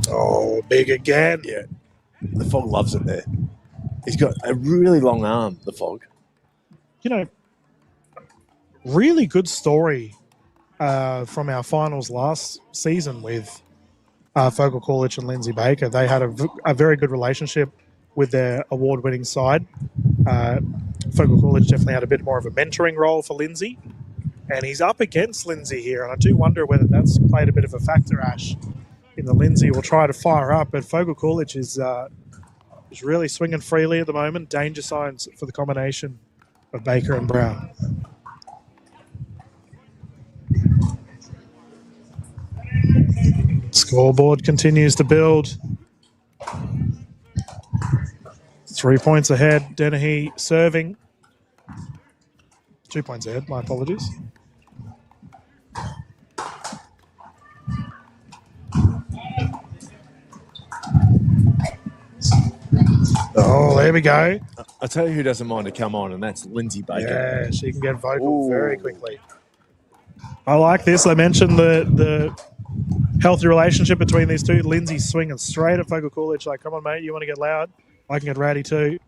J: Oh, big again.
N: Yeah. The Fog loves it there. He's got a really long arm, the Fog.
J: You know, really good story from our finals last season with Fogel Coolidge and Lindsay Baker. They had a very good relationship with their award-winning side. Fogel Coolidge definitely had a bit more of a mentoring role for Lindsay, and he's up against Lindsay here, and I do wonder whether that's played a bit of a factor, Ash, in the Lindsay will try to fire up, but Fogel Coolidge is really swinging freely at the moment. Danger signs for the combination of Baker and Brown. Scoreboard continues to build. 3 points ahead. Dennehy serving. 2 points ahead, my apologies. Oh, there we go.
N: I'll tell you who doesn't mind to come on, and that's Lindsay Baker.
J: Yeah, she can get vocal very quickly. I like this. I mentioned the healthy relationship between these two. Lindsay's swinging straight at Fogel Coolidge, like, come on, mate, you want to get loud? I can get rowdy too.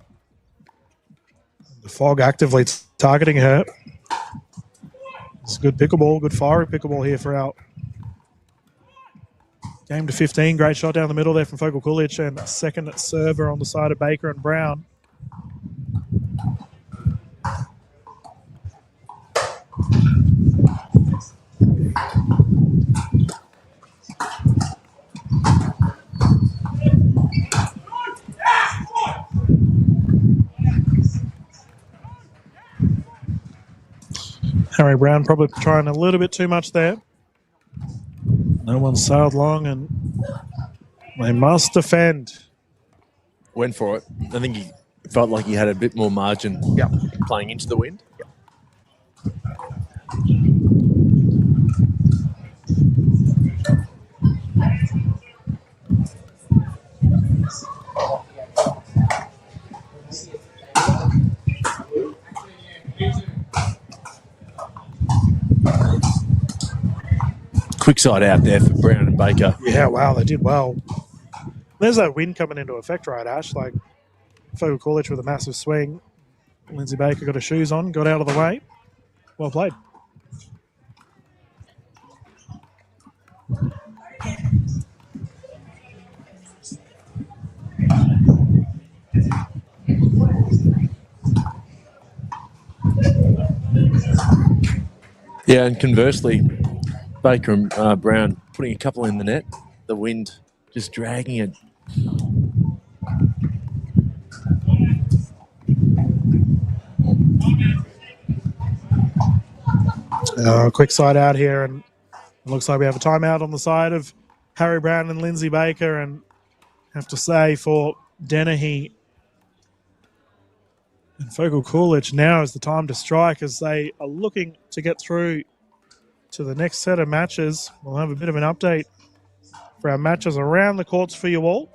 J: The Fog actively targeting her. It's good pickleball, good fiery pickleball here for our game to 15. Great shot down the middle there from Fogel Coolidge, and second server on the side of Baker and Brown. Harry Brown probably trying a little bit too much there. No one sailed long, and they must defend.
N: Went for it. I think he felt like he had a bit more margin playing into the wind. Quick side out there for Brown and Baker.
J: Yeah, wow, they did well. There's that wind coming into effect, right, Ash? Like, Fogel Coolidge with a massive swing. Lindsay Baker got her shoes on, got out of the way. Well played.
N: Yeah, and conversely, Baker and Brown putting a couple in the net. The wind just dragging it.
J: Quick side out here, and it looks like we have a timeout on the side of Harry Brown and Lindsay Baker. And I have to say, for Dennehy and Fogle Coolidge, now is the time to strike as they are looking to get through to the next set of matches. We'll have a bit of an update for our matches around the courts for you all.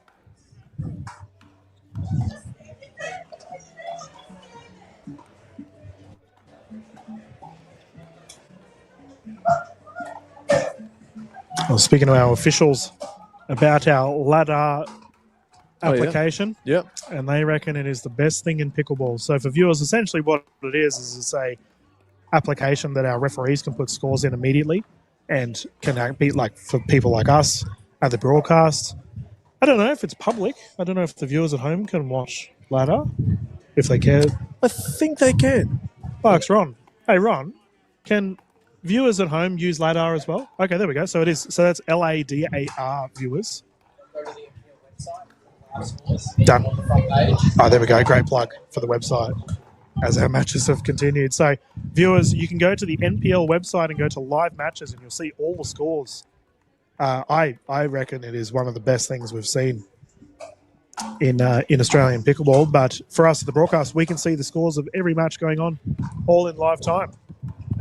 J: Well, speaking to our officials about our ladder application, and they reckon it is the best thing in pickleball. So for viewers, essentially what it is it's a application that our referees can put scores in immediately and can be like for people like us at the broadcast. I don't know if it's public. I don't know if the viewers at home can watch ladder if they can.
N: I think they can.
J: Ask Ron. Hey, Ron, can viewers at home use LADAR as well? Okay, there we go. So it is. So that's LADAR viewers. Done. Oh, there we go. Great plug for the website as our matches have continued. So viewers, you can go to the NPL website and go to live matches and you'll see all the scores. I reckon it is one of the best things we've seen in Australian pickleball. But for us at the broadcast, we can see the scores of every match going on all in live time.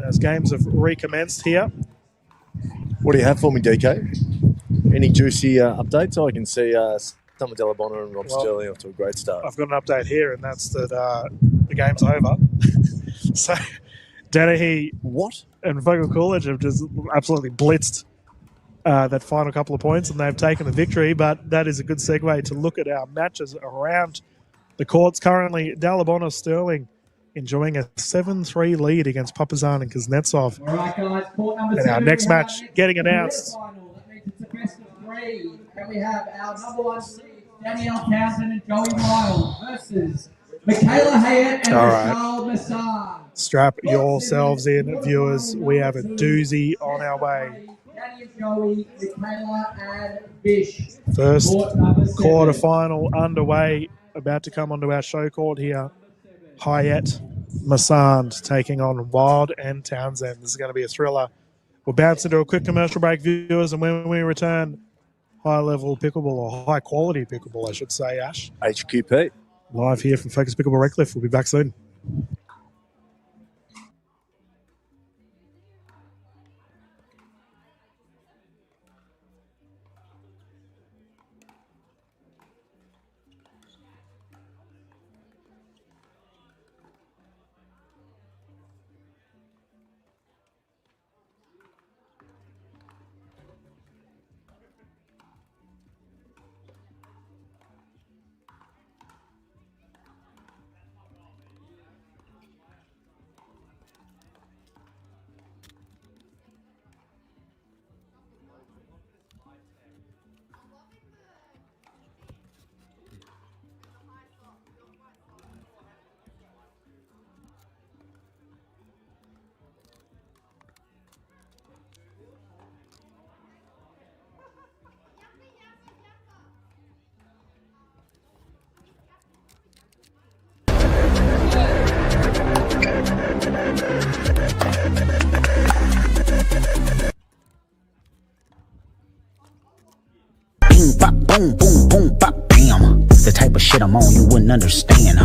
J: As games have recommenced here.
N: What do you have for me, DK? Any juicy updates? I can see Summer Delabonna and Rob Sterling off to a great start.
J: I've got an update here, and that's that the game's over. So Dennehy and Fogle Coolidge have just absolutely blitzed that final couple of points, and they've taken the victory. But that is a good segue to look at our matches around the courts. Currently, Delabonna Sterling enjoying a 7-3 lead against Papazan and Kuznetsov.
A: All right, guys, court number
J: and our
A: 2,
J: next match getting announced.
A: That means it's a best of 3. And we have our number 1 seed, Danielle Townsend and Joey Wild versus Michaela Hayat and Michelle Massan.
J: Strap yourselves in, viewers. We have a doozy on our way.
A: Danny and Joey, Michaela and Bish.
J: First quarterfinal underway. About to come onto our show court here. Hayat Masand taking on Wild and Townsend. This is going to be a thriller. We'll bounce into a quick commercial break, viewers, and when we return, high-level pickleball, or high-quality pickleball, I should say, Ash.
N: HQP.
J: Live here from Focus Pickleball Redcliffe. We'll be back soon.
C: Boom, boom, boom, bop, bam. The type of shit I'm on you wouldn't understand.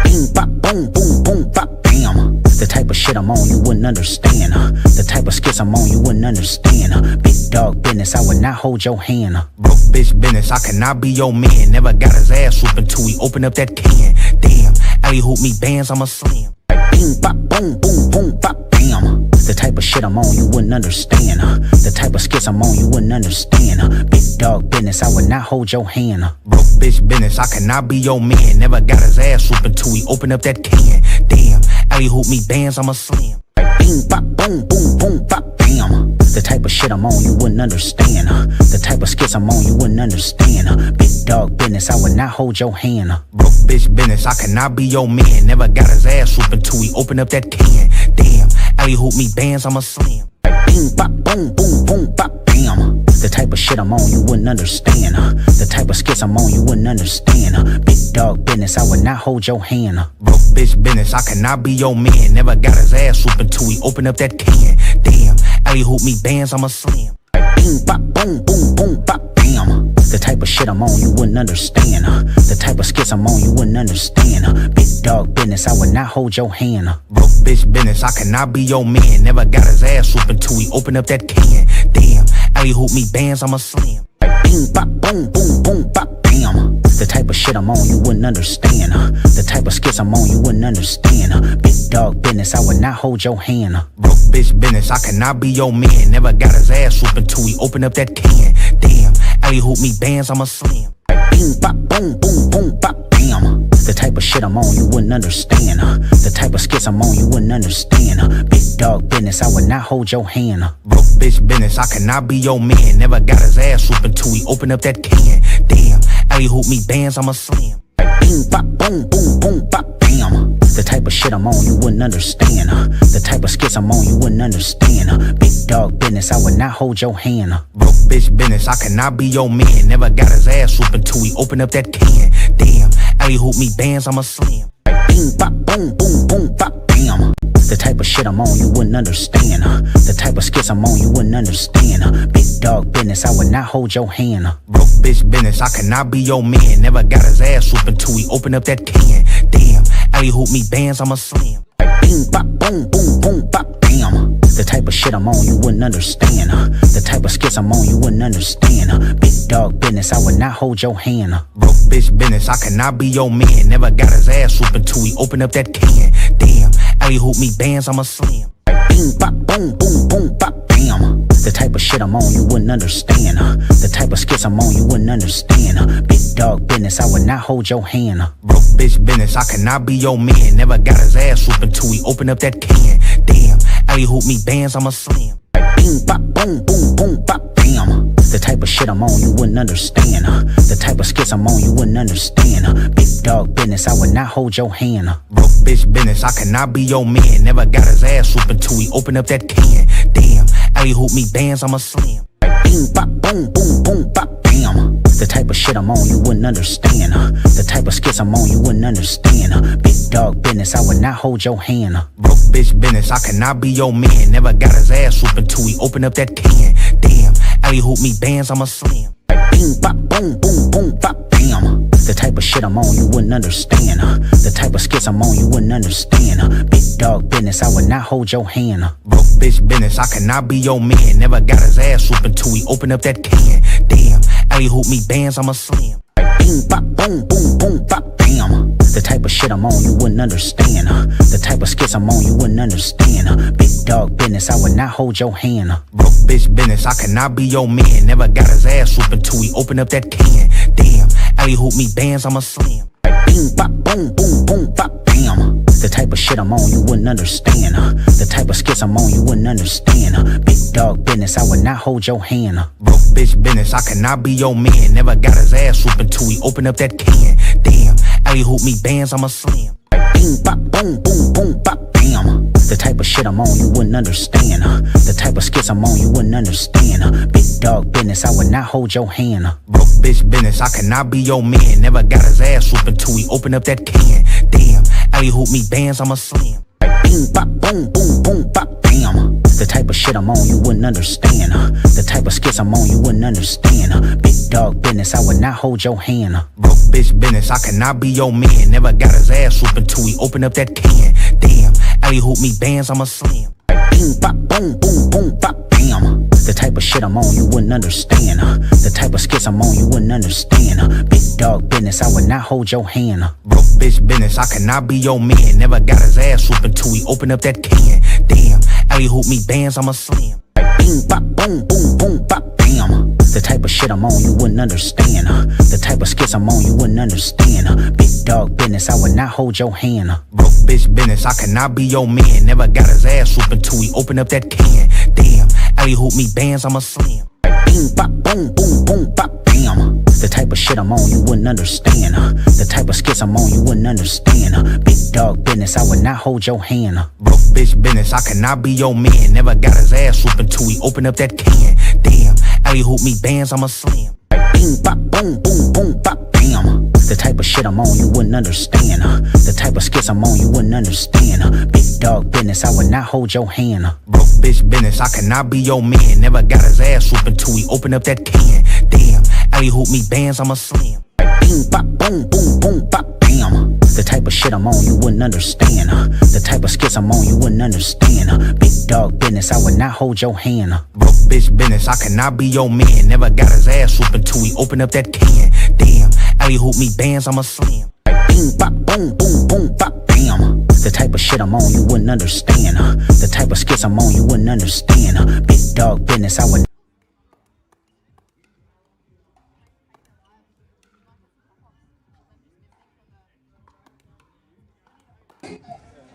C: Bing, bop, boom, boom, boom, bop, bam. The type of shit I'm on you wouldn't understand. The type of skits I'm on you wouldn't understand. Big dog business, I would not hold your hand.
D: Broke bitch business, I cannot be your man. Never got his ass whooping till he open up that can. Damn, alley hoop me bands, I'm a slam.
C: Bing, bop, boom, boom, boom, bop, bam. The type of shit I'm on you wouldn't understand. The type of skits I'm on you wouldn't understand. Big dog business, I would not hold your hand.
D: Broke bitch business, I cannot be your man. Never got his ass whooping till he open up that can. Damn, alley hoop me bands, I'm a slam.
C: Bing, bop, boom, boom, boom, bop, bam. The type of shit I'm on you wouldn't understand. The type of skits I'm on you wouldn't understand. Big dog business, I would not hold your hand.
D: Broke bitch business, I cannot be your man. Never got his ass whooping till he open up that can. Damn, alley hoop me bands, I'm a slam.
C: Bing, bop, boom, boom, boom, bop, bam. The type of shit I'm on, you wouldn't understand. The type of skits I'm on, you wouldn't understand. Big dog business, I would not hold your hand.
D: Broke bitch business, I cannot be your man. Never got his ass whooping till he open up that can. Damn, alley hoop me bands, I'm a slam.
C: Bing, bop, boom, boom, boom, bop, bam. The type of shit I'm on, you wouldn't understand. The type of skits I'm on, you wouldn't understand. Big dog business, I would not hold your hand.
D: Broke bitch business, I cannot be your man. Never got his ass whooping till he open up that can. Damn, alley hoop me bands, I'm a slam.
C: Bing, bop, boom, boom, boom, bop, bam. The type of shit I'm on, you wouldn't understand. The type of skits I'm on, you wouldn't understand. Big dog business, I would not hold your hand.
D: Broke bitch business, I cannot be your man. Never got his ass whooping till he open up that can. Damn, alley hoop me bands, I'm a slam.
C: Bing, bop, boom, boom, boom, bop, bam. The type of shit I'm on, you wouldn't understand. The type of skits I'm on, you wouldn't understand. Big dog business, I would not hold your hand.
D: Broke bitch business, I cannot be your man. Never got his ass whooping till he open up that can. Damn, alley hoop me bands, I'm a slam.
C: Bing, bop, boom, boom, boom, bop, bam. The type of shit I'm on, you wouldn't understand. The type of skits I'm on, you wouldn't understand. Big dog business, I would not hold your hand.
D: Broke bitch business, I cannot be your man. Never got his ass whooping till he open up that can. Damn, alley hoop me bands, I'm a slam.
C: Bing, bop, boom, boom, boom, bop, bam. The type of shit I'm on, you wouldn't understand. The type of skits I'm on, you wouldn't understand. Big dog business, I would not hold your hand.
D: Broke bitch business, I cannot be your man. Never got his ass whooping till he open up that can. Damn, alley hoop me bands, I'm a slam.
C: Bing, bop, boom, boom, boom, bop, bam. The type of shit I'm on, you wouldn't understand. The type of skits I'm on, you wouldn't understand. Big dog business, I would not hold your hand.
D: Broke bitch business, I cannot be your man. Never got his ass whooping till he open up that can. Damn, alley hoop me bands, I'm a slam.
C: Bing, bop, boom, boom, boom, bop, bam. The type of shit I'm on, you wouldn't understand. The type of skits I'm on, you wouldn't understand. Big dog business, I would not hold your hand.
D: Broke bitch business, I cannot be your man. Never got his ass whooping till he open up that can. Damn, alley hoop me bands, I'm a slam.
C: Bing, bop, boom, boom, boom, bop, bam. The type of shit I'm on, you wouldn't understand. The type of skits I'm on, you wouldn't understand. Big dog business, I would not hold your hand.
D: Broke bitch business, I cannot be your man. Never got his ass whooping till he open up that can. Damn, alley hoop me bands, I'm a slam.
C: Bing, bop, boom, boom, boom, bop, bam. The type of shit I'm on, you wouldn't understand. The type of skits I'm on, you wouldn't understand. Big dog business, I would not hold your hand.
D: Broke bitch business, I cannot be your man. Never got his ass whooping till he open up that can. Damn, alley hoop me bands, I'm a slam.
C: Bing, bop, boom, boom, boom, bop, bam. The type of shit I'm on, you wouldn't understand. The type of skits I'm on, you wouldn't understand. Big dog business, I would not hold your hand.
D: Broke bitch business, I cannot be your man. Never got his ass whooping till he open up that can. Damn, alley hoop me bands, I'm a slam.
C: Bing, bop, boom, boom, boom, bop, bam. The type of shit I'm on, you wouldn't understand. The type of skits I'm on, you wouldn't understand. Big dog business, I would not hold your hand.
D: Broke bitch business, I cannot be your man. Never got his ass whooping till he open up that can. Damn, alley hoop me bands, I'm a slam.
C: Bing, bop, boom, boom, boom, bop, bam. The type of shit I'm on, you wouldn't understand. The type of skits I'm on, you wouldn't understand. Big dog business, I would not hold your hand.
D: Broke bitch business, I cannot be your man. Never got his ass whooping till he open up that can. Damn, alley hoop me bands, I'm a slam.
C: Bing, bop, boom, boom, boom, bop, bam. The type of shit I'm on, you wouldn't understand. The type of skits I'm on, you wouldn't understand. Big dog business, I would not hold your hand.
D: Broke bitch business, I cannot be your man. Never got his ass whooping till he open up that can. Damn, alley hoop me bands, I'm a slam.
C: Bing, bop, boom, boom, boom, bop, bam. The type of shit I'm on, you wouldn't understand. The type of skits I'm on, you wouldn't understand. Big dog business, I would not hold your hand.
D: Broke bitch business, I cannot be your man. Never got his ass whooping till he open up that can. Damn, alley hoop me bands, I'm a slam.
C: Bing, bop, boom, boom, boom, bop, bam. The type of shit I'm on, you wouldn't understand. The type of skits I'm on, you wouldn't understand. Big dog business, I would not hold your hand.
D: Broke bitch business, I cannot be your man. Never got his ass whooping till he open up that can. Damn, alley hoop me bands, I'm a slam.
C: Bing, bop, boom, boom, boom, bop, bam. The type of shit I'm on, you wouldn't understand. The type of skits I'm on, you wouldn't understand. Big dog business, I would not hold your hand.
D: Broke bitch business, I cannot be your man. Never got his ass whooping till he open up that can. Damn, alley hoop me bands, I'm a slam.
C: Bing, bop, boom, boom, boom, bop, bam. The type of shit I'm on, you wouldn't understand. The type of skits I'm on, you wouldn't understand. Big dog business, I would not hold your hand.
D: Broke bitch business, I cannot be your man. Never got his ass whooping till he open up that can. Damn, Alley-hoop me bands, I'm a slam.
C: Bing, bop, boom, boom, boom, bop, bam. The type of shit I'm on, you wouldn't understand. The type of skits I'm on, you wouldn't understand. Big dog business, I would not hold your hand.
D: Broke bitch business, I cannot be your man. Never got his ass whooping till he open up that can. Damn, alley-hoop me bands, I'm a slam.
C: Bing, bop, boom, boom, boom, bop, bam. The type of shit I'm on, you wouldn't understand. The type of skits I'm on, you wouldn't understand. Big dog business, I would not hold your hand.
D: Broke bitch business, I cannot be your man. Never got his ass whooping till he open up that can. Damn, alley-hoop me bands, I'm a slam.
C: Bing, bop, boom, boom, boom, bop, bam. The type of shit I'm on, you wouldn't understand. The type of skits I'm on, you wouldn't understand. Big dog business, I would.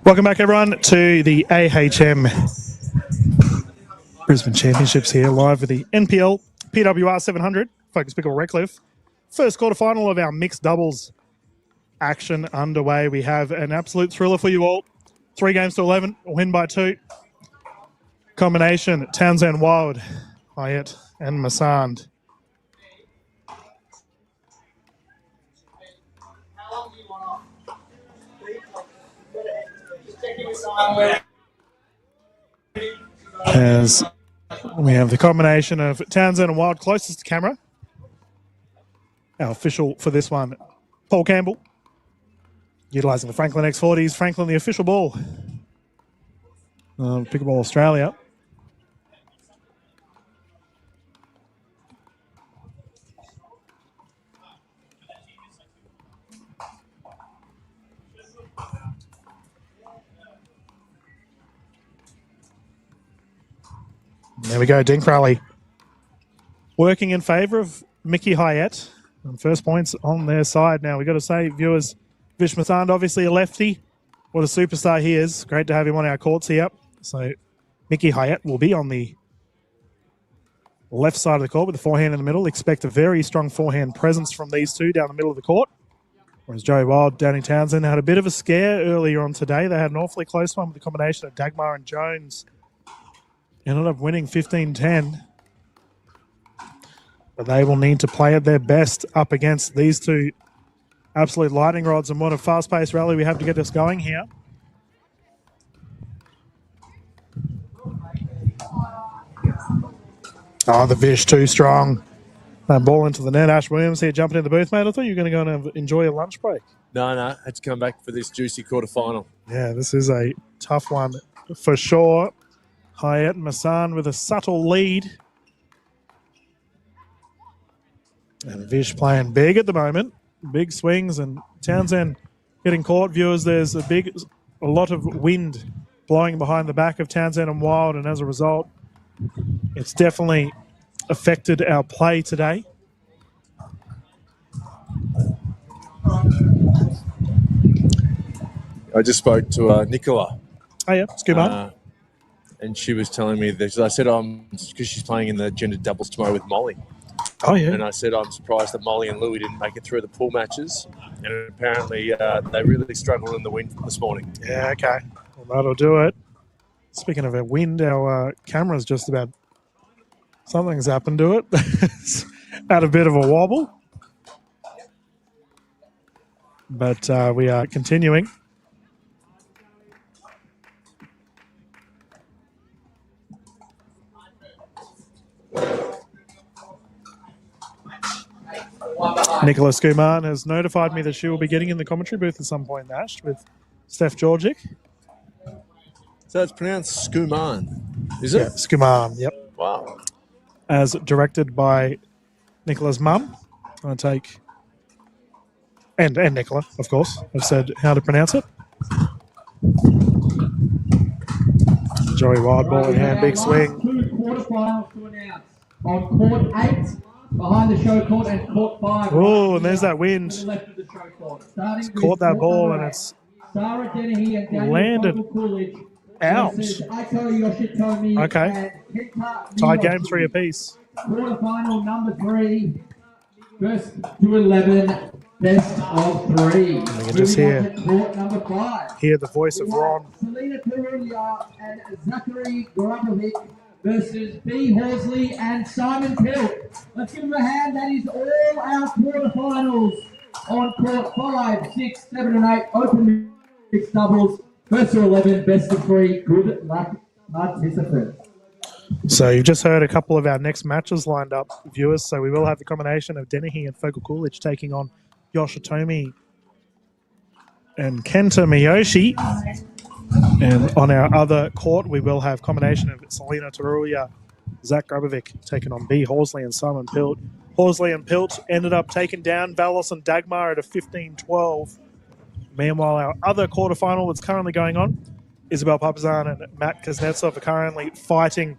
J: Welcome back, everyone, to the AHM Brisbane Championships here, live with the NPL PWR 700, Focus Pickleball Redcliffe. First quarterfinal of our mixed doubles action underway. We have an absolute thriller for you all. 3 games to 11, a win by 2. Combination, Townsend Wild, Hyatt and Massand. As we have the combination of Townsend and Wild closest to camera. Our official for this one, Paul Campbell, utilising the Franklin X40s. Franklin, the official ball of Pickleball Australia. There we go, Dink Rally working in favour of Mickey Hyatt. And first points on their side now. We've got to say, viewers, Vish Mathand, obviously a lefty. What a superstar he is. Great to have him on our courts here. So Mickey Hyatt will be on the left side of the court with the forehand in the middle. Expect a very strong forehand presence from these two down the middle of the court. Whereas Joey Wild, Danny Townsend had a bit of a scare earlier on today. They had an awfully close one with the combination of Dagmar and Jones. Ended up winning 15-10. But they will need to play at their best up against these two absolute lightning rods. And what a fast-paced rally we have to get us going here. Oh, the Vish too strong. That ball into the net. Ash Williams here jumping in the booth, mate. I thought you were going to go and enjoy a lunch break.
N: No, had to come back for this juicy quarterfinal.
J: Yeah, this is a tough one for sure. Hyatt and Massan with a subtle lead. And Vish playing big at the moment. Big swings, and Townsend getting caught. Viewers, there's a lot of wind blowing behind the back of Townsend and Wild, and as a result, it's definitely affected our play today.
N: I just spoke to Nicola.
J: Oh, yeah, it's good, mate.
N: And she was telling me that I said, because she's playing in the gender doubles tomorrow with Molly.
J: Oh, yeah.
N: And I said, I'm surprised that Molly and Louie didn't make it through the pool matches. And apparently they really struggled in the wind this morning.
J: Yeah, okay. Well, that'll do it. Speaking of our wind, our camera's just about... Something's happened to it. It's had a bit of a wobble. But we are continuing. Nicola Skuman has notified me that she will be getting in the commentary booth at some point, Nash, with Steph Georgic.
N: So it's pronounced Skuman, is it?
J: Yeah, Skuman, yep.
N: Wow.
J: As directed by Nicola's mum. I take... And Nicola, of course, have said how to pronounce it. Joey Wild, ball in hand, big swing.
A: 2 quarterfinals to announce. On court 8, behind the show court, and court 5.
J: Oh, and there's that wind.
A: To the left of the show court.
J: It's caught that ball and it's
A: Sarah Dennehy and Daniel
J: landed
A: Coolidge
J: out. Okay. Tied game 3 apiece.
A: Quarterfinal number 3. First to 11. Best of 3.
J: You can just hear
A: number 5.
J: the voice of Ron.
A: Selena Perulia and Zachary Grabovic versus B. Horsley and Simon Pilt. Let's give them a hand. That is all our quarterfinals on court 5, 6, 7 and 8. Open mixed doubles. First to 11, best of 3. Good luck, participants.
J: So you've just heard a couple of our next matches lined up, viewers. So we will have the combination of Dennehy and Focal Coolidge taking on Yoshitomi and Kenta Miyoshi. And on our other court, we will have combination of Selena Taruya, Zach Grabovic taking on B. Horsley and Simon Pilt. Horsley and Pilt ended up taking down Valos and Dagmar at a 15-12. Meanwhile, our other quarterfinal that's currently going on, Isabel Papazan and Matt Kuznetsov are currently fighting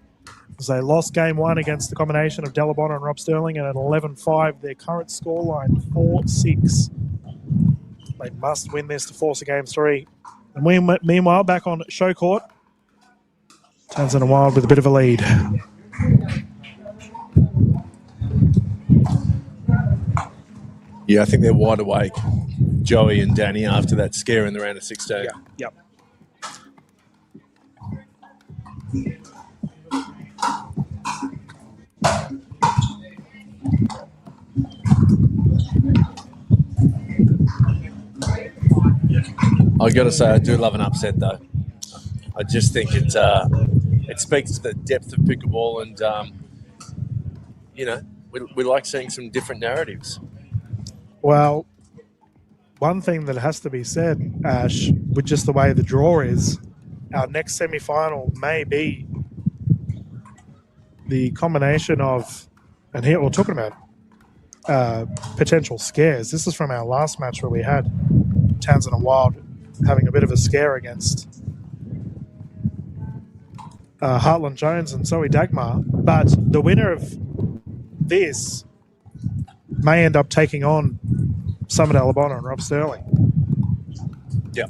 J: as they lost game 1 against the combination of Delabon and Rob Sterling, and at 11-5, their current scoreline 4-6. They must win this to force a game 3. And meanwhile, back on show court, Townsend and Wild with a bit of a lead.
N: Yeah, I think they're wide awake, Joey and Danny, after that scare in the round of 16.
J: Yeah, yep.
N: I got to say, I do love an upset, though. I just think it speaks to the depth of pickleball, and we like seeing some different narratives.
J: Well, one thing that has to be said, Ash, with just the way the draw is, our next semi-final may be the combination of, and here we're talking about potential scares. This is from our last match where we had Townsend and Wild having a bit of a scare against Heartland Jones and Zoe Dagmar. But the winner of this may end up taking on Summit Alabama and Rob Sterling.
N: Yeah.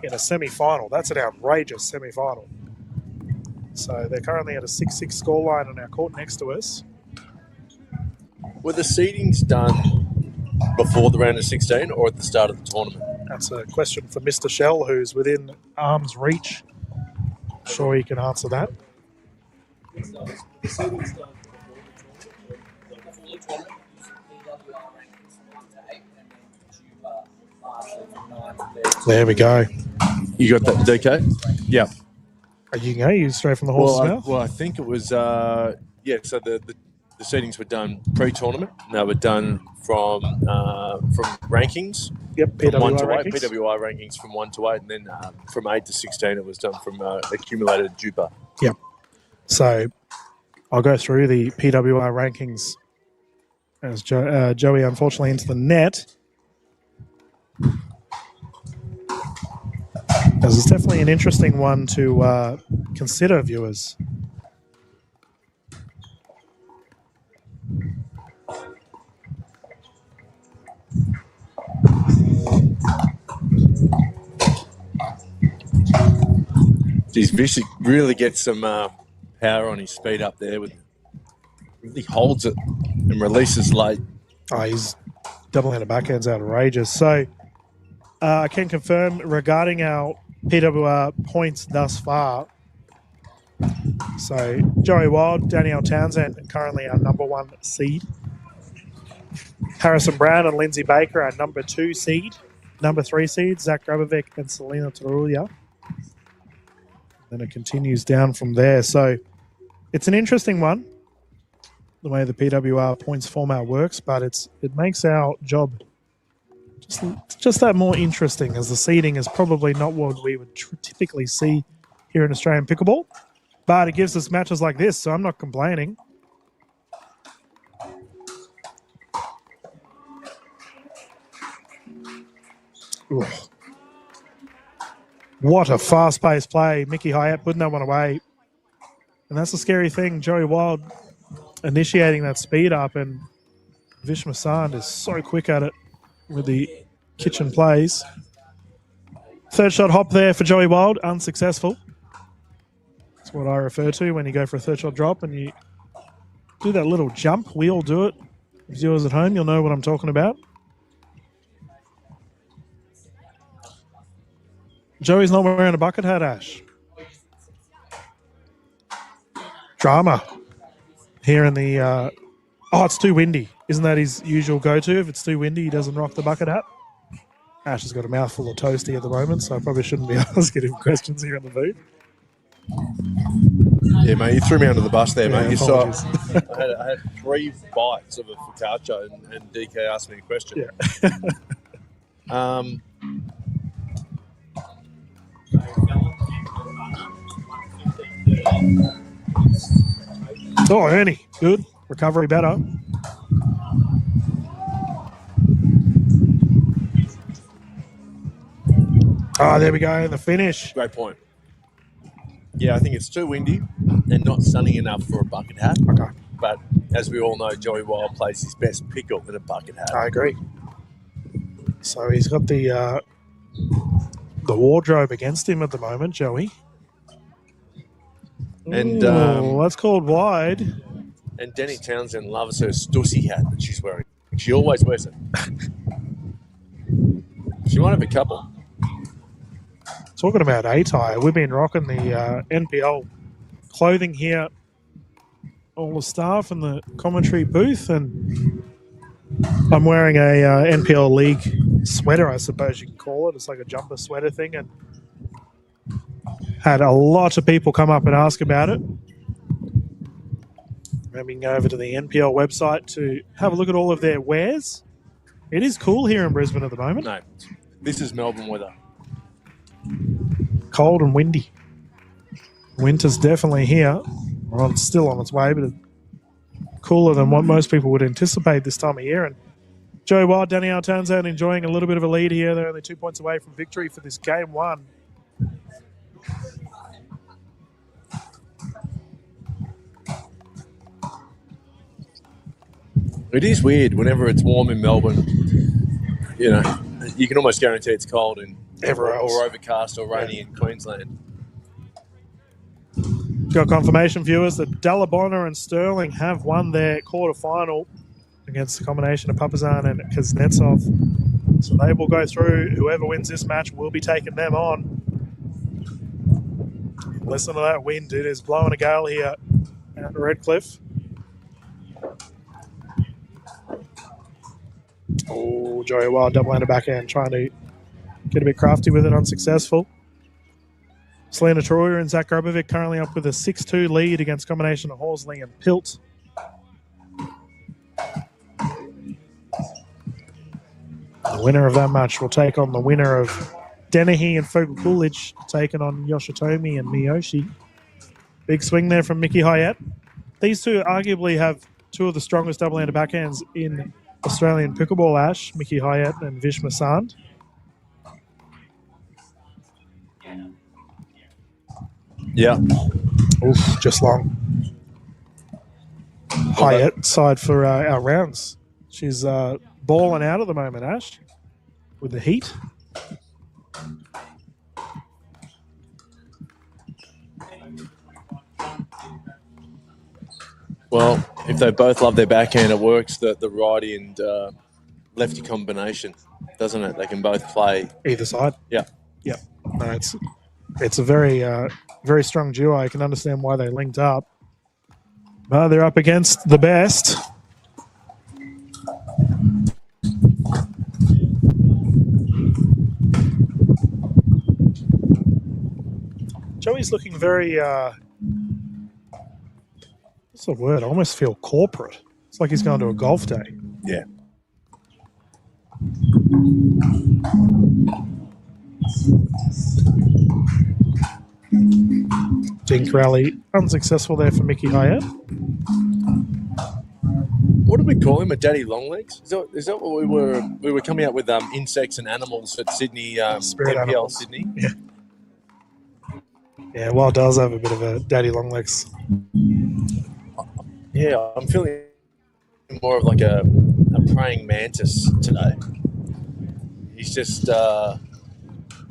J: In a semi-final. That's an outrageous semi-final. So they're currently at a 6-6 scoreline on our court next to us.
N: Were the seedings done before the round of 16 or at the start of the tournament?
J: That's a question for Mr. Shell, who's within arm's reach. I'm sure he can answer that. There we go.
N: You got that, DK? Yeah.
J: You can go. You straight from the horse's mouth?
N: I think it was, So the seedings were done pre-tournament. They were done from rankings.
J: Yep,
N: from 1 to 8.
J: rankings.
N: PWR rankings from 1 to 8, and then from 8 to 16 it was done from accumulated JUPA.
J: Yep. So I'll go through the PWR rankings as Joey unfortunately into the net. This is definitely an interesting one to consider, viewers.
N: Geez, Vish really gets some power on his speed up there. He holds it and releases late.
J: Oh, he's double-handed backhand's outrageous. So I can confirm regarding our PWR points thus far. So Joey Wild, Danielle Townsend, currently our number 1 seed. Harrison Brown and Lindsay Baker, our number 2 seed. Number 3 seed, Zach Grabovic and Selena Taruya. Then it continues down from there. So it's an interesting one, the way the PWR points format works, but it makes our job just that more interesting, as the seeding is probably not what we would typically see here in Australian pickleball. But it gives us matches like this, so I'm not complaining. Ooh. What a fast-paced play. Mickey Hyatt putting that one away. And that's the scary thing. Joey Wild initiating that speed up, and Vish Masand is so quick at it with the kitchen plays. Third shot hop there for Joey Wild. Unsuccessful. That's what I refer to when you go for a third shot drop and you do that little jump. We all do it. Viewers at home, you'll know what I'm talking about. Joey's not wearing a bucket hat, Ash. drama here in the... oh, it's too windy. Isn't that his usual go-to? If it's too windy, he doesn't rock the bucket hat. Ash has got a mouthful of toasty at the moment, so I probably shouldn't be asking him questions here in the booth.
N: Yeah, mate, you threw me under the bus there, mate. You saw
J: apologies.
N: I had 3 bites of a focaccia, and DK asked me a question.
J: Yeah. Oh, Ernie, good. Recovery better. Oh, there we go. The finish.
N: Great point. Yeah, I think it's too windy and not sunny enough for a bucket hat.
J: Okay.
N: But as we all know, Joey Wild plays his best pickle in a bucket hat.
J: I agree. So he's got the wardrobe against him at the moment, Joey.
N: And
J: that's called wide.
N: And Denny Townsend loves her Stussy hat that she's wearing. She always wears it. She might have a couple.
J: Talking about attire, we've been rocking the NPL clothing here, all the staff in the commentary booth, and I'm wearing a NPL League sweater, I suppose you can call it. It's like a jumper sweater thing, and had a lot of people come up and ask about it. And we can go over to the NPL website to have a look at all of their wares. It is cool here in Brisbane at the moment.
N: No, this is Melbourne weather.
J: Cold and windy. Winter's definitely here. Well, it's still on its way, but it's cooler than what most people would anticipate this time of year. And Joe Wild, Danielle Townsend enjoying a little bit of a lead here. They're only 2 points away from victory for this game one.
N: It is weird whenever it's warm in Melbourne. You know, you can almost guarantee it's cold in
J: everywhere else,
N: or overcast or rainy in Queensland.
J: Got confirmation, viewers, that Dalabona and Sterling have won their quarterfinal against the combination of Papazan and Kuznetsov. So they will go through. Whoever wins this match will be taking them on. Listen to that wind. It is blowing a gale here at Redcliffe. Oh, Joey Wild double-handed backhand, trying to get a bit crafty with it, unsuccessful. Selena Troyer and Zach Grobovic currently up with a 6-2 lead against combination of Horsley and Pilt. The winner of that match will take on the winner of Dennehy and Fogel Coolidge, taking on Yoshitomi and Miyoshi. Big swing there from Mickey Hyatt. These two arguably have two of the strongest double-handed backhands in Australian pickleball, Ash, Mickey Hyatt and Vish Masand.
N: Yeah.
J: Oof, just long. Hyatt side for our rounds. She's balling out at the moment, Ash, with the heat.
N: Well, if they both love their backhand, it works, the righty and lefty combination, doesn't it? They can both play
J: either side.
N: Yeah.
J: Yeah. No, it's a very, very strong duo. I can understand why they linked up. But they're up against the best. Joey's looking very... what's the word? I almost feel corporate. It's like he's going to a golf day.
N: Yeah.
J: Dink rally unsuccessful there for Mickey Hyatt.
N: What did we call him? A daddy longlegs? Is that what we were coming up with? Insects and animals at Sydney,
J: Spirit
N: NPL
J: animals.
N: Sydney.
J: Yeah. Yeah, Wild does have a bit of a daddy longlegs.
N: Yeah, I'm feeling more of like a praying mantis today. He's just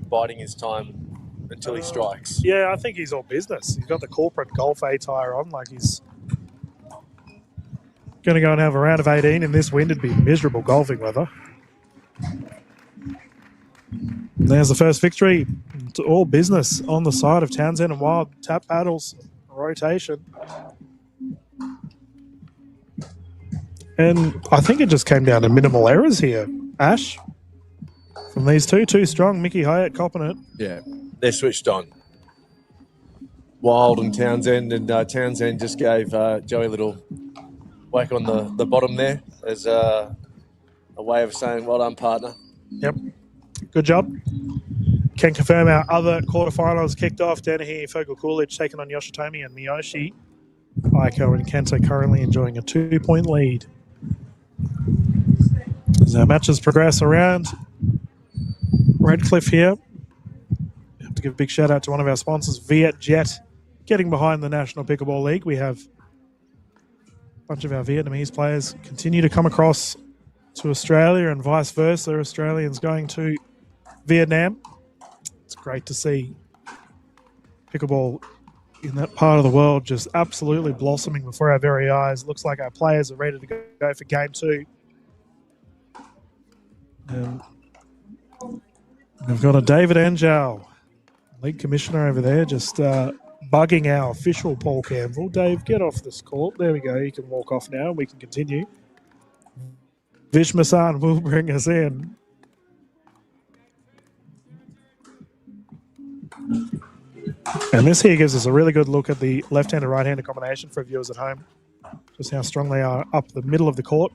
N: biding his time until he strikes.
J: Yeah, I think he's all business. He's got the corporate golf attire on, like he's going to go and have a round of 18 in this wind. It'd be miserable golfing weather. And there's the first victory. It's all business on the side of Townsend and Wild. Tap paddles, rotation. And I think it just came down to minimal errors here, Ash. From these two, too strong. Mickey Hyatt copping it.
N: Yeah, they're switched on. Wild and Townsend, and Townsend just gave Joey a little whack on the bottom there as a way of saying, well done, partner.
J: Yep. Good job. Can confirm our other quarterfinals kicked off. Danahy, Fogle Coolidge taking on Yoshitomi and Miyoshi. Aiko and Kento currently enjoying a 2-point lead. As our matches progress around Redcliffe here, we have to give a big shout out to one of our sponsors, Vietjet, getting behind the National Pickleball League. We have a bunch of our Vietnamese players continue to come across to Australia and vice versa, Australians going to Vietnam. It's great to see pickleball in that part of the world just absolutely blossoming before our very eyes. Looks like our players are ready to go for game 2. And we've got a David Angel, league commissioner over there, just bugging our official Paul Campbell. Dave, get off this court. There we go. You can walk off now and we can continue. Vishmasan will bring us in. And this here gives us a really good look at the left-handed, right-handed combination for viewers at home. Just how strong they are up the middle of the court.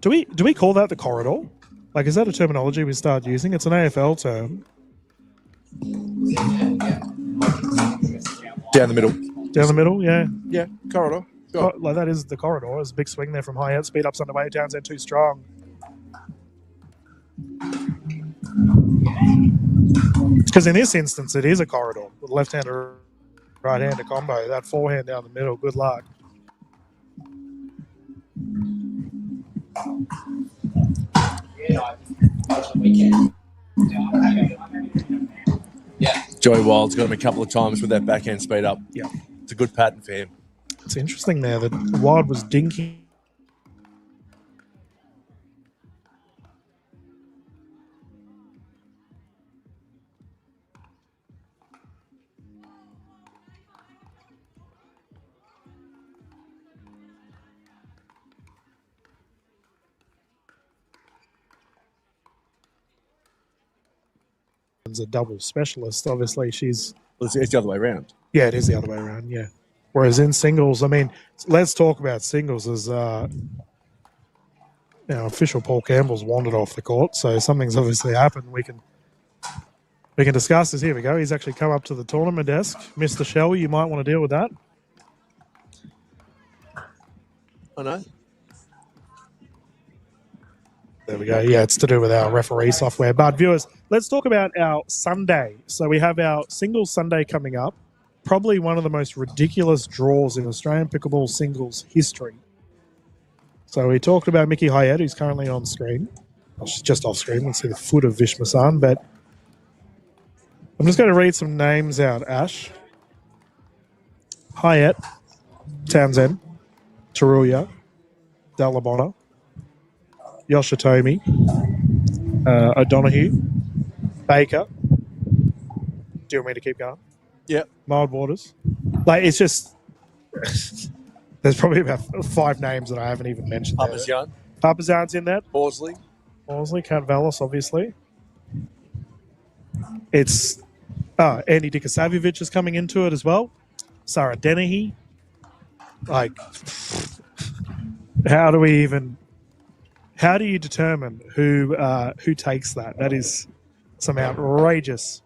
J: Do we call that the corridor? Like, is that a terminology we start using? It's an AFL term.
N: Down the middle.
J: Down the middle, yeah.
N: Yeah, corridor. Sure.
J: Like, that is the corridor. There's a big swing there from Hyatt. Speed up's underway. Townsend too strong. Because in this instance, it is a corridor with left-hander, right-hander combo. That forehand down the middle, good luck.
N: Joey Wild's got him a couple of times with that backhand speed up.
J: Yeah.
N: It's a good pattern for him.
J: It's interesting there that Wild was dinking. A double specialist, obviously she's...
N: Well, it's the other way around.
J: Yeah, it is the other way around, yeah. Whereas in singles, I mean, let's talk about singles as, official Paul Campbell's wandered off the court, so something's obviously happened. We can discuss this. Here we go. He's actually come up to the tournament desk. Mr. Shell, you might want to deal with that.
N: I know.
J: There we go. Yeah, it's to do with our referee software. But viewers, let's talk about our Sunday. So we have our singles Sunday coming up. Probably one of the most ridiculous draws in Australian pickleball singles history. So we talked about Mickey Hyatt, who's currently on screen. Well, she's just off screen. Let's see the foot of Vishmasan. But I'm just going to read some names out, Ash. Hyatt, Townsend, Taruya, Dalabona, Yoshitomi, O'Donoghue, Baker. Do you want me to keep going?
N: Yep.
J: Mild Waters. Like, it's just... there's probably about 5 names that I haven't even mentioned.
N: Papazian.
J: Papazian's in that.
N: Horsley.
J: Count Vallis, obviously. It's... Andy Dikasavjevic is coming into it as well. Sarah Dennehy. Like, how do you determine who takes that? That is some outrageous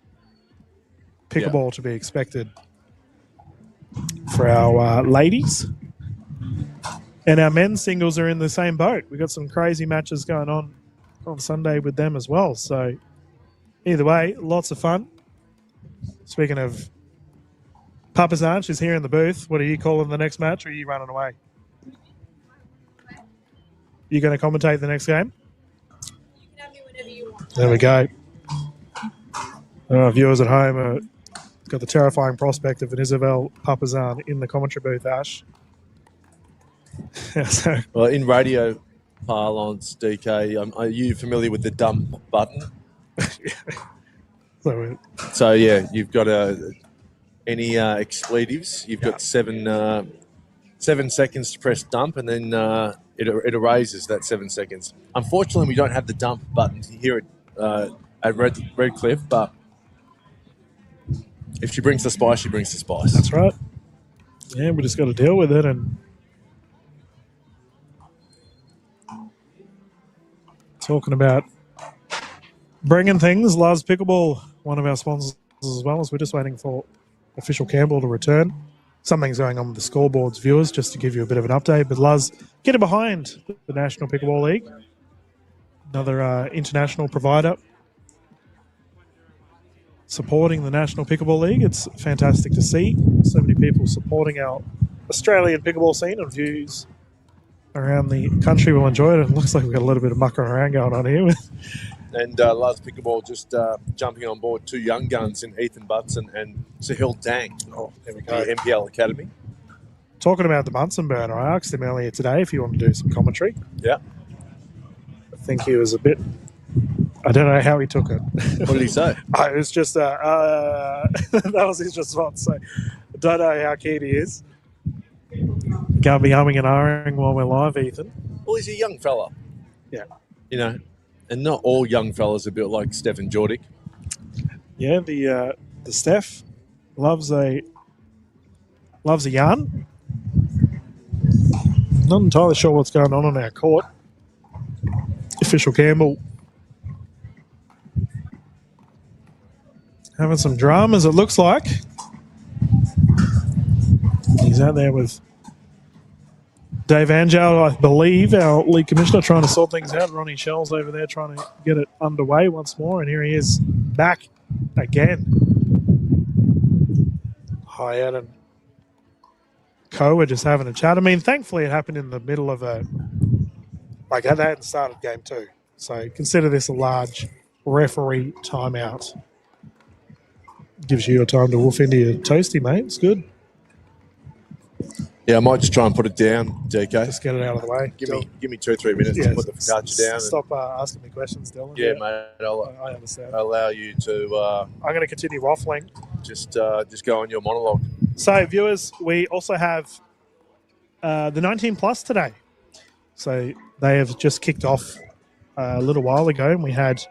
J: pickleball to be expected for our ladies. And our men's singles are in the same boat. We've got some crazy matches going on Sunday with them as well. So either way, lots of fun. Speaking of Papazan, she's here in the booth. What are you calling the next match, or are you running away? You going to commentate the next game?
O: You can have me whenever you want.
J: There we go. Viewers at home got the terrifying prospect of an Isabel Papazan in the commentary booth, Ash. So,
N: well, in radio parlance, DK, are you familiar with the dump button? So yeah, you've got any expletives. You've got 7 7 seconds to press dump, and then it erases that 7 seconds. Unfortunately, we don't have the dump button here at Redcliffe, but if she brings the spice, she brings the spice.
J: That's right. Yeah, we just got to deal with it. And talking about bringing things, Lars Pickleball, one of our sponsors as well, as we're just waiting for official Campbell to return. Something's going on with the scoreboards, viewers, just to give you a bit of an update. But Lars, getting behind the National Pickleball League, another international provider supporting the National Pickleball League. It's fantastic to see so many people supporting our Australian pickleball scene, and views around the country will enjoy it. And it looks like we've got a little bit of mucking around going on here.
N: And Lars Pickleball just jumping on board 2 young guns in Ethan Butts and Sahil Dang. Oh, there we go. The NPL Academy.
J: Talking about the Bunsen burner, I asked him earlier today if he wanted to do some commentary.
N: Yeah.
J: I think he was a bit... I don't know how he took it.
N: What did he say?
J: It was just... that was his response. So I don't know how keen he is. Can't be humming and ahhing while we're live, Ethan.
N: Well, he's a young fella.
J: Yeah.
N: You know, and not all young fellas are built like Stefan Jordik.
J: Yeah, the Steph loves a yarn. Not entirely sure what's going on our court. Official Campbell having some dramas, it looks like. He's out there with Dave Angel, I believe, our league commissioner, trying to sort things out. Ronnie Shell's over there trying to get it underway once more. And here he is back again. Hyatt and Co are just having a chat. I mean, thankfully it happened in the middle of a... Like, they hadn't started game 2. So consider this a large referee timeout. Gives you your time to woof into your toasty, mate. It's good.
N: Yeah, I might just try and put it down, DK.
J: Just get it out of the way.
N: Give me 2 or 3 minutes to put the focaccia down.
J: Stop asking me questions, Dylan.
N: Yeah, mate.
J: I understand.
N: I'll allow you to...
J: I'm going to continue waffling.
N: Just go on your monologue.
J: So, viewers, we also have the 19 plus today. So they have just kicked off a little while ago, and we had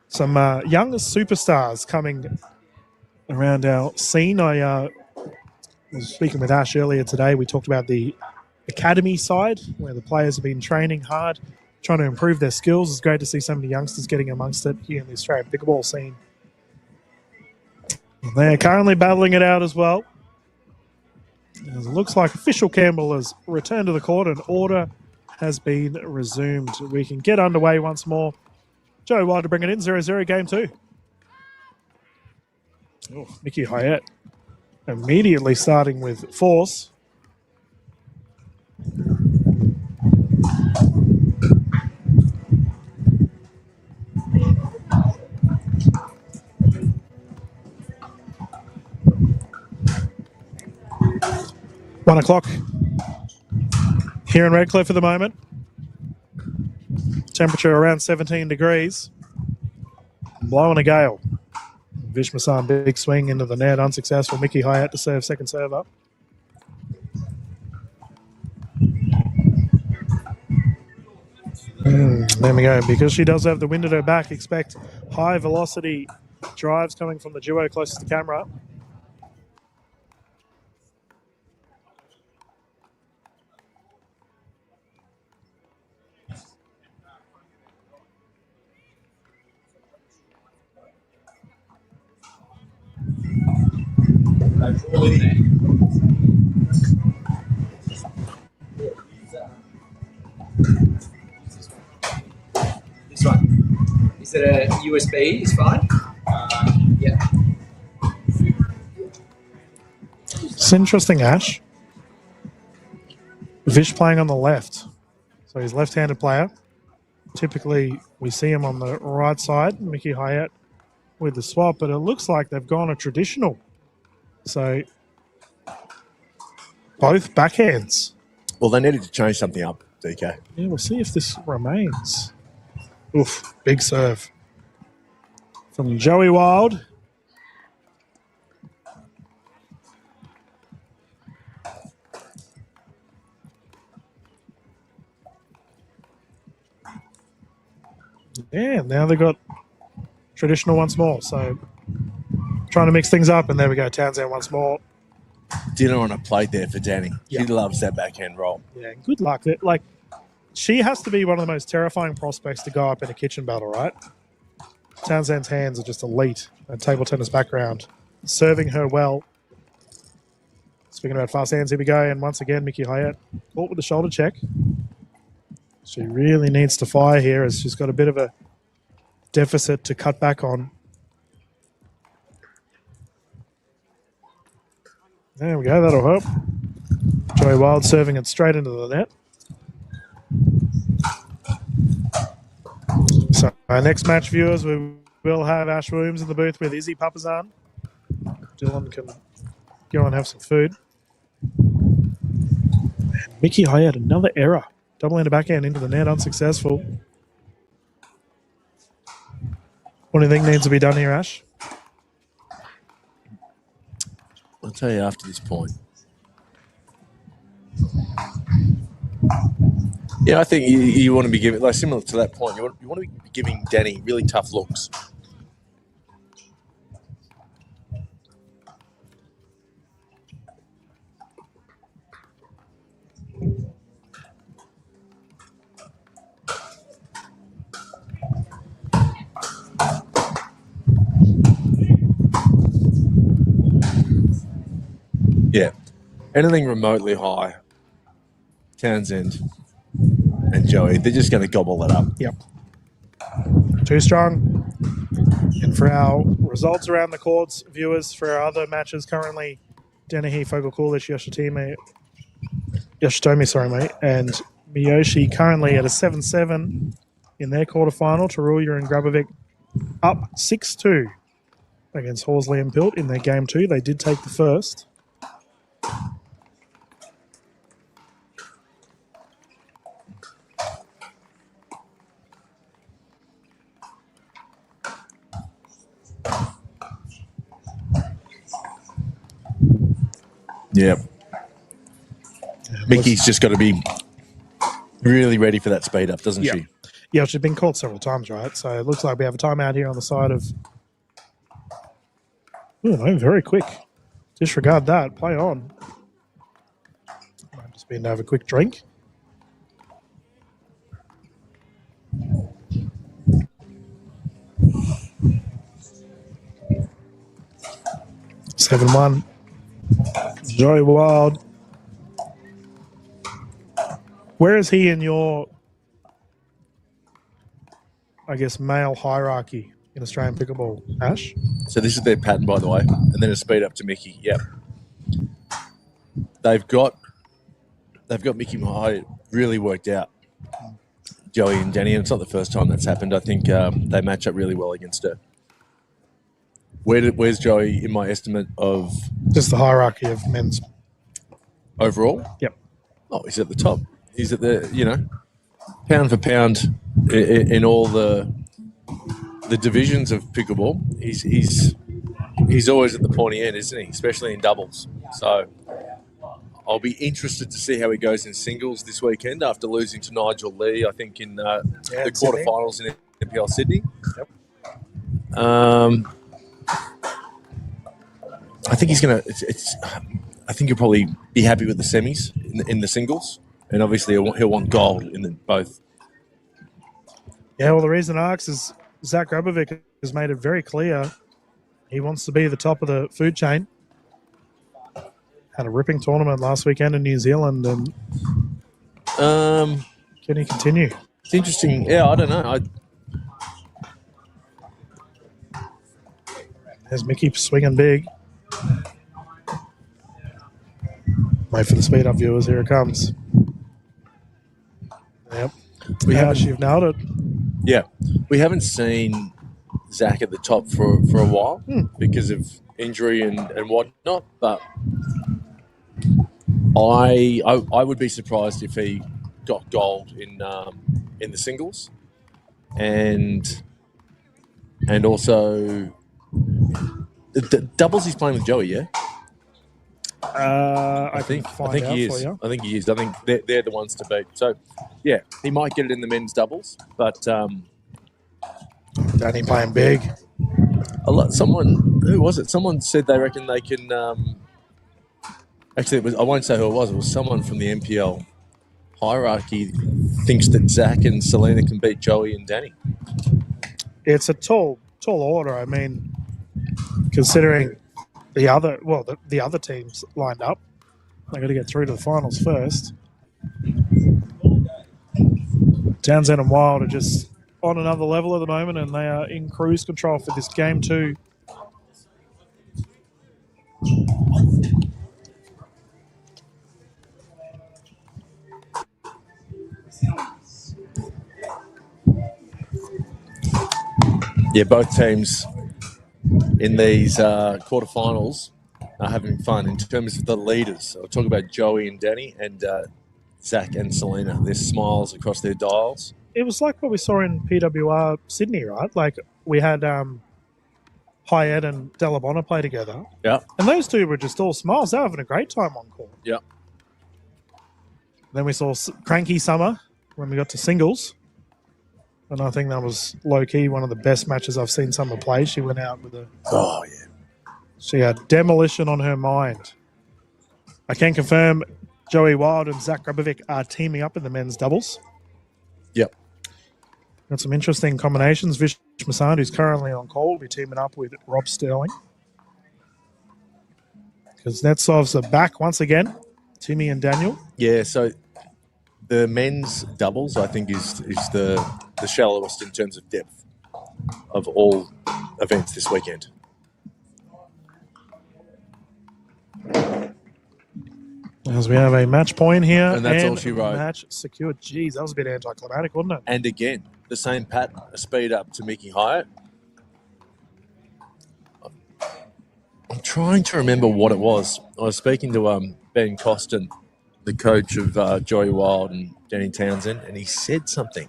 J: some young superstars coming around our scene. I was speaking with Ash earlier today. We talked about the academy side, where the players have been training hard, trying to improve their skills. It's great to see some of the youngsters getting amongst it here in the Australian pickleball scene. They're currently battling it out as well. As it looks like official Campbell has returned to the court and order has been resumed. We can get underway once more. Joe Wilder to bring it in, 0-0 game 2. Oh, Mickey Hyatt immediately starting with force. One o'clock here in Redcliffe at the moment. Temperature around 17 degrees. Blowing a gale. Vishmasan big swing into the net, unsuccessful. Mickey Hyatt to serve, second serve up. There we go. Because she does have the wind at her back, expect high velocity drives coming from the duo closest to camera.
B: This one. Is it a USB? Is fine? Yeah.
J: It's interesting, Ash. Vish playing on the left. So he's left-handed player. Typically, we see him on the right side. Mickey Hyatt with the swap, but it looks like they've gone a traditional. So both backhands.
N: Well, they needed to change something up, DK.
J: Yeah, we'll see if this remains. Oof, big serve from Joey Wild. Yeah, now they've got traditional once more. So trying to mix things up, and there we go. Townsend once more.
N: Dinner on a plate there for Danny.
J: Yeah.
N: She loves that backhand roll.
J: Yeah, good luck. Like, she has to be one of the most terrifying prospects to go up in a kitchen battle, right? Townsend's hands are just elite. A table tennis background. Serving her well. Speaking about fast hands, here we go. And once again, Mickey Hyatt caught with the shoulder check. She really needs to fire here as she's got a bit of a deficit to cut back on. There we go. That'll help. Joey Wild serving it straight into the net. So our next match, viewers, we will have Ash Williams in the booth with Izzy Papazan. Dylan can go and have some food. Mickey Hyatt, another error. Doubling the backhand into the net, unsuccessful. What do you think needs to be done here, Ash?
N: I'll tell you after this point. Yeah, I think you want to be giving, like similar to that point, you want to be giving Danny really tough looks. Yeah, anything remotely high, Townsend and Joey, they're just going to gobble that up.
J: Yep. Too strong. And for our results around the courts, viewers, for our other matches currently, Dennehy, Fogle Coolish, Yoshitomi, and Miyoshi currently at a 7-7 in their quarterfinal. Taruya and Grabovic up 6-2 against Horsley and Pilt in their game 2. They did take the first.
N: Yep. Mickey's just got to be really ready for that speed up, doesn't she?
J: Yeah, she's been caught several times, right? So it looks like we have a timeout here on the side of... Oh, no, very quick. Disregard that. Play on. Might just been to have a quick drink. Seven 1. Joey Wild. Where is he in your, I guess, male hierarchy in Australian pickleball, Ash?
N: So this is their pattern, by the way, and then a speed up to Mickey. Yep. They've got Mickey Hyatt really worked out. Joey and Danny, and it's not the first time that's happened. I think they match up really well against her. Where's Joey in my estimate of...
J: Just the hierarchy of men's.
N: Overall?
J: Yep.
N: Oh, he's at the top. He's at the, pound for pound in all the divisions of pickleball. He's always at the pointy end, isn't he? Especially in doubles. So I'll be interested to see how he goes in singles this weekend after losing to Nigel Lee, I think, in the quarterfinals in NPL Sydney.
J: Yep.
N: I think he's going to... I think he'll probably be happy with the semis in the singles. And obviously he'll want gold in both.
J: Yeah, well, the reason I ask is Zach Grabovic has made it very clear he wants to be the top of the food chain. Had a ripping tournament last weekend in New Zealand. And can he continue?
N: It's interesting. Yeah, I don't know.
J: There's Mickey swinging big. Wait for the speed up, viewers. Here it comes. Yep. You've nailed it.
N: Yeah. We haven't seen Zach at the top for a while because of injury and whatnot, but I would be surprised if he got gold in the singles and also the doubles he's playing with Joey, yeah?
J: I think
N: he is. I think he is. I think they're the ones to beat. So, yeah, he might get it in the men's doubles, but
J: Danny playing big.
N: Someone, who was it? Someone said they reckon they can. Actually, I won't say who it was. It was someone from the NPL hierarchy thinks that Zach and Selena can beat Joey and Danny.
J: It's a tall order. I mean, considering the other teams lined up, they got to get through to the finals first. Townsend and Wild are just on another level at the moment, and they are in cruise control for this game too.
N: Yeah, both teams in these quarterfinals are having fun. In terms of the leaders, I'll talk about Joey and Danny and Zach and Selena. There's smiles across their dials.
J: It was like what we saw in PWR Sydney, right? Like we had Hyatt and Delabonna play together.
N: Yeah.
J: And those two were just all smiles. They were having a great time on court.
N: Yeah.
J: Then we saw Cranky Summer when we got to singles. And I think that was low-key one of the best matches I've seen Summer play. She went out with
N: Oh, yeah.
J: She had demolition on her mind. I can confirm Joey Wild and Zach Grabovic are teaming up in the men's doubles.
N: Yep.
J: Got some interesting combinations. Vish Masand, who's currently on call, will be teaming up with Rob Sterling. Kuznetsov's are back once again. Timmy and Daniel.
N: Yeah, so the men's doubles, I think, is the shallowest in terms of depth of all events this weekend.
J: As we have a match point here.
N: And that's all she wrote.
J: Match secured. Jeez, that was a bit anticlimactic, wasn't it?
N: And again, the same pattern, a speed up to Mickey Hyatt. I'm trying to remember what it was. I was speaking to Ben Costin, the coach of Joey Wild and Danny Townsend, and he said something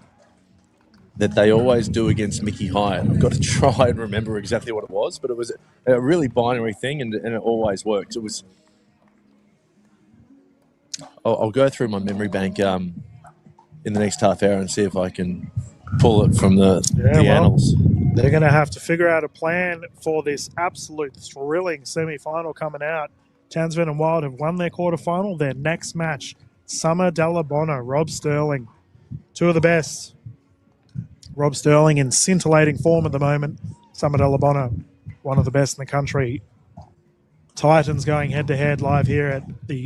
N: that they always do against Mickey Hyatt. I've got to try and remember exactly what it was, but it was a really binary thing, and it always works. It was. I'll go through my memory bank in the next half hour and see if I can pull it from the annals.
J: They're going to have to figure out a plan for this absolute thrilling semi-final coming out. Townsend and Wild have won their quarterfinal. Their next match, Summer Delabonna, Rob Sterling. Two of the best. Rob Sterling in scintillating form at the moment. Summer Delabonna, one of the best in the country. Titans going head-to-head live here at the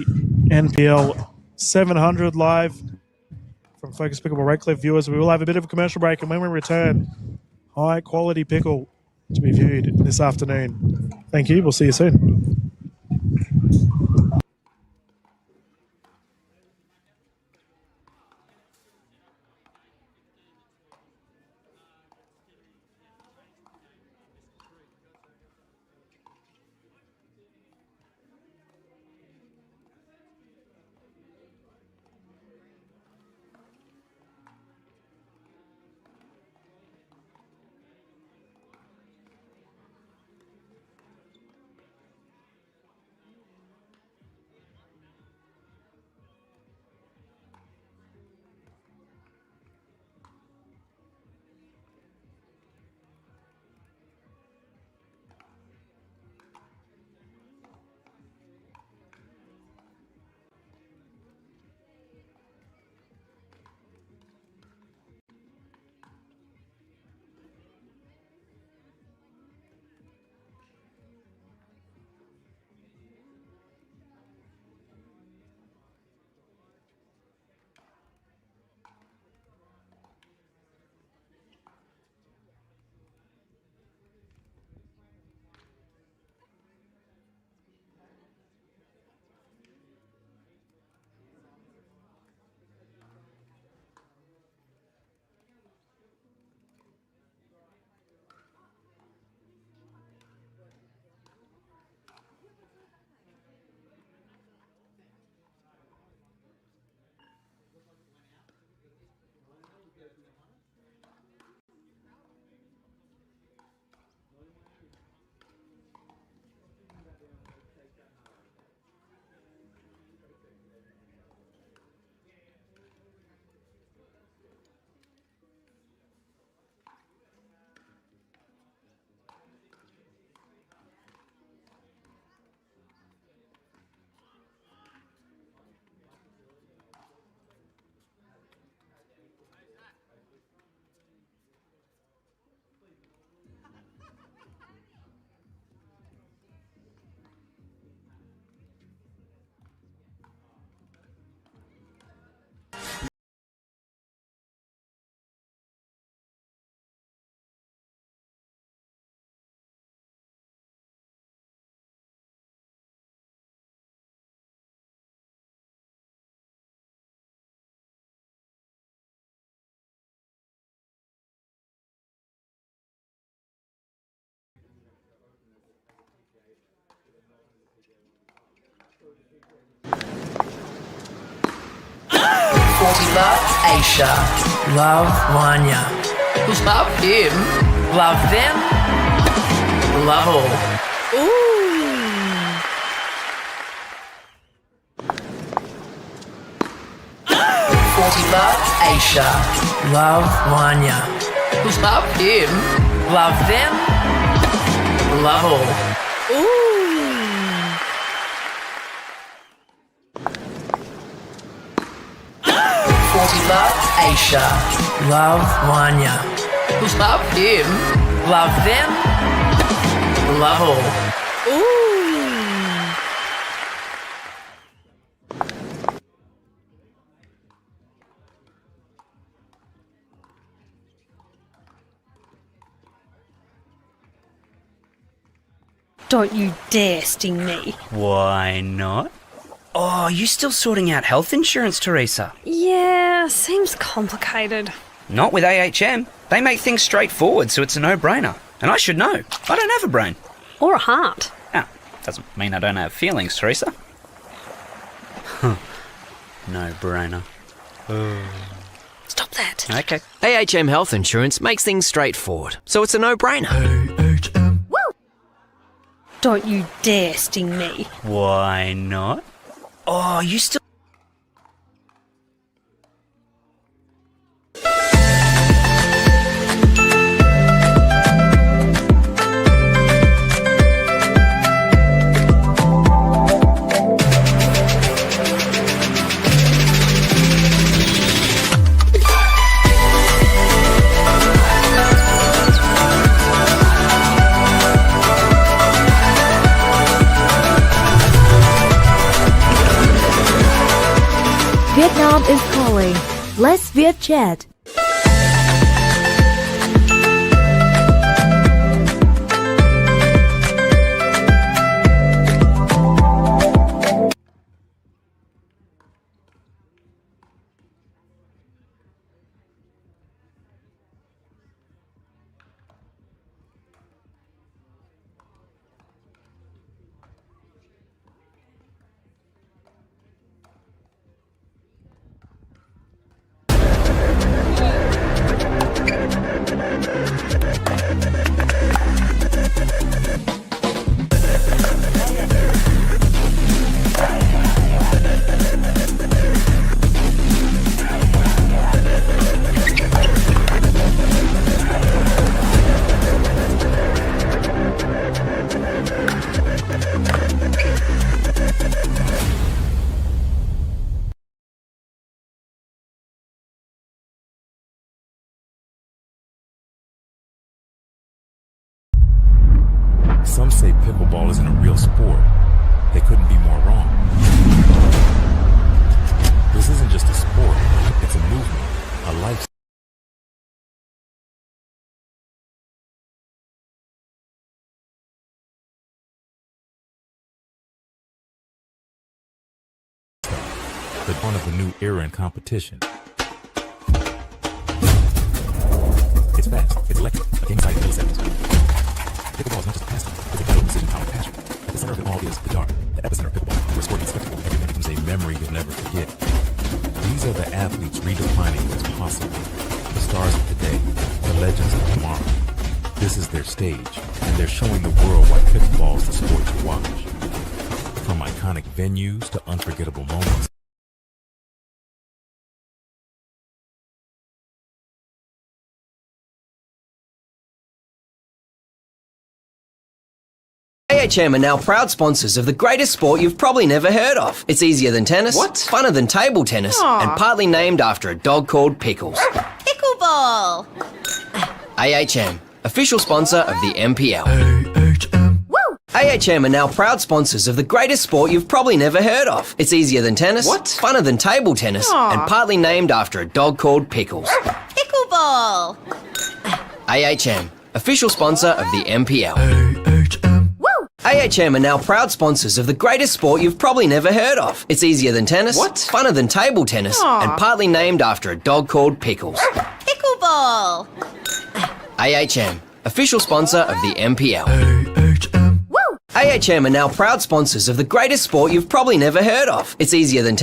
J: NPL 700 live from Focus Pickleball Redcliffe viewers. We will have a bit of a commercial break, and when we return, high-quality pickle to be viewed this afternoon. Thank you. We'll see you soon.
M: 40 love Aisha. Love Wanya. Love him. Love them. Love all.
G: Ooh.
M: 40 love Aisha. Love Wanya. Love him. Love them. Love all.
G: Ooh.
M: 40 love Aisha. Love Wanya. Love him. Love them. Love all.
G: Ooh. 'Don't you dare sting me.
H: Why not? Oh, you still sorting out health insurance, Teresa?
G: Yeah, seems complicated.
H: Not with AHM. They make things straightforward, so it's a no-brainer. And I should know. I don't have a brain.
G: Or a heart.
H: Ah, doesn't mean I don't have feelings, Teresa. No-brainer.
G: Stop that.
H: Okay.
E: AHM Health Insurance makes things straightforward, so it's a no-brainer.
G: Don't you dare sting me.
H: Why not? Oh, you still...
K: Vietnam is calling. Let's Viet chat.
L: Some say pickleball isn't a real sport. They couldn't be more wrong. This isn't just a sport, it's a movement, a lifestyle. The dawn of a new era in competition. It's fast, it's electric, a game decided in milliseconds. Pickleball is not just a pastime, it's a vital decision powered passion. At the center of it all is the Jar, the epicenter of pickleball, where sport and spectacle every minute becomes a memory you'll never forget. These are the athletes redefining what's possible. The stars of today, the legends of tomorrow. This is their stage, and they're showing the world why pickleball is the sport to watch. From iconic venues to unforgettable moments.
E: AHM are now proud sponsors of the greatest sport you've probably never heard of. It's easier than tennis, funner than table tennis, and partly named after a dog called Pickles.
F: Pickleball.
E: AHM, official sponsor of the NPL. AHM are now proud sponsors of the greatest sport you've probably never heard of. It's easier than tennis, funner than table tennis, and partly named after a dog called Pickles.
F: Pickleball.
E: AHM, official sponsor of the NPL. AHM are now proud sponsors of the greatest sport you've probably never heard of. It's easier than tennis, funner than table tennis, and partly named after a dog called Pickles.
F: Pickleball.
E: AHM, official sponsor of the NPL. AHM are now proud sponsors of the greatest sport you've probably never heard of. It's easier than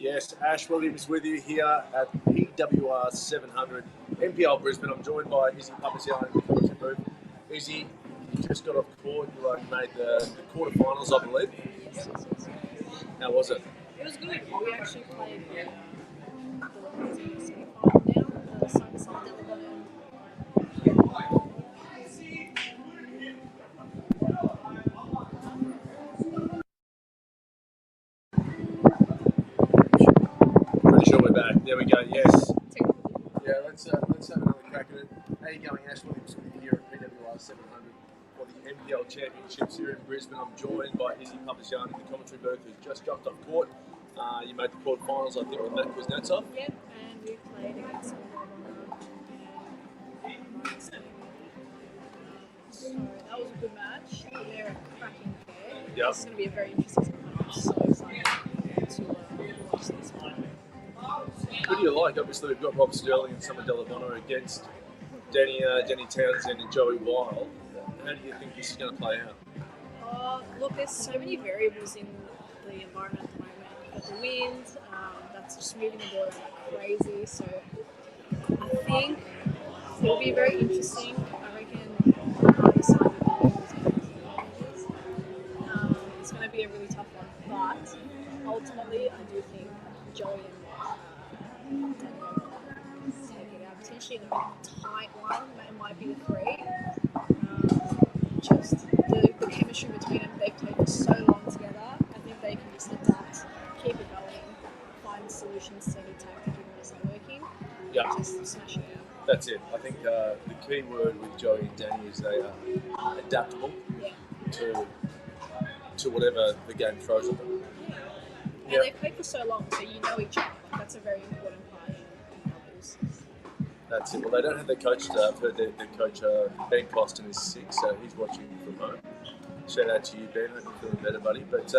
I: Yes, Ash Williams with you here at PWR 700 NPL Brisbane. I'm joined by Izzy Papasiano in the commentary booth. Izzy, you just got off court. You made the quarterfinals, I believe.
O: Yes.
I: How was it?
O: It was good. We actually played the semi-final now, the side-by-side Delaware.
I: Pretty sure we're back. There we go. Yes. Yeah. Let's have another crack at it. How are you going, Ash Williams, with you here at PWR 700 for the NPL Championships here in Brisbane? I'm joined by Izzy Papasiano in the commentary booth, who's just jumped off court. You made the quarterfinals, I think, with Matt Kuznetsov.
O: Yep, and we played against so that was a good match. They're a cracking pair.
I: Yep.
O: It's going to be a very interesting one. I'm so excited to watch this one.
I: Who do you like? Obviously, we've got Rob Sterling and Summer Delavono against Danny Townsend and Joey Wild. How do you think this is going to play out?
O: Look, there's so many variables in the environment at the moment. You've got the wind, that's just moving the ball around like crazy. So I think it'll be very interesting. I reckon either side of the ball is going to be advantages. It's going to be a really tough one, but ultimately, I do think Joey and Daniel take it out. Potentially in a tight one, it might be the three. Just the chemistry between them, they've played for so long together. I think they can just adapt, keep it going, find solutions to any tactic even when it's not working.
I: Yeah.
O: Just smash it out.
I: That's it. I think the key word with Joey and Danny is they are adaptable to whatever the game throws at them.
O: And they've played for so long, so you know each other. Like, that's a very important part in doubles.
I: That's it. Well, they don't have their coach today. I've heard their coach, Ben Costin, is sick, so he's watching from home. Shout out to you, Ben. I hope you're feeling better, buddy. But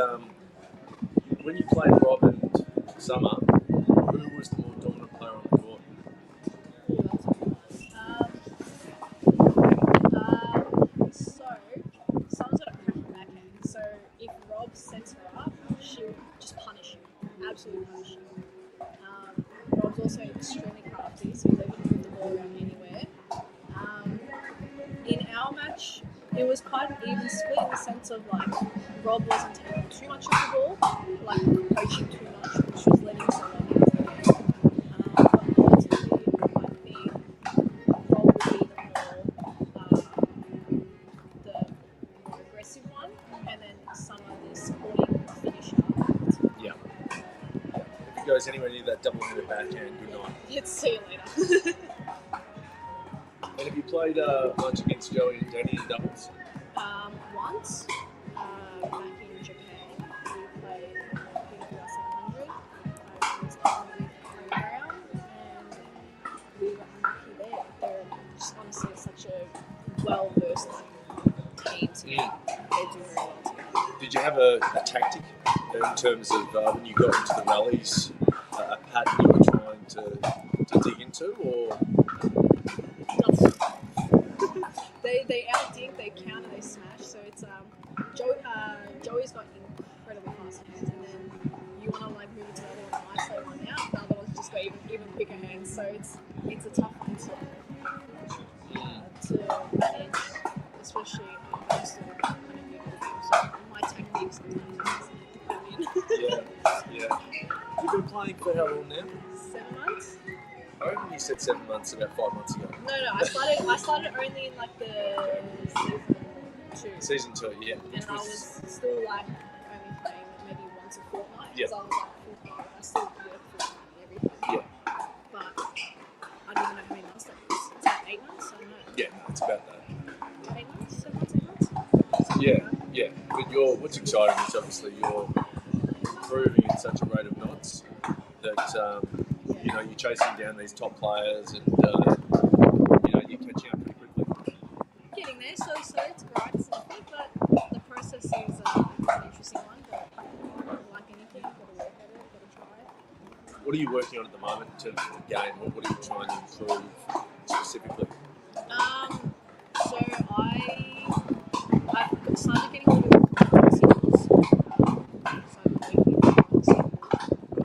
I: when you played Rob and Summer, who was the more dominant player on the court?
O: So, Summer's got a cracking backhand. So, if Rob sets her up, she'll just punish you. Absolutely punish you. Rob's also extremely crafty, so he's able to move the ball around anywhere. In our match, it was quite an even split in the sense of like Rob wasn't taking too much of the ball, like poaching too much, which was letting someone into the game. But ultimately, I think Rob would be the more aggressive one, and then Summer the supporting finisher.
I: Yeah. If he goes anywhere near that double-headed backhand, good night.
O: Let's see you later.
I: And have you played much against Joey and Danny in doubles?
O: Once, back in Japan, we played PWR 700. I was partnered with Brown, and we were unlucky there. They're just honestly such a well-versed team together. They do very well together.
I: Did you have a tactic in terms of when you got into the rallies, a pattern you were trying to dig into, or?
O: They outdig, they counter, they smash. So it's Joey's got incredibly fast hands, and then you want to like move it to the other one, and I play one out. The other one's just got even quicker hands. So it's a tough one to manage, especially I'm still kind of new to the game. So my technique sometimes isn't
I: Yeah. You've been playing for how long now?
O: 7 months.
I: I reckon you said 7 months about 5 months ago.
O: No, I started only in like the season 2.
I: Season 2, yeah.
O: And I was still like only playing maybe once a fortnight
I: Yeah.
O: because I was like full time. I still work full time and everything.
I: Yeah.
O: But I don't even know how many months that is. It's like 8 months. I don't know.
I: Yeah, no, it's about that.
O: 8 months, 7 months, 8 months.
I: Yeah. But what's exciting is obviously you're improving at such a rate of knots that you're chasing down these top players and you're catching up pretty quickly.
O: Getting there, slowly, it's grind, but the process is an interesting one. But like anything, got to work at it, got to try it.
I: What are you working on at the moment in terms of the game, or what are you trying to improve specifically?
O: So I've started getting a little bit more signals. So I'm working on signals.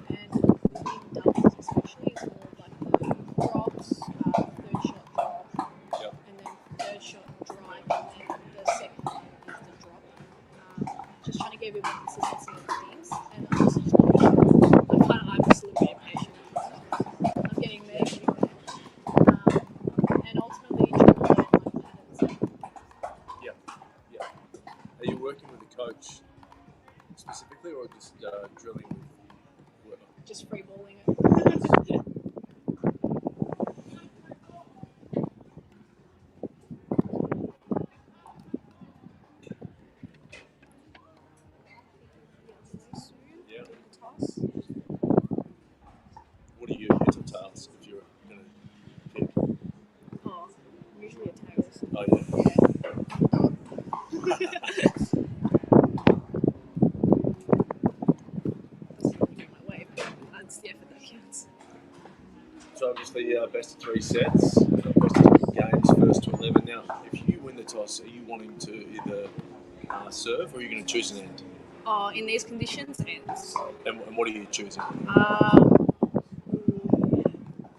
O: And
I: Oh yeah.
O: That's the effort that counts.
I: So obviously, best of 3 sets, best of 3 games, first to 11. Now, if you win the toss, are you wanting to either serve or are you going to choose an end?
O: Oh, in these conditions, ends.
I: And what are you choosing?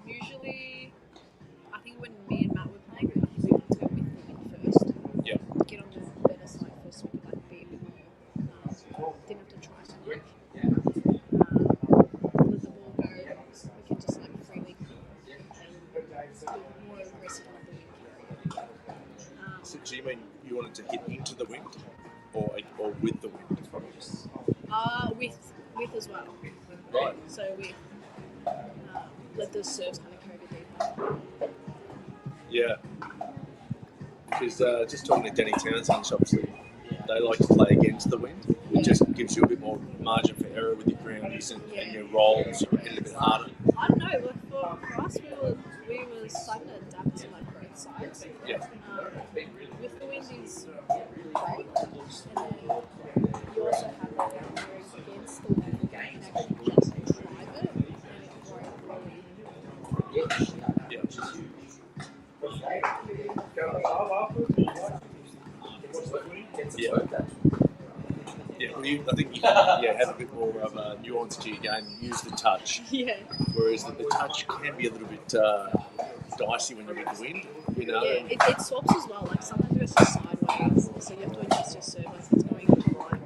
O: Usually, I think when me and Matt were playing, I think we wanted to go with the win first.
I: Yeah.
O: Get on the better side first, so we could like be a bit more. Didn't have to try so much. Let the ball go. We can just like freely more aggressive on the win.
I: So you mean you wanted to hit into the wind or with the wind?
O: With as well.
I: Right.
O: So we let the serves kind of carry deeper.
I: Yeah. Because just talking to Danny Townsend, obviously, they like to play against the wind. It just gives you a bit more margin for error with your groundies and your rolls a little bit harder.
O: I don't know, like for us, we were starting to adapt to like both sides.
I: Yeah.
O: With the wind is great, and then you also have the against the wind, you can actually just drive it, and it won't
I: Yeah. Yeah, well, I think you can have a bit more of a nuance to your game, use the touch.
O: Yeah.
I: Whereas the touch can be a little bit dicey when you're with the wind, you know.
O: Yeah, it swaps as well. Like sometimes it goes sideways, so you have to adjust your serve as it's going to the right.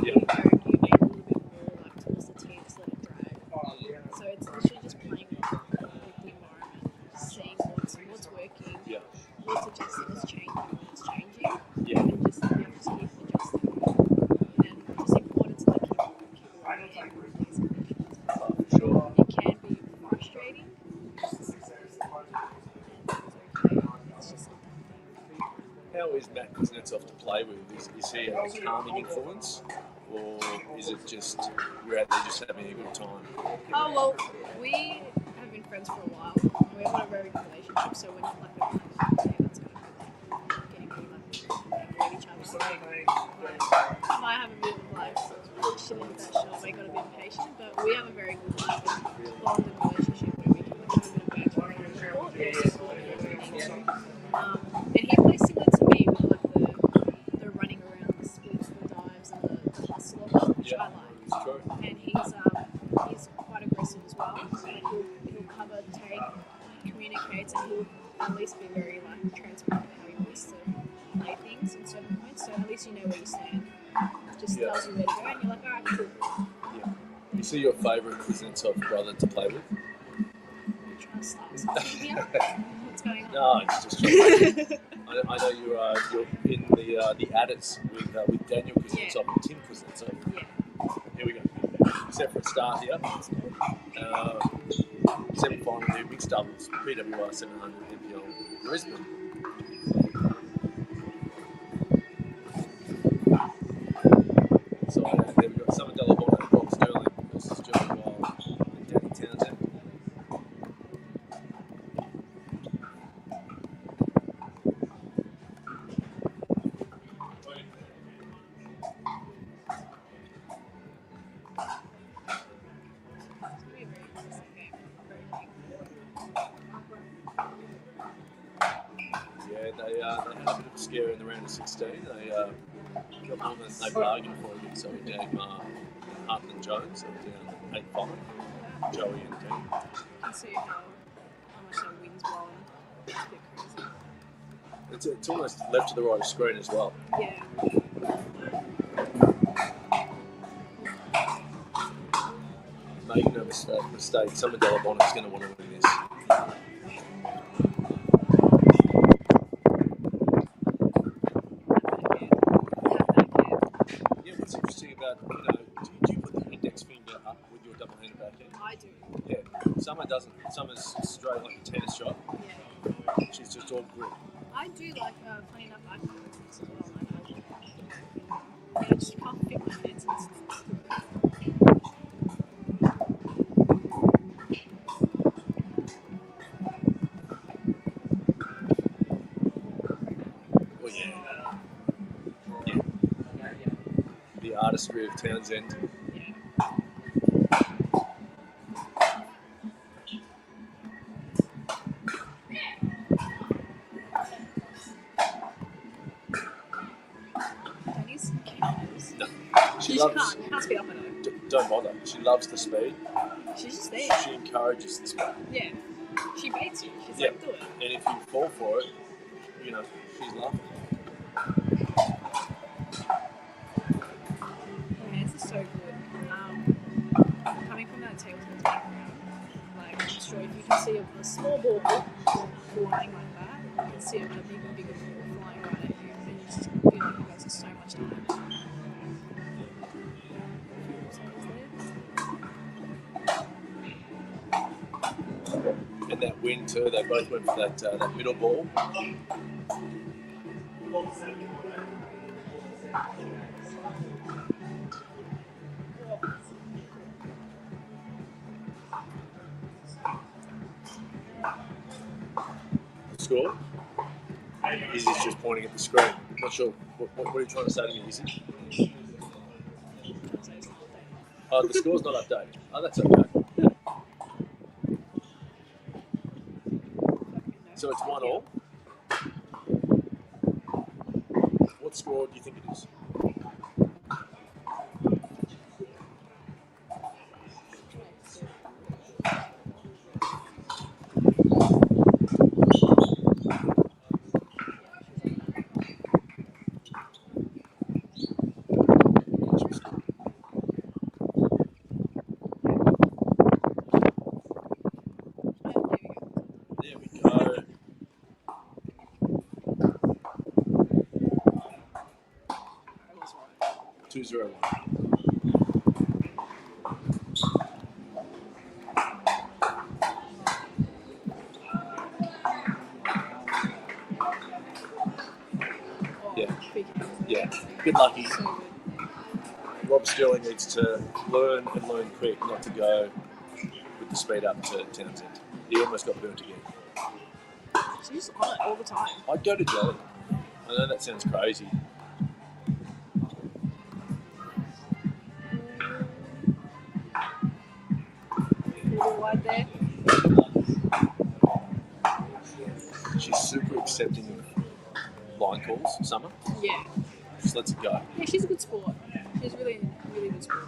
O: You need a little bit more like towards the tee, just let it drag. So it's literally just playing with the environment, seeing what's working, what's adjusting, what's changing, and just keep adjusting. And it's important to like keep learning these conditions.
I: Sure.
O: It can be frustrating.
I: How is Matt Kuznetsov to play with? Is he a calming influence, or is it just we're out there just having a good time?
O: Oh well, we have been friends for a while. We have a very good relationship, so we're not like a that's going to be like getting pretty like angry at each other. So I might have a bit of like shit in that shot. I got a bit impatient, but we have a very good like bonded relationship where we can like have a bit of banter on the court. And he plays similar to me with like the running around, the splits, the dives, and the hustle of it, which I like. And he's quite aggressive as well. So he'll cover, take, communicates, and he'll at least be very like transparent with how he wants to play things in certain points. So at least you know where you stand. Just tells you where to go, and you're like, alright, cool.
I: Yeah. You see your favourite Kuznetsov brother to play with?
O: I'm trying to start something here. What's going on?
I: No, it's just trying. I know you're in the Addis with Daniel Kuznetsov and Tim Kuznetsov.
O: Yeah.
I: Here we go. Separate start here. Semi-final new mixed doubles, PWR 700 NPL Brisbane. So there we've got Summer Delabon and Rob Sterling versus Joe Wild and Danny Townsend. They had a bit of a scare in the round of 16. They got one that they bargained for against so Dave Hartman and Jones. So down 8-5. Joey and Dean.
O: You can see how much that wind's blowing. It's a bit crazy.
I: It's almost left to the right of the screen as well.
O: Yeah.
I: Making no mistake, Summer Delabon is going to want to win this. Yeah, what's interesting about, do you put the index finger up with your double-handed backhand?
O: I do.
I: Yeah, Summer doesn't. Summer's straight like a tennis shot.
O: Yeah.
I: She's just all grip.
O: I do like playing up back as well. I just can't fit my hands in.
I: artistry of Townsend.
O: Danny's counters.
I: No.
O: She
I: She loves.
O: can't. You can't speed up on her.
I: Don't bother. She loves the speed.
O: She's just there.
I: She encourages the speed.
O: Yeah. She baits you. She's
I: Yep.
O: like, do it.
I: And if you fall for it, you know, she's laughing.
O: Yeah, this is so good. Coming from that table tennis background, like, I'm sure if you can see a small ball flying like that, you can see a even bigger ball flying right at you, and you just feel like you guys have so much time.
I: And that win too, they both went for that middle ball. Score? Izzy's just pointing at the screen. Not sure. What are you trying to say to me, Izzy? Oh, the score's not updated. Oh, that's okay. So it's 1-1. What score do you think it is? There we go. 2-0-1. Yeah. Good lucky. Rob Sterling needs to learn quick, not to go with the speed up to Townsend. He almost got burnt again.
O: She's on it all the time.
I: I'd go to Jelly. I know that sounds crazy.
O: A little wide there.
I: She's super accepting of line calls, Summer.
O: Yeah.
I: Just lets it go.
O: Yeah, she's a good sport. She's really, really good sport.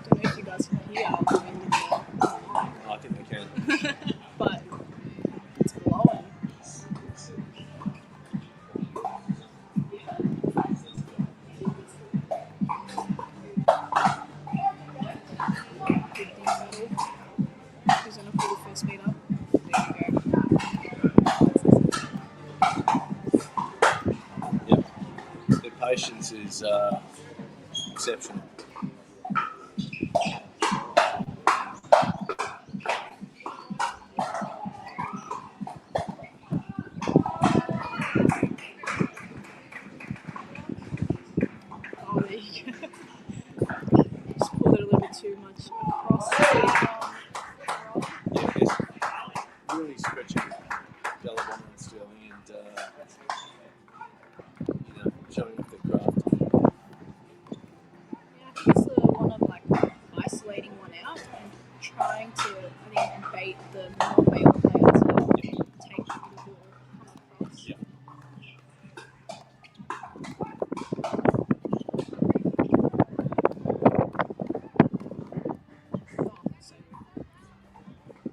O: Don't know if you guys can hear the wind in there.
I: I think they can.
O: But it's blowing. Who's gonna pull the first speed up? There you go.
I: Yep. Their patience is exceptional.
O: Oh, there you go. Just pulled it a little bit too much across.
I: Yeah, it's really stretching Bellabon and Sterling and showing off their craft.
O: Yeah, I think it's the one of like isolating one out and trying to, I think, bait the non-male player to take the ball, come across.
I: Yeah.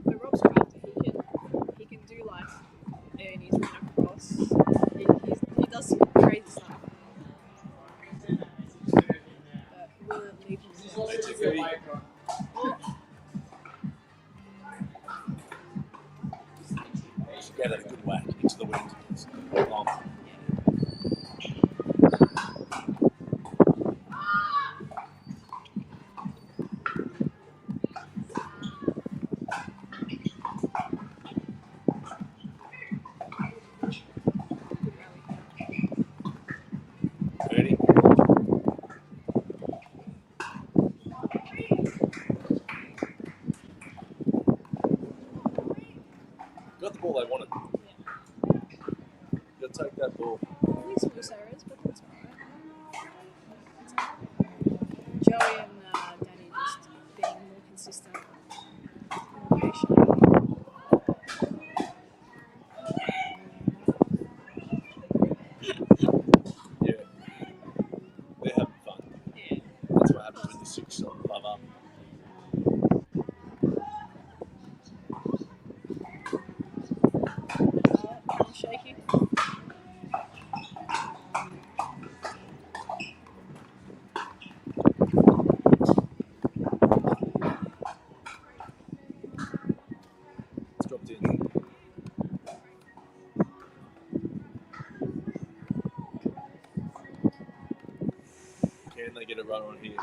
O: But Rob's crafty. He can do like, and he's run across. He does some crazy stuff.
I: take that ball.
O: Only small errors, but that's alright. Joey and Danny just being more consistent, more patient.
I: Yeah. They're having fun.
O: Yeah.
I: That's what happens when you six love up.
O: Kind of shaky.
I: It's dropped in. Can they get a run on here?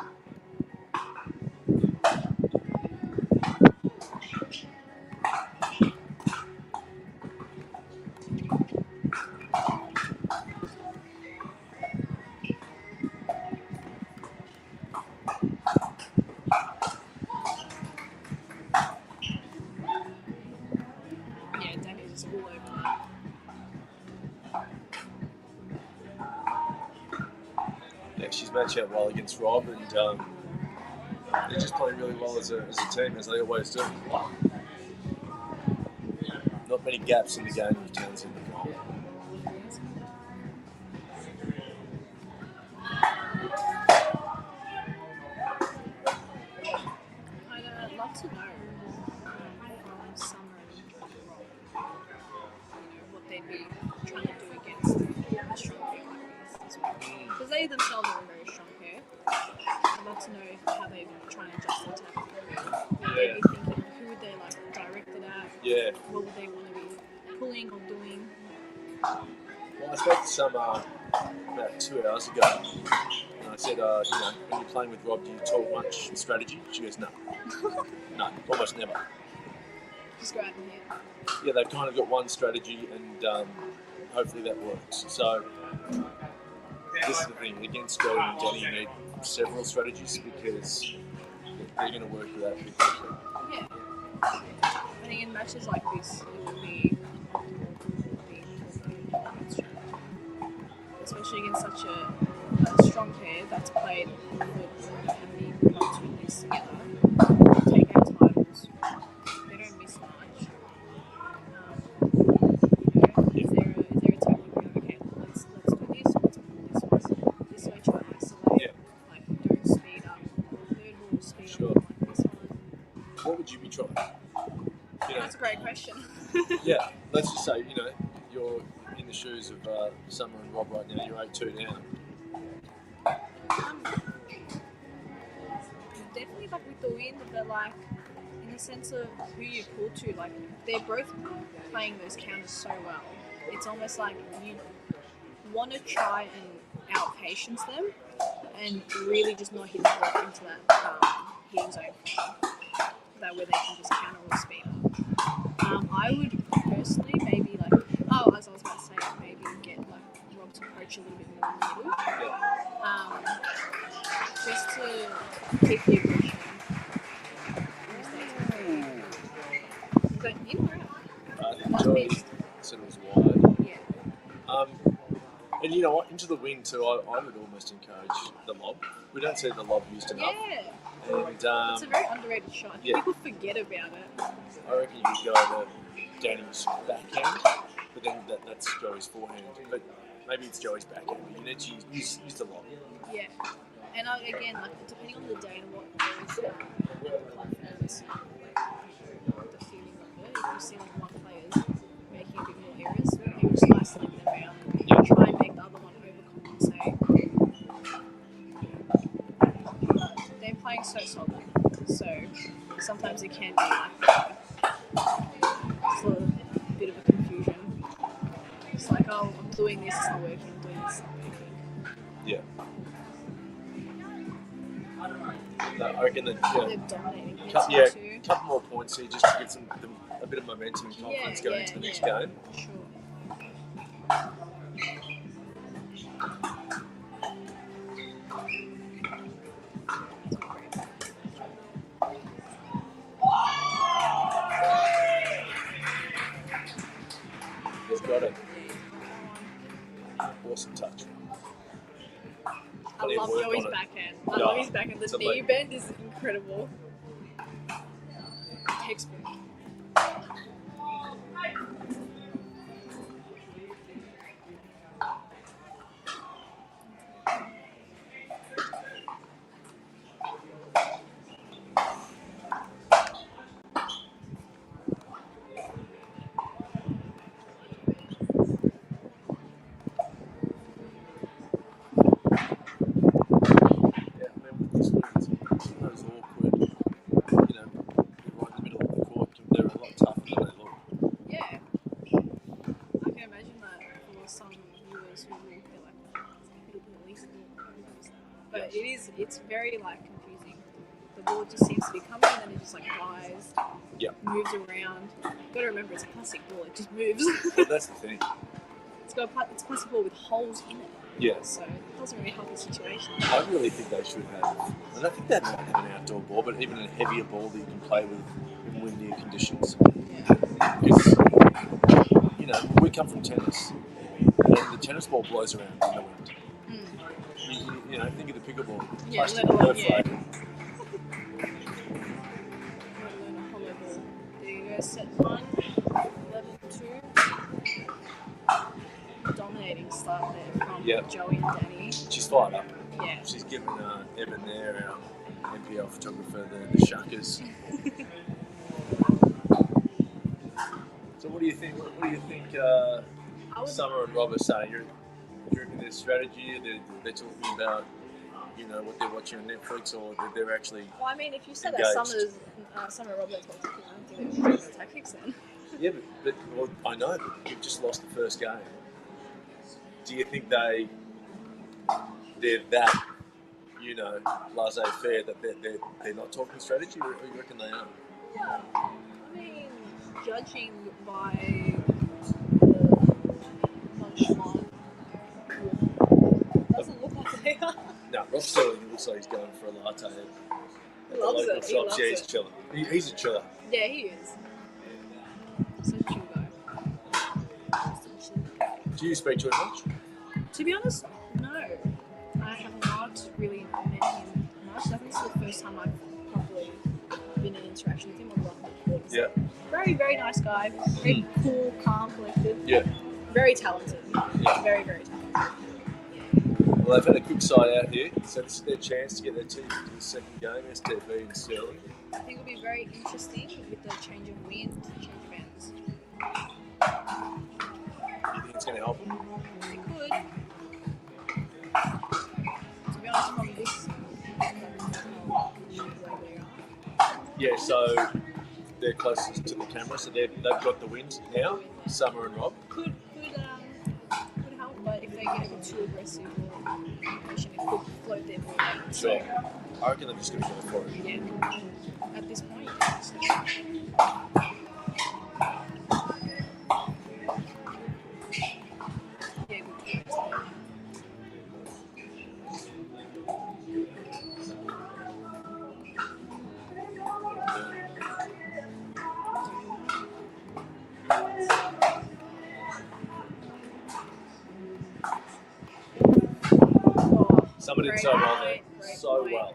O: Yeah, Danny's just all over that.
I: Yeah, she's matched out well against Rob, and they're just playing really well as a team, as they always do. Not many gaps in the game with Townsend.
O: I'd love to know from Summer and Rob, what they'd be trying to do against a strong pair like this as well. Because they themselves are a very strong pair. I'd love to know how they try and adjust their tactic. Would they be thinking, who would they like direct it at?
I: Yeah.
O: What would they want to be pulling or doing?
I: Well, I spoke to Summer about 2 hours ago, and I said, when you're playing with Rob, do you talk much strategy? She goes, no. No, almost never.
O: Just go out and hit.
I: Yeah, they've kind of got one strategy, and hopefully that works. So this is the thing, against Joey and Danny, you need several strategies because they're going to work with that pretty quickly.
O: Yeah. I think in matches like this, it would be especially against such a strong pair that's played for how many months with this together. Take out titles. They don't miss much. Is there a technique where, okay, let's do this, let's pull this way, try and isolate.
I: Yeah.
O: Like, don't speed up. Third ball, speed up like this one.
I: What would you be trying?
O: That's a great question.
I: Yeah, let's just say, you're in the shoes of Summer and Rob right now, you're 8-2 down.
O: Definitely like with the win, but like in the sense of who you pull to, like they're both playing those counters so well. It's almost like you want to try and out-patience them and really just not hit the ball into that hitting zone. That way they can just counter or speed up. I would personally maybe as I was about to say, maybe get like Rob to approach a little bit more in the middle. Just to keep the aggression. Is that in or out?
I: I think Joey said it was wide.
O: Yeah.
I: And you know what, into the wing too, I would almost encourage the lob. We don't see the lob used enough.
O: Yeah.
I: And
O: it's a very underrated shot.
I: Yeah.
O: People forget about it.
I: I reckon you could go to Danny's backhand, but then that's Joey's forehand. But maybe it's Joey's backhand, but you need to use the lob.
O: Yeah. And again, like depending on the day and what confidence, the feeling of it. If you see like one player's making a bit more errors, maybe just isolate them out and try and make the other one overcompensate. But they're playing so solid, so sometimes it can be like just a bit of a confusion. It's like, oh, I'm doing this, it's not working, I'm doing this, it's not working.
I: Yeah. No, I reckon that
O: They're dominating.
I: a couple more points here just to get a bit of momentum and confidence going into the next game.
O: Sure.
I: He's got it. Awesome touch.
O: I love Joey's backhand. I love his backhand. The knee bend is incredible. Textbook. It's very like confusing. The ball just seems to be coming and then it just like dies, moves around. You've got to remember it's a plastic ball, it just moves.
I: Well, that's the thing.
O: It's a plastic ball with holes in it.
I: Yeah.
O: So it doesn't really help the situation.
I: I really think they should have, and I think they might have an outdoor ball, but even a heavier ball that you can play with in windier conditions. Because, you know, we come from tennis, and the tennis ball blows around in the wind. You know, think of the pickleball.
O: Yeah,
I: Plastic
O: let alone,
I: flag.
O: There you go, set 1, level 2. Dominating start there from Joey and Danny.
I: She's fired up.
O: Yeah.
I: She's given Evan there, our NPL photographer, the shuckers. So what do you think? What do you think Summer and Rob are saying? You're in their strategy. They're talking about, you know, what they're watching on Netflix, or they're actually.
O: Well, I mean, if you said
I: engaged.
O: that Summer and Rob are talking, I don't think they're the tactics then.
I: Yeah, but well, I know, but you've just lost the first game. Do you think they're that, you know, laissez-faire that they're not talking strategy, or you reckon they are?
O: Yeah, I mean, judging by the nonchalant, doesn't look like they are.
I: No, Rob Sterling looks like he's going for a latte at
O: He
I: the
O: loves
I: local
O: it. He
I: shops.
O: loves
I: Yeah, he's
O: it.
I: chilling. He's a chiller.
O: Yeah, he is. Such a chill guy.
I: Do you speak to him much?
O: To be honest, no. I have not really met him much. I think this is the first time I've probably been in interaction with him on the court.
I: Yeah.
O: Very, very nice guy. Very cool, calm, collected.
I: Yeah.
O: Very talented.
I: Yeah.
O: Very, very talented.
I: Well, they've had a quick side out here, so it's their chance to get their team to the second game, STB and Sterling.
O: I think it'll be very interesting with the change of wind, change of ends.
I: You think it's going to help them?
O: It could. To be honest, from this,
I: Yeah, so they're closest to the camera, so they've got the wind now, Summer and Rob.
O: Could help, but if they get a bit too aggressive or impatient, it could float their ball out.
I: Sure. I reckon they're just going to go for it.
O: Yeah. At this point,
I: Somebody did so well there. So well.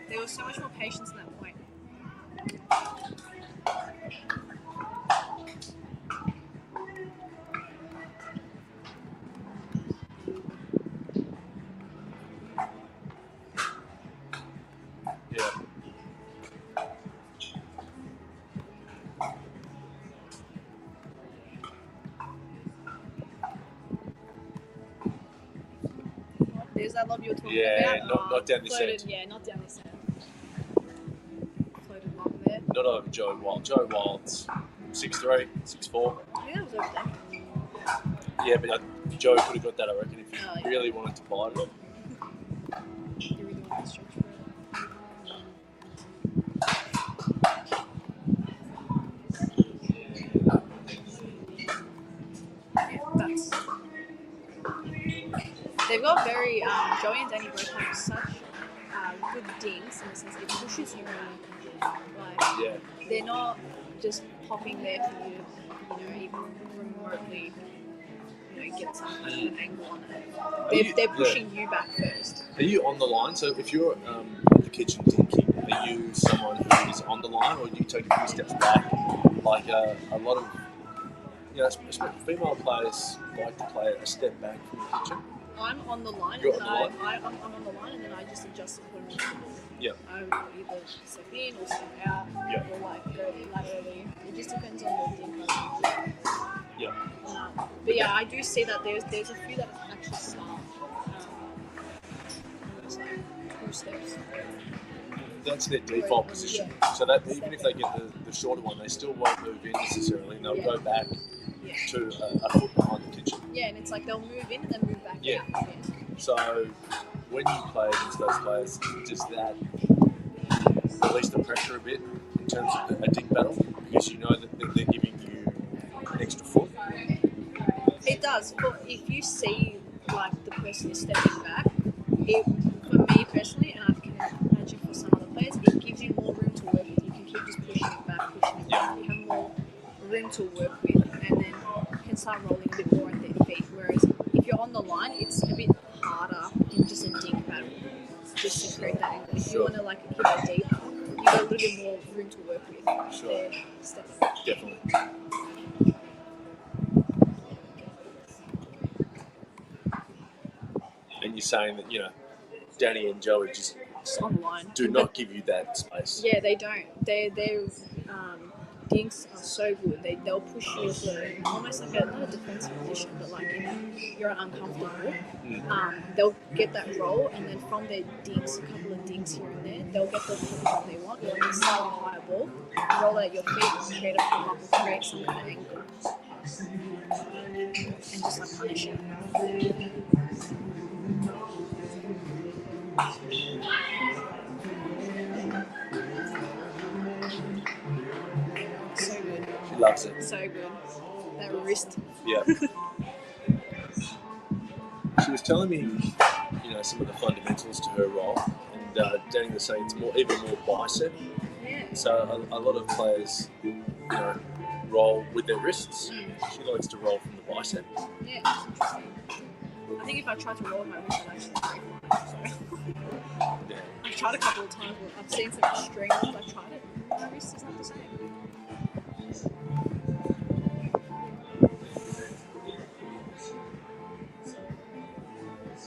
O: There was so much more patience in that point.
I: Yeah.
O: There's that love you were talking
I: Yeah,
O: about.
I: not down this
O: floated,
I: end.
O: Yeah, not down this end. Floated long there.
I: Not over Joe Wild. Joe Wild's 6'3", 6'4".
O: I think that was over there.
I: Yeah, but Joe could have got that, I reckon, if he really wanted to bite it.
O: You really want to stretch for it. Yeah, that's. They've got very, Joey and Danny both have such good dings in the sense that it pushes you around. Like, they're not just popping there for you, you know, even remotely, get some kind of an angle on it. They're pushing you back first.
I: Are you on the line? So if you're at the kitchen dinking, are you someone who is on the line, or do you take a few steps back? Like a lot of, especially female players like to play a step back from the kitchen.
O: I'm on the line,
I: You're
O: and
I: on the line?
O: I'm on the line, and then I just adjust according to the ball.
I: Yeah.
O: I either step in or step out, or like go laterally. It just depends on the dink.
I: Yeah.
O: But yeah, I do see that there's a few that actually start almost like 2 steps.
I: That's their default position. So that even if they get the shorter one, they still won't move in necessarily, and they'll go back to a foot behind the kitchen.
O: Yeah, and it's like they'll move in and then move back out.
I: Yeah. So when you play against those players, does that release the pressure a bit in terms of a dink battle? Because you know that they're giving you an extra foot?
O: It does. But if you see like the person is stepping back, for me personally, and I can imagine for some other players, it gives you more room to work with. You can keep just pushing it back. You have more room to work with, and then you can start rolling a bit more at their feet. Whereas if you're on the line, it's a bit harder in just a dink battle, just to create that angle. If you want to like hit it deeper, you got a little bit more room to work with.
I: Sure. Definitely. And you're saying that, Danny and Joey just
O: on the line.
I: do not give you that space.
O: Yeah, they don't. Their dinks are so good. They'll push you to almost like not a defensive position, but like you're uncomfortable. They'll get that roll, and then from their dinks, a couple of dinks here and there, they'll get the position they want. They'll like start a higher ball, roll it at your feet, create a pull up, create some kind of angle, and just like punish it. So good.
I: She loves it.
O: So good. That wrist.
I: Yeah. She was telling me, some of the fundamentals to her role, and Danny was saying it's even more bicep.
O: Yeah.
I: So a lot of players, roll with their wrists. She likes to roll from the bicep.
O: Yeah. I think if I tried to roll my wrist, I'd actually break mine.
I: Yeah.
O: I've tried a couple of times. I've seen some extreme ones. I've tried it. My wrist is not the same.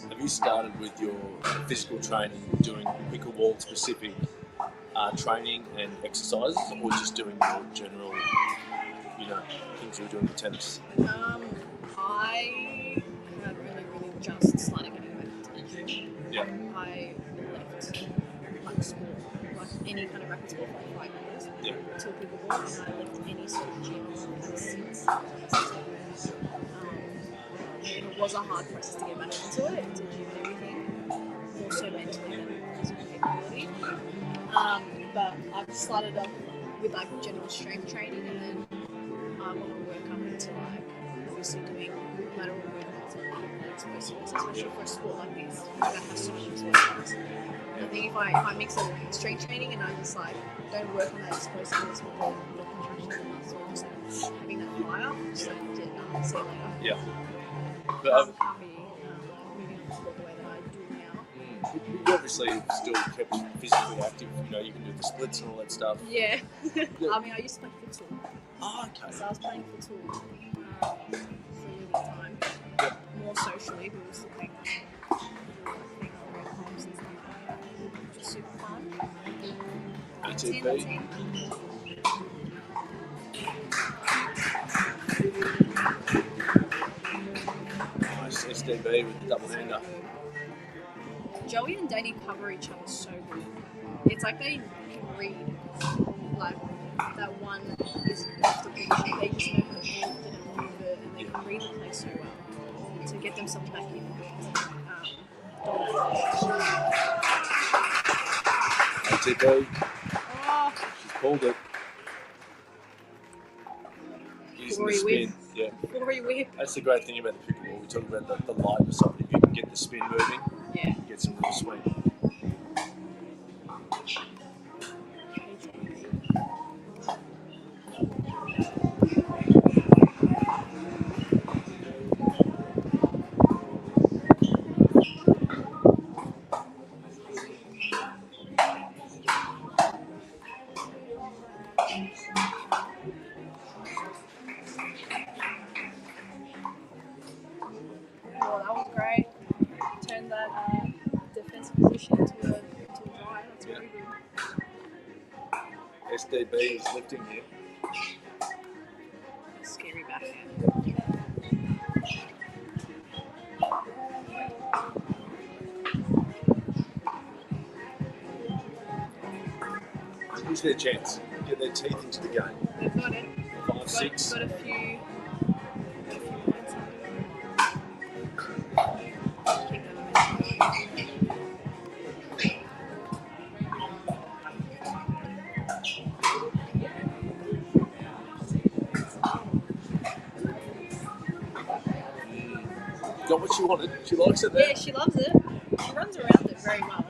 I: Have you started with your physical training doing pickleball specific training and exercises, or just doing your general, things you're doing with tennis?
O: I have really just started getting back into tennis.
I: Yeah.
O: I left like sport, like any kind of racket sport for like 5 years.
I: Yeah.
O: Till pickleball, and I left any sort of gym ever since. It was a hard process to get back into it, into gym and everything, more so mentally than physical capability. But I've started up with like general strength training, and then I want to work up into like obviously doing lateral movements and explosiveness, especially for a sport like this that has so much explosiveness. I think if I mix it with strength training and I just like don't work on that explosiveness or the contraction of the muscle, just like having that fire, just like see you later.
I: Yeah.
O: But I'm happy moving on to sport the way that I do now.
I: You obviously still kept physically active. You can do the splits and all that stuff.
O: Yeah. I mean, I used to play futsal.
I: Oh, okay.
O: So I was playing futsal for a really long time.
I: Yeah.
O: More socially, but we were still playing female red comps and stuff like that, which was super fun.
I: ATP. Nice SDB with the double hander.
O: Joey and Danny cover each other so good. It's like they can read, like that one is off the position. They just know how to shift it and move it, and they can read the play so well to get themselves back in.
I: ATP.
O: Oh,
I: She's pulled it. Using the spin. Yeah.
O: Glory whip.
I: That's the great thing about the pickleball. We talk about the lightness of it. If you can get the spin moving,
O: yeah,
I: get some real swing.
O: great. Turn that defensive position into a drive. That's really good.
I: SDB is lifting here.
O: Scary backhand.
I: Here's their chance. Get their teeth into the game.
O: They've got it.
I: 5-6.
O: Got a few points under it. Keep that momentum
I: Got what she wanted. She likes it there.
O: Yeah, she loves it. She runs around it very well.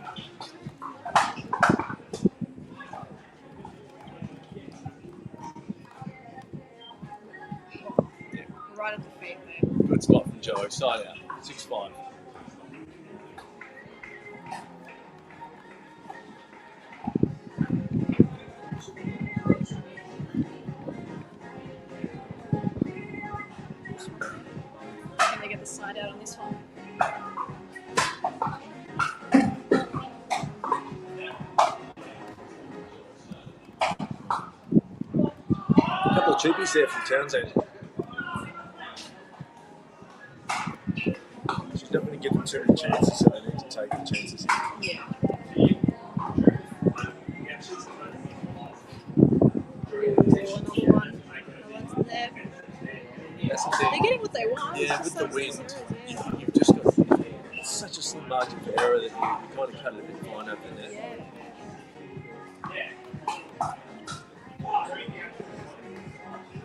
O: Right at the feet there.
I: Good spot from Joe. Side out. 6-5.
O: Can they get the side out on this one?
I: A couple of cheapies there from Townsend. She's not going to give them too many chances, so they need to take the chances.
O: Yeah. Another one. There.
I: That's the
O: They're
I: thing.
O: getting what they want.
I: Yeah,
O: It's
I: with
O: just
I: the
O: so
I: wind,
O: serious, yeah.
I: you've just got such a slim margin for error that you kind of cut it a bit fine over the net.
O: Yeah.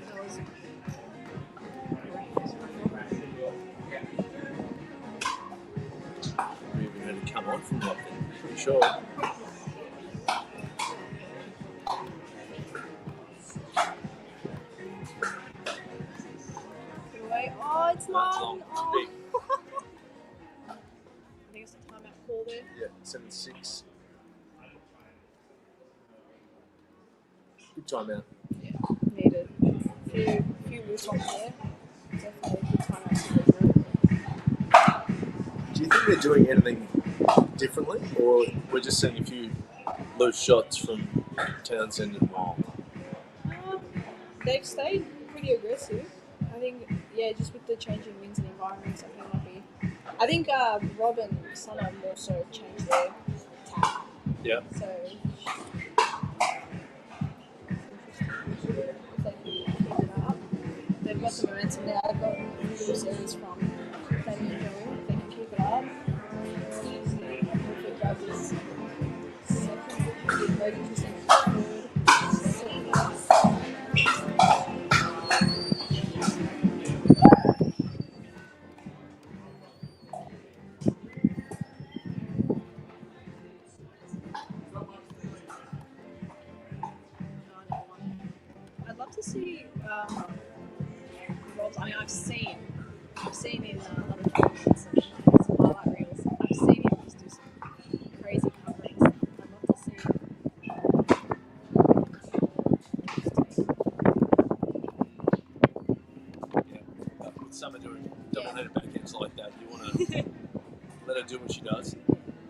O: That was
I: We even had to come on from that then, pretty sure.
O: away. Oh, it's
I: That's
O: long.
I: long.
O: Oh.
I: Big.
O: I think it's a timeout call there.
I: Yeah, 7-6. Good timeout.
O: Needed. Few loose ones there. Definitely good timeout to go.
I: Do you think they're doing anything differently, or we're just seeing a few loose shots from Townsend and Wild?
O: They've stayed pretty aggressive. I think, yeah, just with the changing winds and environments, I think it might be. I think Rob and Sana more so changed their tack.
I: Yeah.
O: So, if they can keep it up, they've got the momentum now. They've got a new series from Fanny and Joey. If they can keep it up, hopefully grab this second. It'll be very interesting. I'd love to see Rob's. I mean, I've seen in other tournaments and some highlight reels. I've seen him just do some crazy coverings. I'd love to see.
I: With Summer doing double-headed backhands like that, you want to let her do what she does.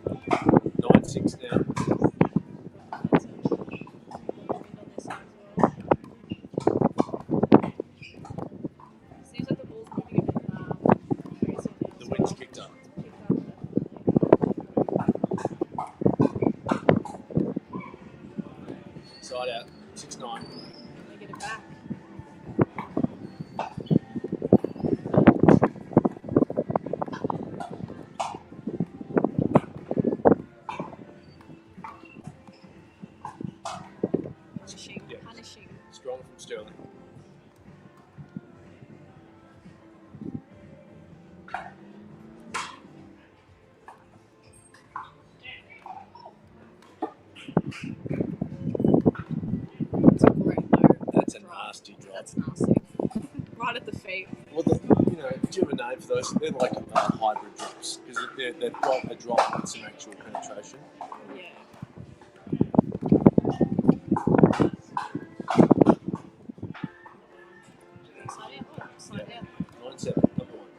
I: 9-6 now.
O: Seems like the ball's moving a bit crazy now.
I: The wind's kicked up. Side out. 6-9.
O: They get it back. Punishing.
I: Strong from Sterling.
O: It's a great low.
I: That's a nasty drop.
O: That's nasty. Right at the feet.
I: Well, do you have a name for those? They're like hybrid drops because they've got a drop with some actual penetration.
O: Yeah. Side out.
I: 9-7, number one.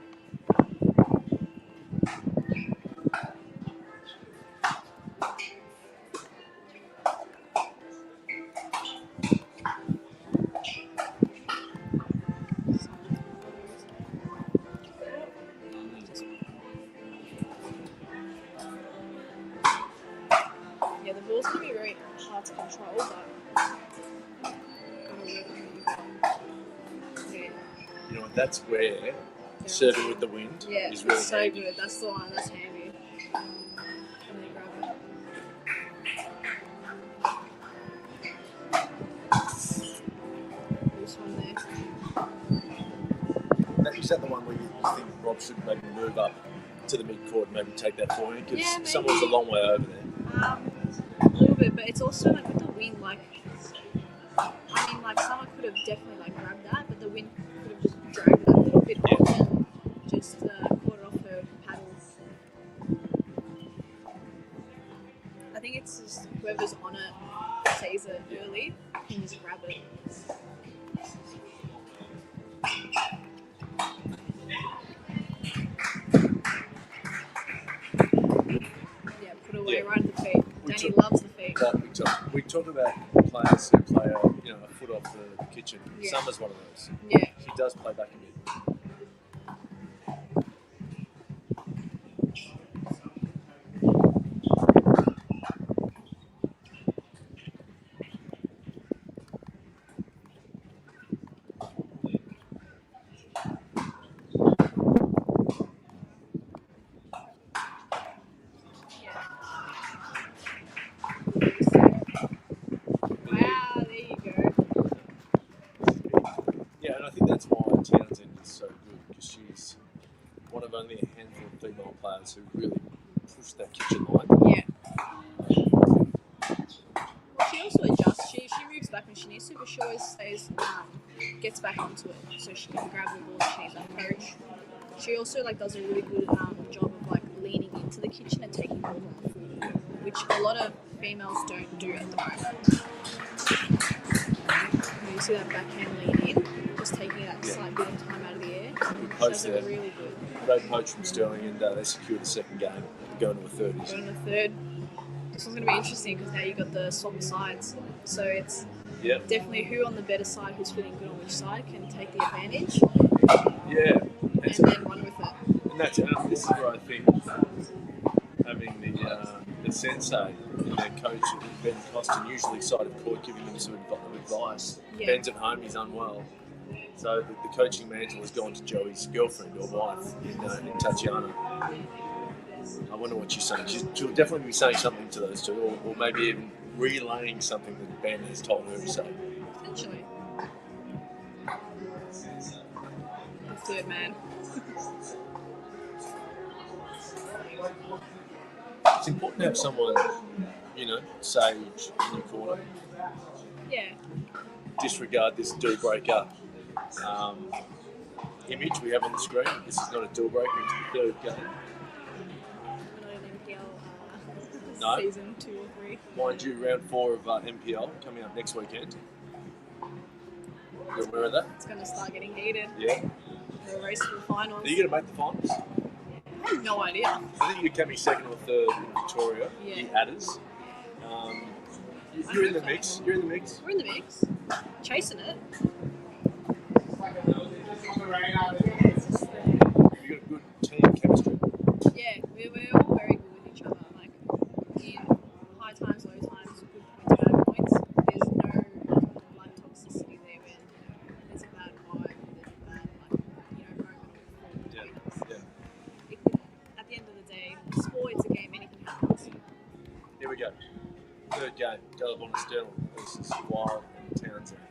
O: hard to control, but gotta work on it.
N: You know, that's where serving with the wind
O: Yeah,
N: is really
O: it's so
N: handy.
O: good. That's the one. That's handy. And then grab it. This one there.
N: Is that the one where you think Rob should maybe move up to the mid-court and maybe take that forehand? Because
O: Yeah, maybe.
N: someone's a long way over there.
O: A little bit, but it's also like with the wind, like, I mean, like someone could have definitely like grabbed that, but the wind could have just dragged it a little bit off and just caught it off her paddles. I think it's just whoever's on it sees it early can just grab it. Yeah, put away right at the feet. Danny loves the feet.
N: We talk about players who play a foot off the kitchen.
O: Yeah.
N: Summer's one of those.
O: Yeah.
N: She does play back a bit.
O: Wow, there you go.
N: Yeah, and I think that's why Townsend is so good, because she's one of only a handful of female players who really push that kitchen line.
O: Yeah. She also adjusts. She moves back when she needs to, but she always stays, gets back onto it, so she can grab the ball if she needs that coach. She also like does a really good job of like leaning into the kitchen and taking balls on the floor, which a lot of females don't do at the moment. You see that backhand lean in, just taking that slight bit of time out of the air. She does it really good.
N: Great poach from Sterling, and they secured the second game, going to a third.
O: Going to the third. This one's going to be interesting because now you've got the swap sides. So it's definitely who on the better side, who's feeling good on which side, can take the advantage.
N: Yeah.
O: And then run with it.
N: And that's this is where I think having the sensei and their coach, Ben Costin, usually side of court, giving them some advice.
O: Yeah.
N: Ben's at home, he's unwell. So the coaching mantle has gone to Joey's girlfriend or wife in Tatiana. I wonder what she's saying. She'll definitely be saying something to those two, or maybe even relaying something that Ben has told her to say.
O: Potentially. The third man.
N: It's important to have someone, sage in your corner.
O: Yeah.
N: Disregard this deal breaker image we have on the screen. This is not a deal breaker, it's the third game.
O: We're not in NPL
N: No.
O: season 2 or 3.
N: Mind you, round 4 of NPL coming up next weekend. You're aware of that?
O: It's going to start getting heated.
N: Yeah.
O: The race for the finals.
N: Are you going to make the finals?
O: I have no idea.
N: I think you're coming second or third in Victoria, the Adders. You're in the mix. You're in the mix.
O: We're in the mix. Chasing it.
N: You got a good team chemistry.
O: Yeah, we're all very good with each other. Like, in high times, low times, good points, bad points. There's no blood toxicity there where there's a bad vibe, there's a bad, moment. At the end of the day, sport is a game, anything happens.
N: Here we go. Third game. Gallabon and Sterling versus Wild and Townsend.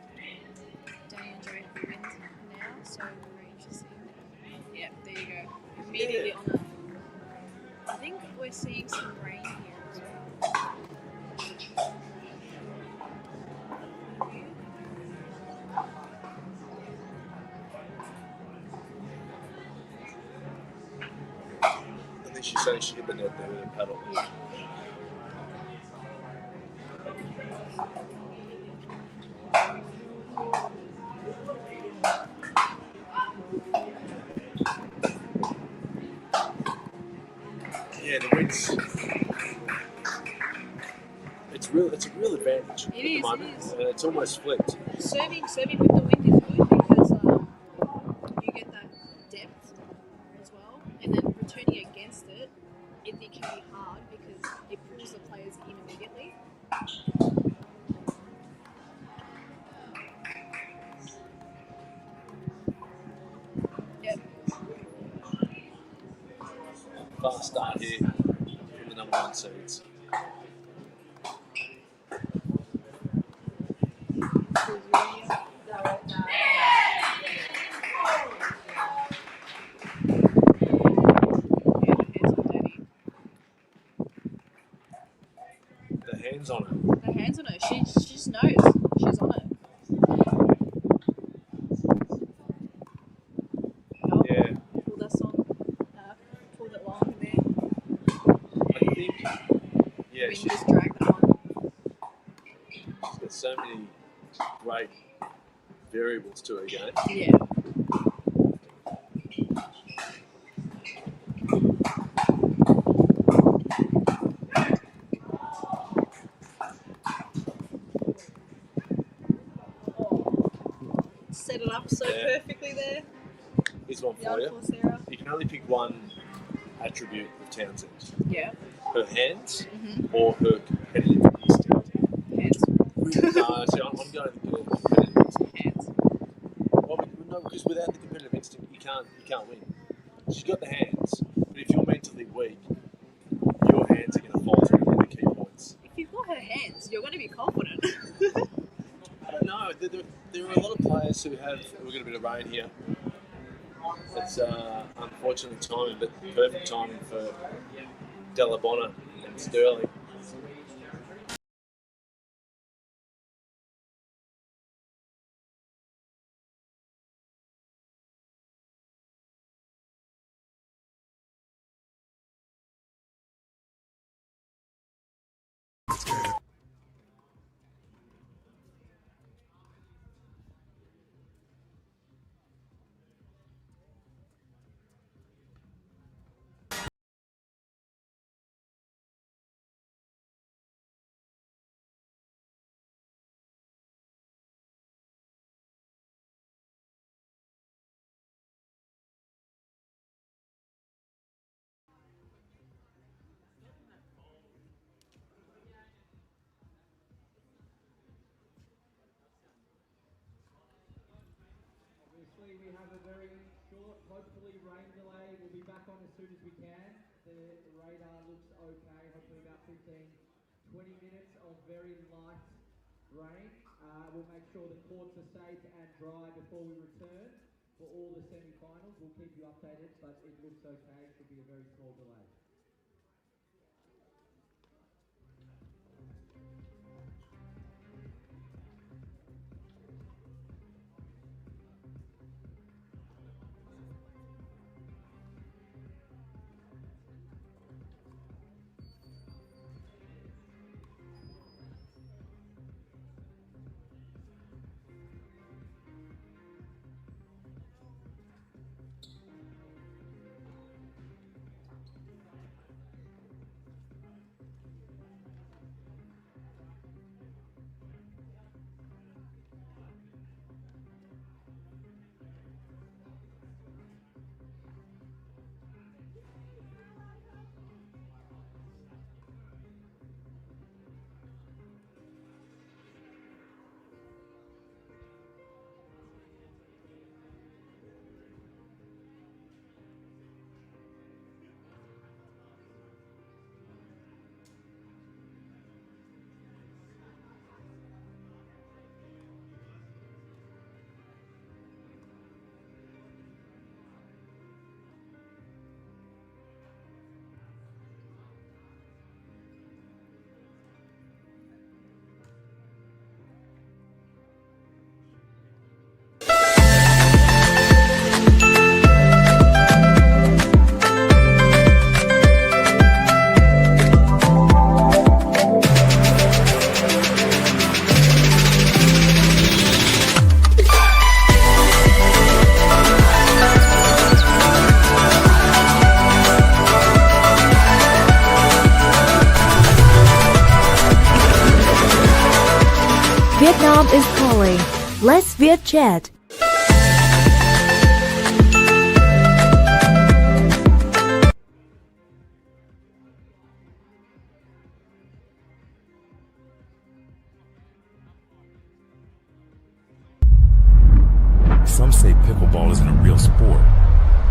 O: Danny and Joey have the wins now, so very interesting. Yeah, there you go. Immediately on it. I think we're seeing some rain here as well.
N: I think she's saying she hit the net there with a paddle.
O: Yeah.
N: Yeah, the wind's. It's a real advantage at the moment.
O: It is.
N: It's almost flipped.
O: Serving with the wind is good because you get that depth as well, and then returning against it can be hard because it pulls the players in immediately.
I: fast start here from the number 1 seeds. The hands on her.
O: The hands on her. She just knows. She's on it.
I: Yeah.
O: Pulled us on. Pulled it long in there.
I: I think, yeah,
O: We
I: she's
O: just dragged it on.
I: got so many great variables to her game.
O: Yeah. Set it up so perfectly there.
I: Here's one
O: Yeah,
I: for you.
O: poor Sarah.
I: You can only pick one attribute of Townsend.
O: Yeah.
I: Her hands
O: Mhm.
I: or her competitive instinct.
O: Hands.
I: No, see, I'm going to the competitive instinct.
O: Hands.
I: Well, no, because without the competitive instinct, you can't win. She's got the hands, but if you're mentally weak, your hands are going to falter in the key points.
O: If you've got her hands, you're going to be confident.
I: I don't know. There are a lot of players who we've got a bit of rain here. It's unfortunately timing, but perfect timing for Delabonna and Sterling.
A: Obviously, we have a very short, hopefully rain delay. We'll be back on as soon as we can. The radar looks okay. Hopefully about 15-20 minutes of very light rain. We'll make sure the courts are safe and dry before we return for all the semi-finals. We'll keep you updated, but it looks okay. Should be a very small delay.
K: Vietnam is calling. Let's Viet chat.
L: Some say pickleball isn't a real sport.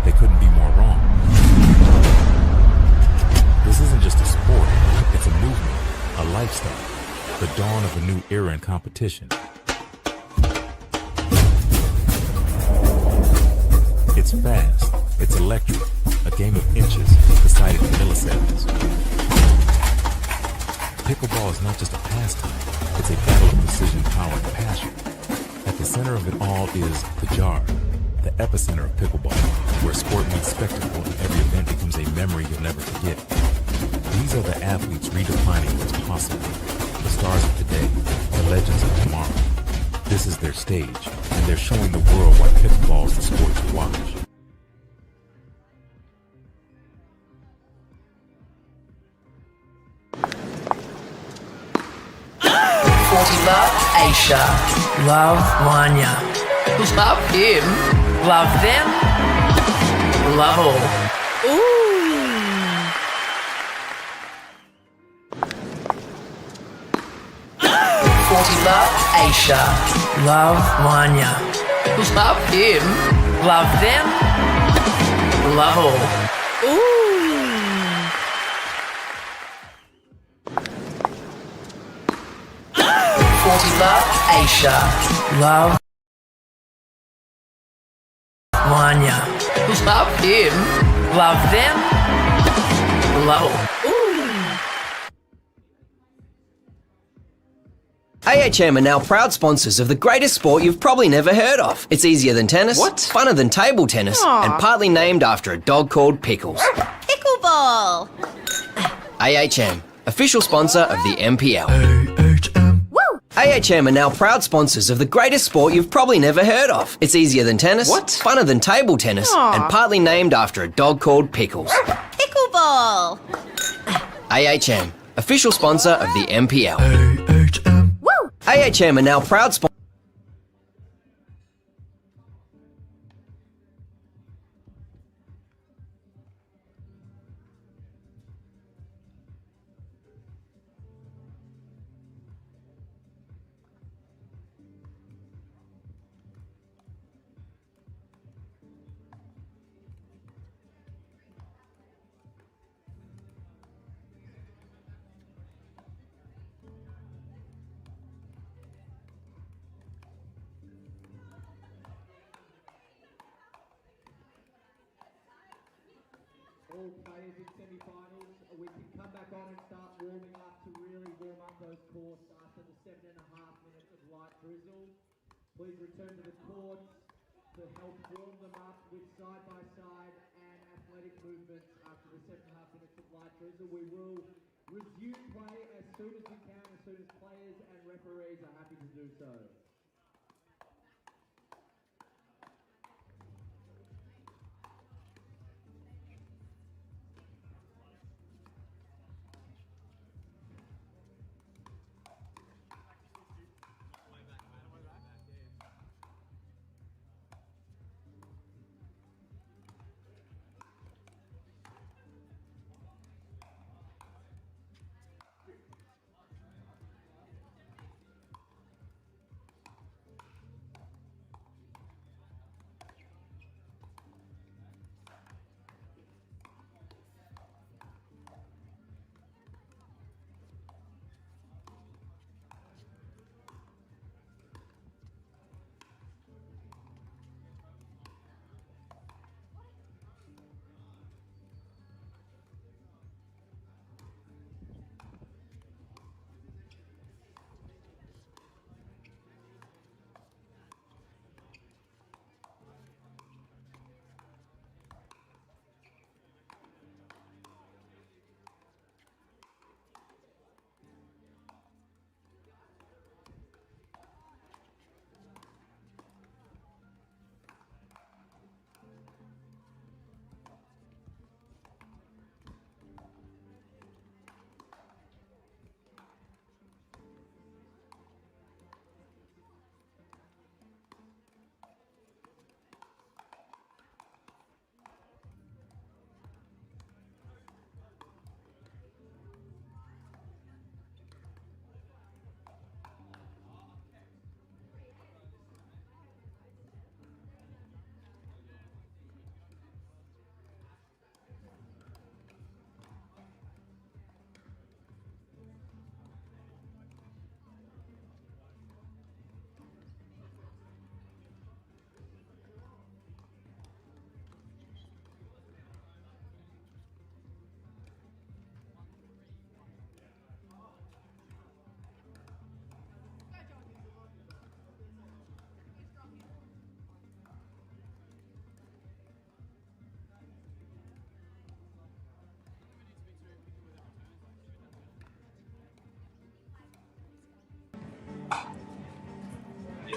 L: They couldn't be more wrong. the dawn of a new era in competition. It's fast, it's electric, a game of inches decided in milliseconds. Pickleball is not just a pastime, it's a battle of precision, power, and passion. At the center of it all is the jar, the epicenter of pickleball, where sport meets spectacle and every event becomes a memory you'll never forget. These are the athletes redefining what's possible, the stars of today, the legends of tomorrow. This is their stage, and they're showing the world why pickleball is the sport to watch.
M: Love Aisha. Love Wanya. Love him. Love them. Love all. Love Aisha. Love Wanya. Love him. Love them. Love all. Love Aisha. Love Wanya. Love him. Love them. Love all.
E: AHM are now proud sponsors of the greatest sport you've probably never heard of. It's easier than tennis, funner than table tennis, and partly named after a dog called Pickles.
F: Pickleball.
E: AHM, official sponsor of the NPL. AHM are now proud sponsors of the greatest sport you've probably never heard of. It's easier than tennis, funner than table tennis, and partly named after a dog called Pickles.
F: Pickleball.
E: AHM, official sponsor of the NPL. AHM are now proud sponsors.
A: All players in semi-finals, we can come back on and start warming up to really warm up those courts after the 7.5 minutes of light drizzle. Please return to the courts to help warm them up with side-by-side and athletic movements after the 7.5 minutes of light drizzle. We will resume play as soon as we can, as soon as players and referees are happy to do so.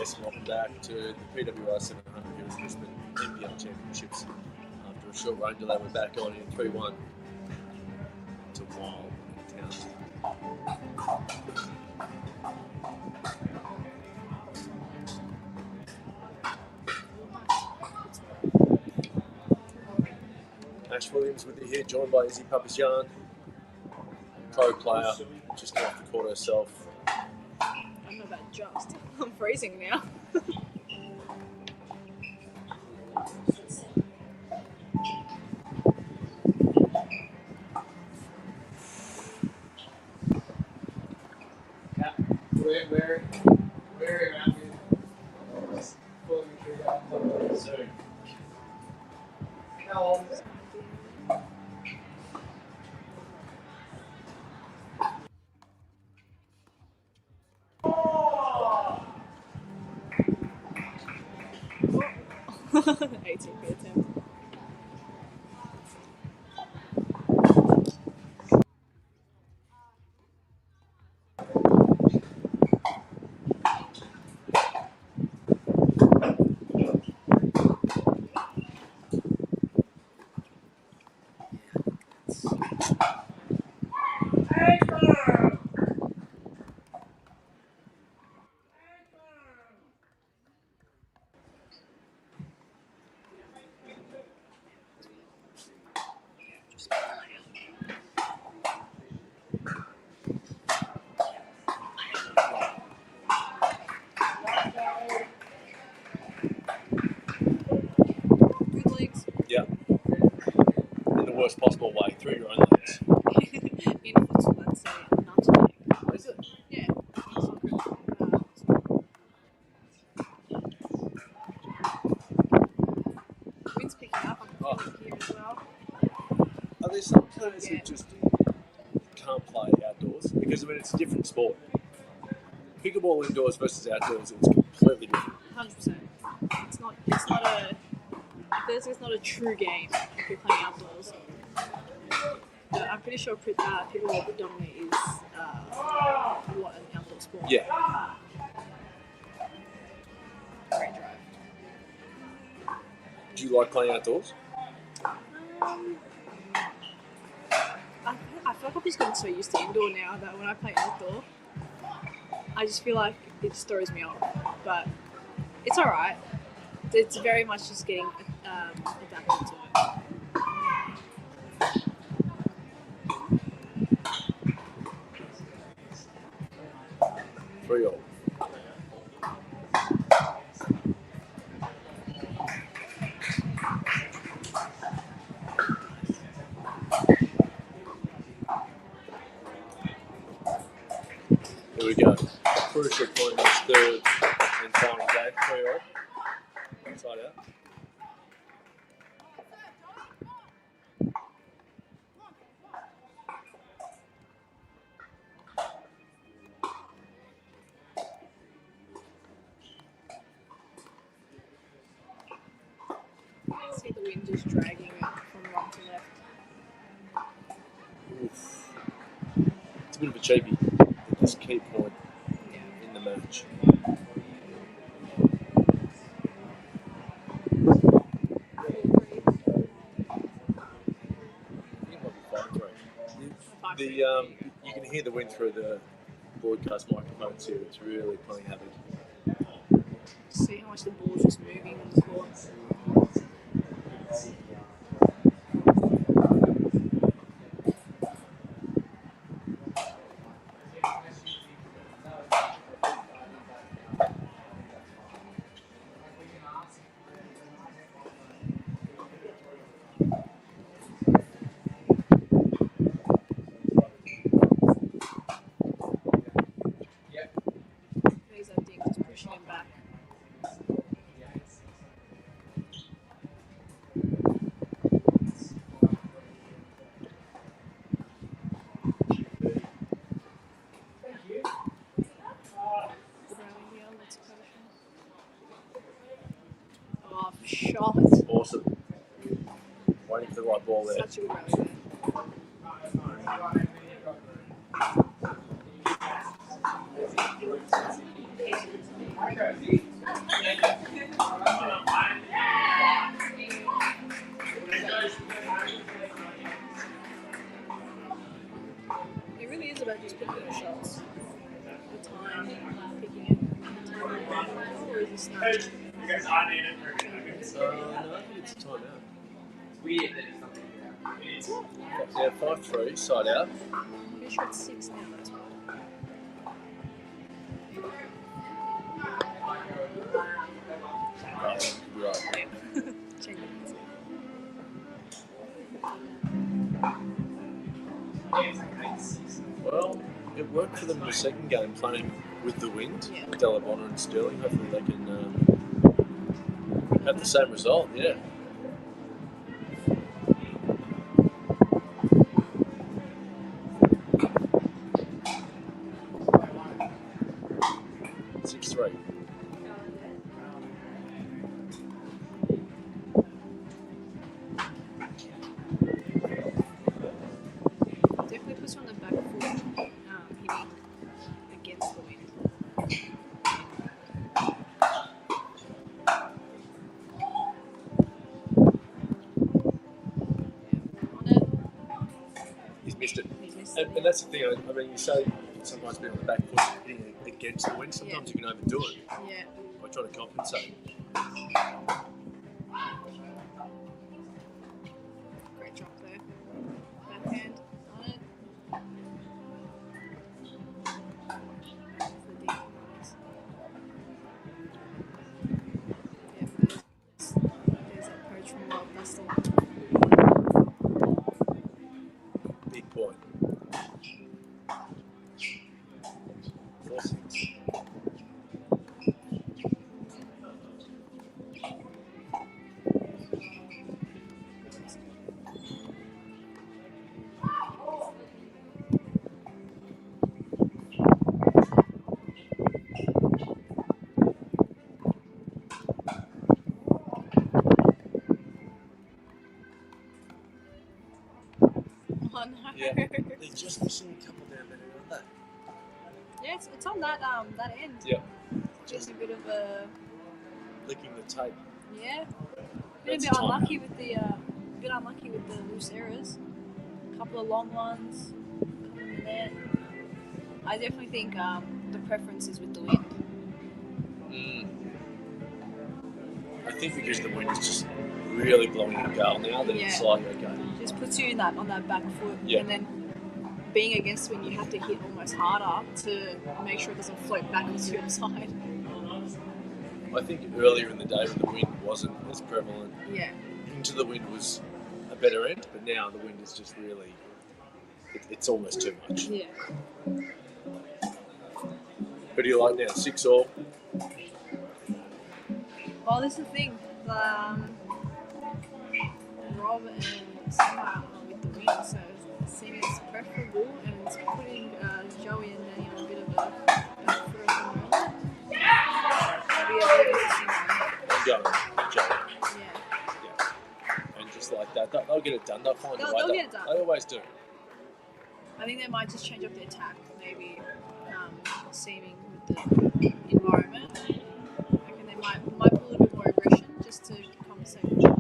I: Yes, welcome back to the PWR 700 here at Brisbane NPL Championships. After a short rain delay, we're back on in 3-1 to Wild in Townsend. Ash Williams with you here, joined by Izzy Papasyan, pro player, just off the court herself.
O: I don't know about just. I'm freezing now.
B: Where around you? Just pulling the trigger soon. How old is it?
O: ATP attempt.
I: Yeah. In the worst possible way, through your own legs.
O: In foot, let's say, not leg.
I: Is it?
O: Yeah. Wind's picking up. I'm feeling here as well.
I: Are there some players who just can't play outdoors? Because, I mean, it's a different sport. Pickleball indoors versus outdoors, it's completely different.
O: 100%. It's not a. It's not a true game if you're playing outdoors. But I'm pretty sure pickleball predominantly is what an outdoor sport.
I: Yeah.
O: Great drive.
I: Do you like playing outdoors?
O: I feel like I've just gotten so used to indoor now that when I play outdoor, I just feel like it just throws me off. But it's alright. It's very much just getting adapted to it.
I: Free all. Here we go. Crucial point in this third and final game. 3-all. Inside out.
O: See the wind just dragging it from right to left.
I: Oof. It's a bit of a cheapie at this key point in the match. You can hear the wind through the broadcast microphones here. It's really playing havoc.
O: See how much the ball's just moving on the court. He's that thing just pushing him back. Oh, shot.
I: Awesome. Waiting for the right ball there.
O: Such a good rally there. really is about just picking your shots. The time, picking it. The time, or is it snap?
I: No, I think it's a timeout. Weird that it's something. Yeah, 5-3, side out.
O: I'm pretty sure it's 6 now, that's right.
I: Right.
O: Check it.
I: Well, it worked for them in the second game, playing with the wind, Delabonna and Sterling. Hopefully they can have the same result, yeah.
O: Definitely puts you on the back foot, hitting against the wind.
I: He's missed it. And that's the thing, I mean, you say sometimes being on the back foot, hitting against the wind, sometimes you can overdo it.
O: Yeah.
I: By trying to compensate.
O: Great drop there. Backhand on it. There's that approach from Wild Bustle.
I: Big point. 4-6.
O: Oh no.
I: Yeah, they're just missing a couple down there, aren't they?
O: Yeah, it's on that end.
I: Yeah.
O: Just a bit of a
I: Licking the tape.
O: yeah.
I: That's
O: Bit
I: a timeout.
O: unlucky with the loose errors. A couple of long ones, a couple in the net. I definitely think the preference is with the wind.
I: I think because the wind is just really blowing the gale now that it's like, okay.
O: Just puts you on that back foot,
I: Yeah.
O: and then being against the wind, you have to hit almost harder to make sure it doesn't float back onto your side.
I: I think earlier in the day when the wind wasn't as prevalent,
O: Yeah.
I: into the wind was a better end, but now the wind is just really, it's almost too much.
O: Yeah.
I: Who do you like now? 6-all?
O: Well, this is the thing. Rob and Summer are with the wind, so it seems preferable, and it's putting Joey and Danny on a bit of a back foot at the moment. It'll be a bit interesting one.
I: I'm going Joey.
O: Yeah.
I: And just like that, they'll get it done. They'll find a way.
O: They'll get it done.
I: They always do.
O: I think they might just change up their tack, maybe seeming with the environment. I reckon they might put a little bit more aggression just to compensate for each other.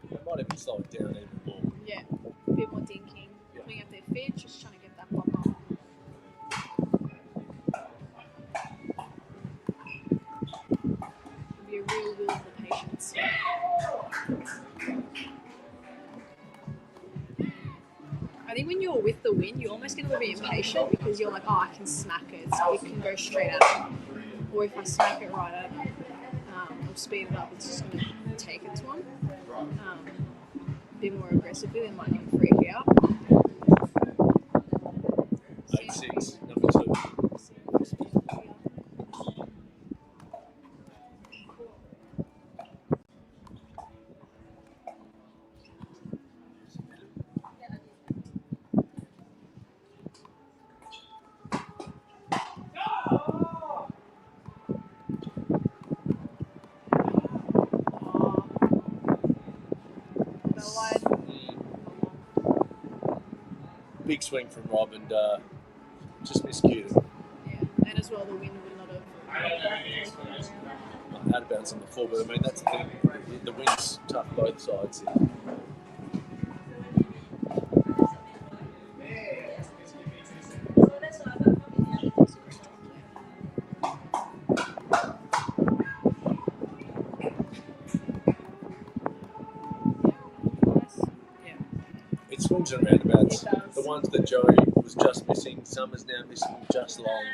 I: They might even slow it down even more.
O: Yeah, a bit more dinking, putting up their feet, just trying to get that pop up. It'll be a real will of the patience. I think when you're with the wind, you're almost going to be impatient because you're like, oh, I can smack it, so it can go straight at it. Or if I smack it right at it, or speed it up, it's just going to take it to them. A bit more aggressively, they might not freak out.
I: 8-6, number 2. Big swing from Rob and just miscued it.
O: Yeah, and as the wind would not have.
I: Out of bounds on the floor, but I mean that's the thing. The wind's tough both sides. It swings and roundabouts. The ones that Joey was just missing, Summer's now missing just long.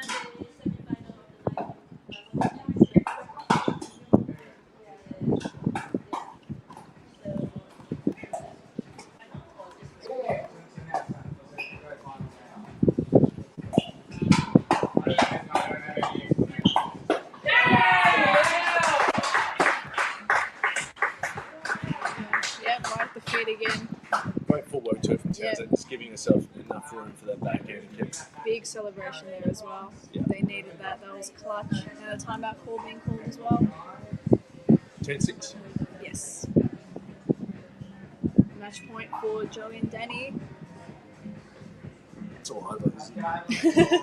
O: Again.
I: Great footwork too from Townsend, just giving herself enough room for that back end.
O: Big celebration there as well. They needed that. That was clutch. And a timeout call being called as well.
I: 10-6.
O: Yes. Match point for Joey and Danny.
I: It's all over.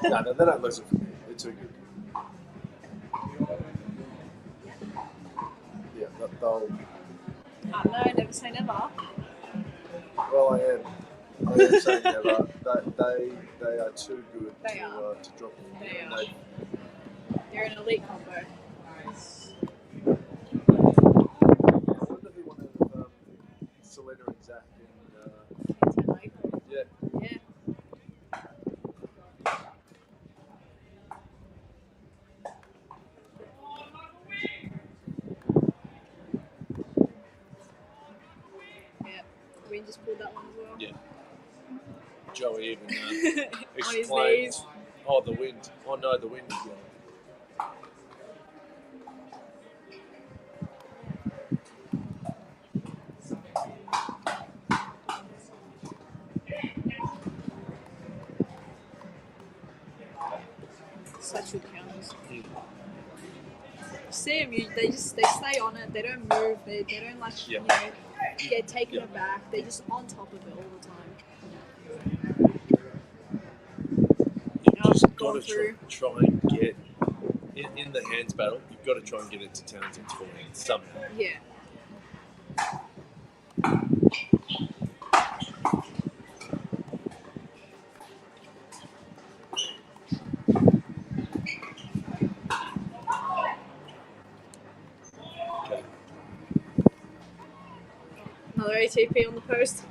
I: No, they don't lose it from here. They're too good. Yeah, they'll.
O: I don't know, never say never.
I: Well, I am saying never. They are too good to drop them.
O: They are. They're an elite combo.
I: I wonder who won out of Selena and Zach
O: Yeah. We just pulled that one as well.
I: Yeah. Joey even
O: On his
I: explained.
O: knees.
I: Oh, the wind. Oh no, the wind is gone.
O: Such good counters. See them, they stay on it. They don't move. They don't like get taken aback. They're just on top of it all the time.
I: You've just got to try and get in the hands battle. You've got to try and get it to Townsend's forehand somehow.
O: Yeah. Another ATP on the post.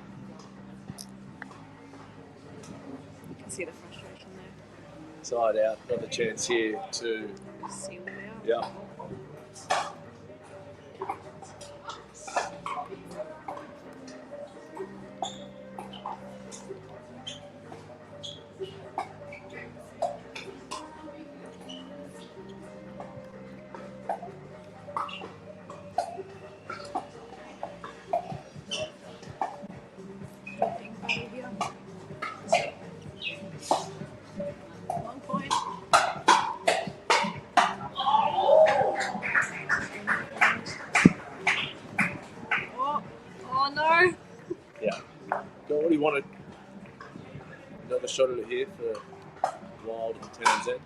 O: You can see the frustration there.
I: Side out. Another chance here to
O: seal it out.
I: Yeah.
O: Long point. Oh no.
I: Yeah. So what do you want? Another shot at it here for Wild and Townsend.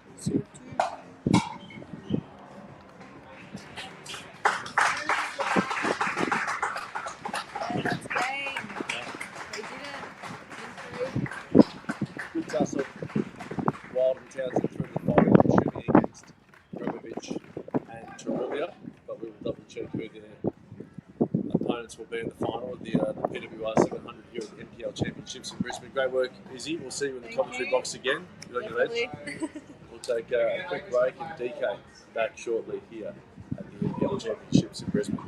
O: That's game. They did it.
I: Good tussle. Wild and Townsend through the final, shooting against Robovic and Tarulia, but we will double check who their opponents will be in the final of the PWR 700 here at the NPL Championships in Brisbane. Great work, Izzy. We'll see you in the commentary box again. Good on your legs. We'll take a quick break and DK back shortly here at the NPL Championships in Brisbane.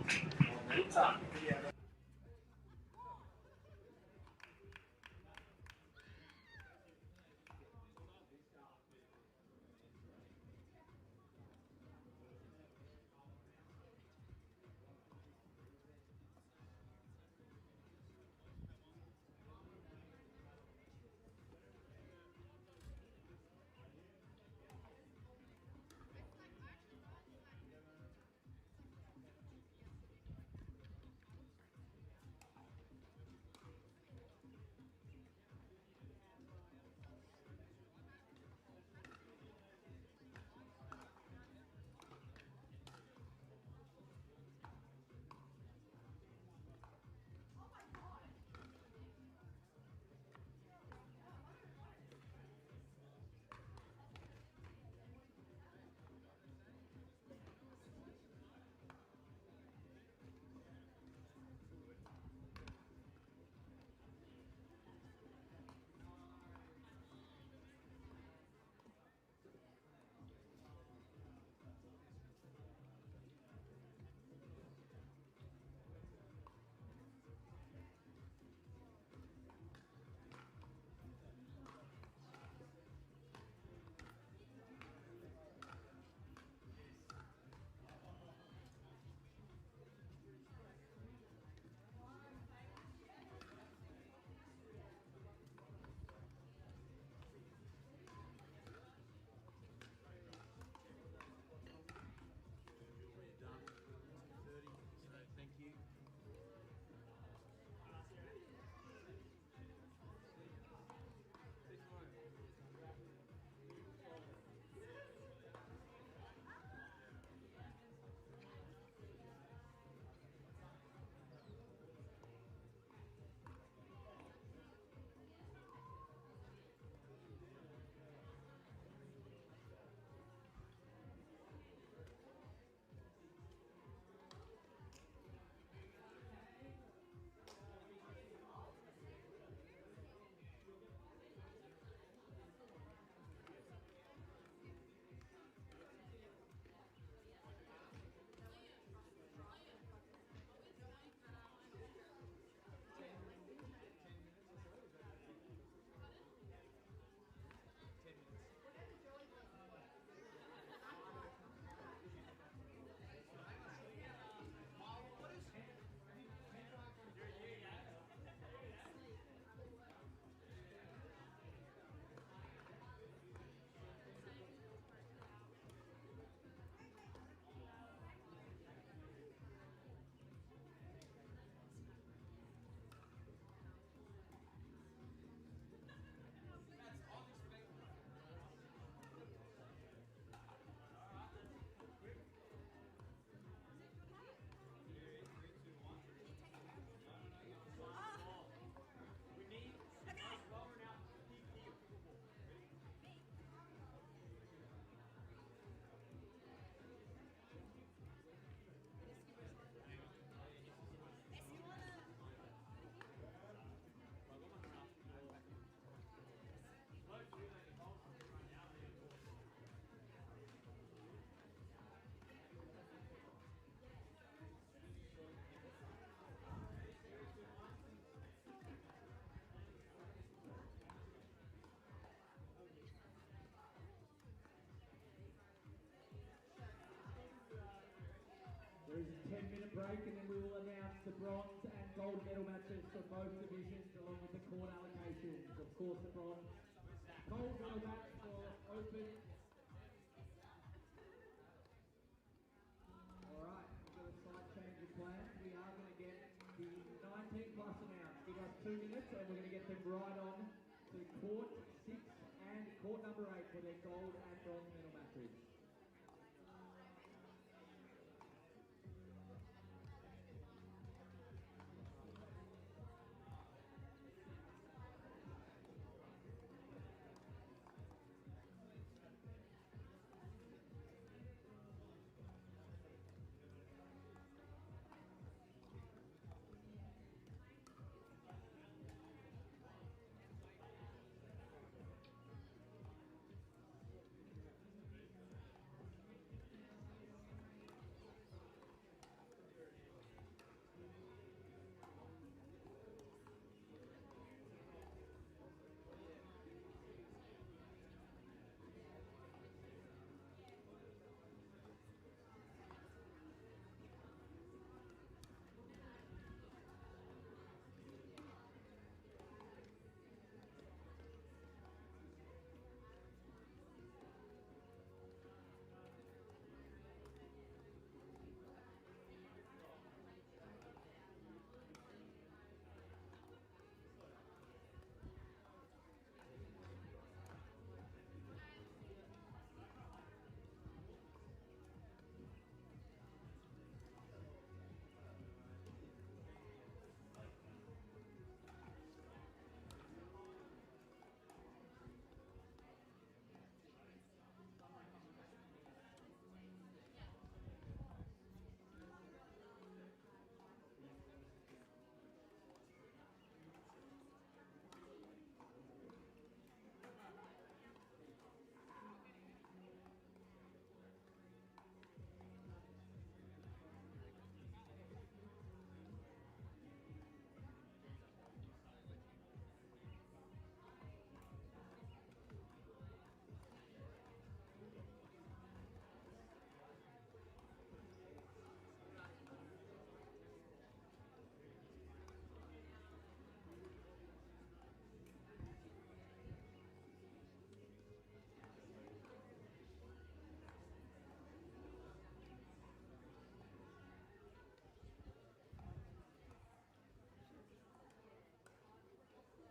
A: break, and then we will announce the bronze and gold medal matches for both divisions along with the court allocations. Of course, the bronze gold medal match for open. Alright, we've got a slight change of plan. We are going to get the 19 plus announced. Give us 2 minutes and we're going to get them right on to court 6 and court number 8 for their gold and bronze medal matches.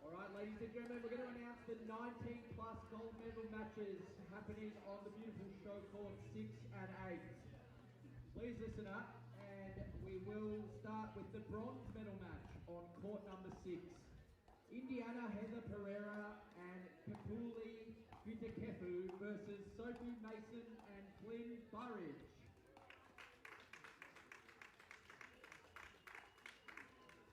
A: Alright, ladies and gentlemen, we're going to announce the 19 plus gold medal matches happening on the beautiful show court 6 and 8. Please listen up, and we will start with the bronze medal match on court number 6. Indiana Heather Pereira and Kapuli Vitakefu versus Sophie Mason and Flynn Burridge.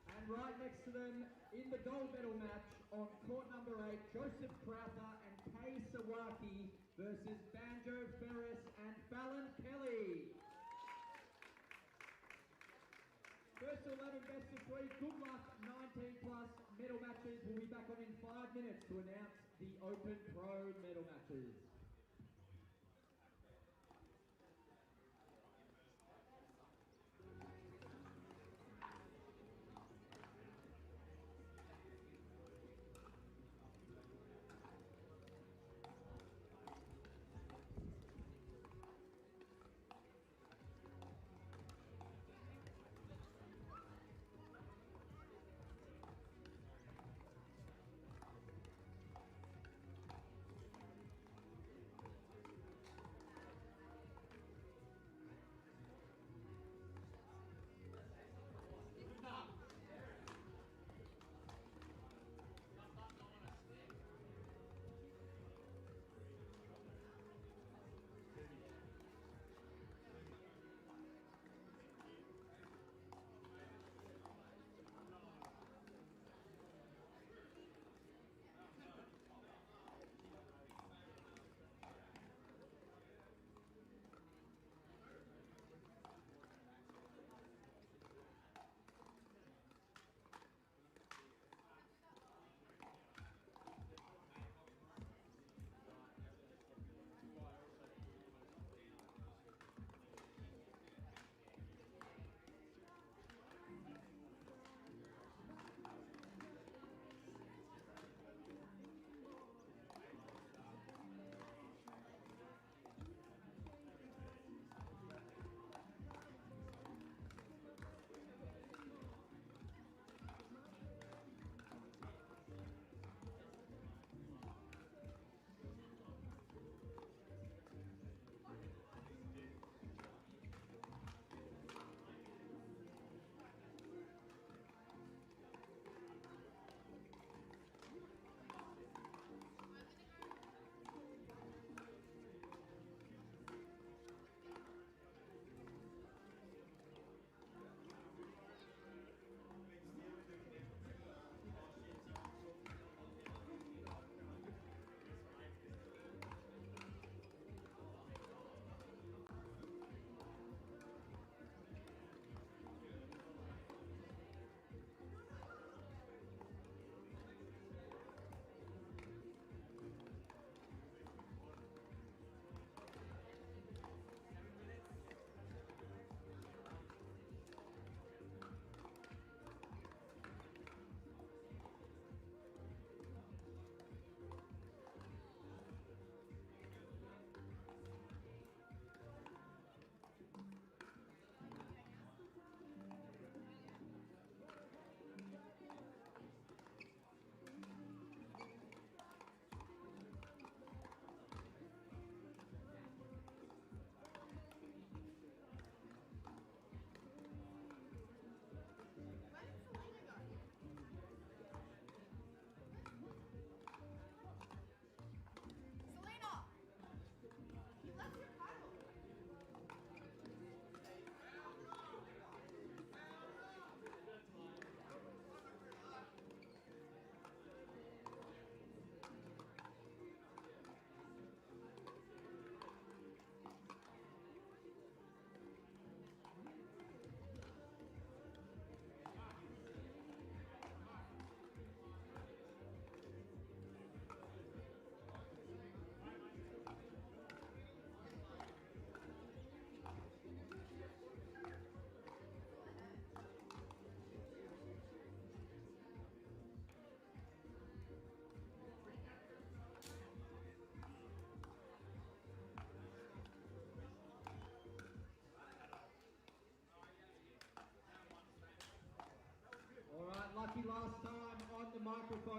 A: And right next to them, in the gold medal match on court number 8, Joseph Crowther and Kay Sawaki versus Banjo Ferris and Fallon Kelly. First to 11, best of 3, good luck, 19 plus medal matches. We'll be back on in 5 minutes to announce the Open Pro medal matches.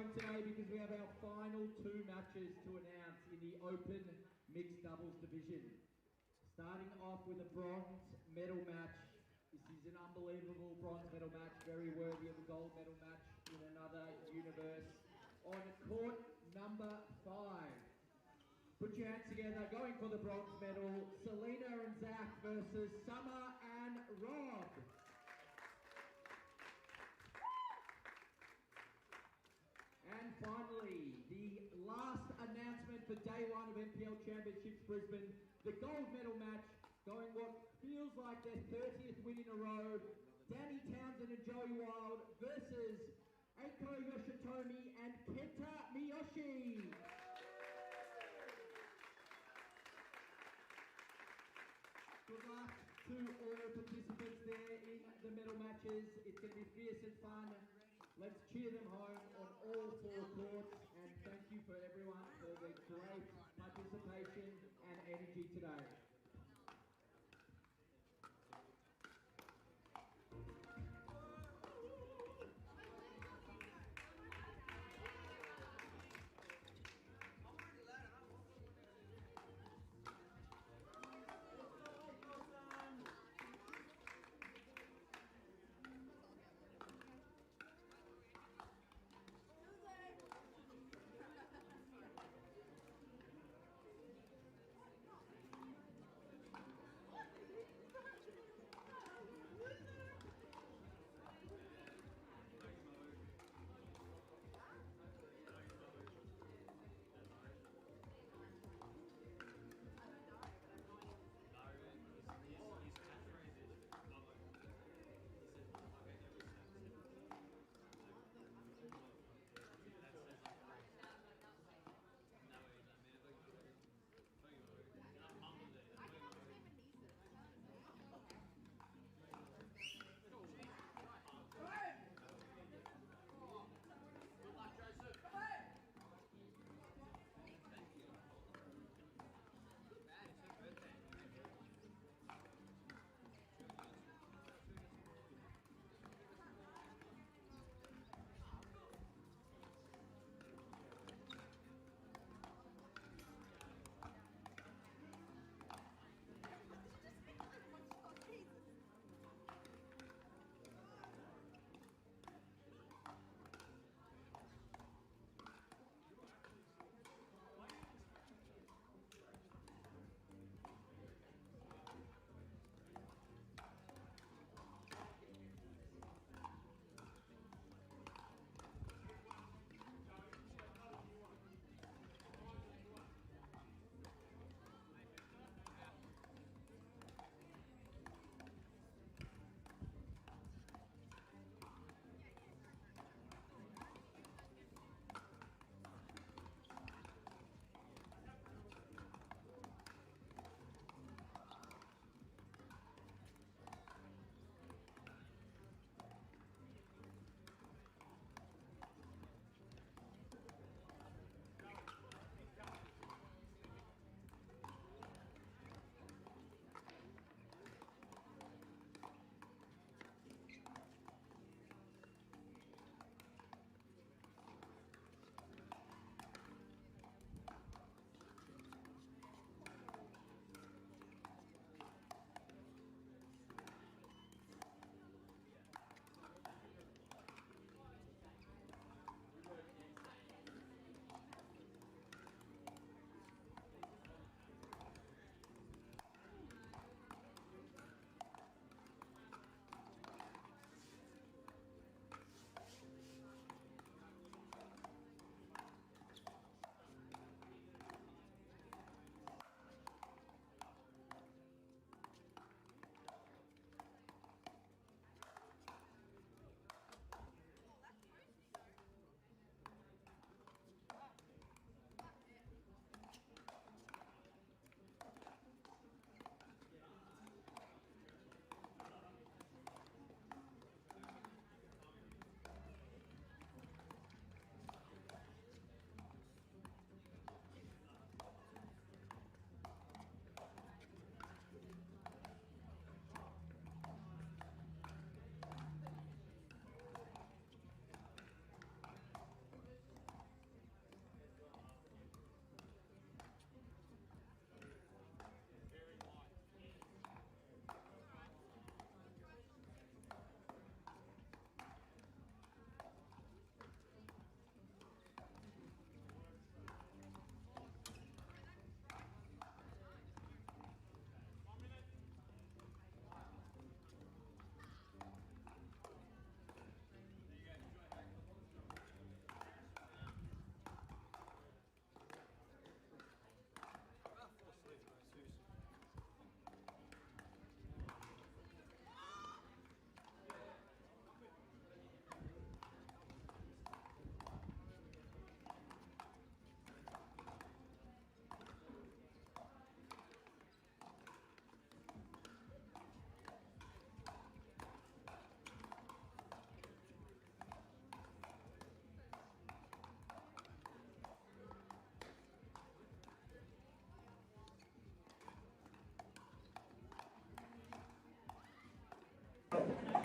A: home today because we have our final two matches to announce in the open mixed doubles division. Starting off with a bronze medal match. This is an unbelievable bronze medal match, very worthy of a gold medal match in another universe. On court number 5. Put your hands together, going for the bronze medal, Selena and Zach versus Summer and Rob. And finally, the last announcement for day 1 of NPL Championships Brisbane, the gold medal match, going what feels like their 30th win in a row, Danny Townsend and Joey Wild versus Eiko Yoshitomi and Kenta Miyoshi. Good luck to all participants there in the medal matches. It's going to be fierce and fun. Let's cheer them home on all 4 courts, and thank you for everyone for their great participation and energy today.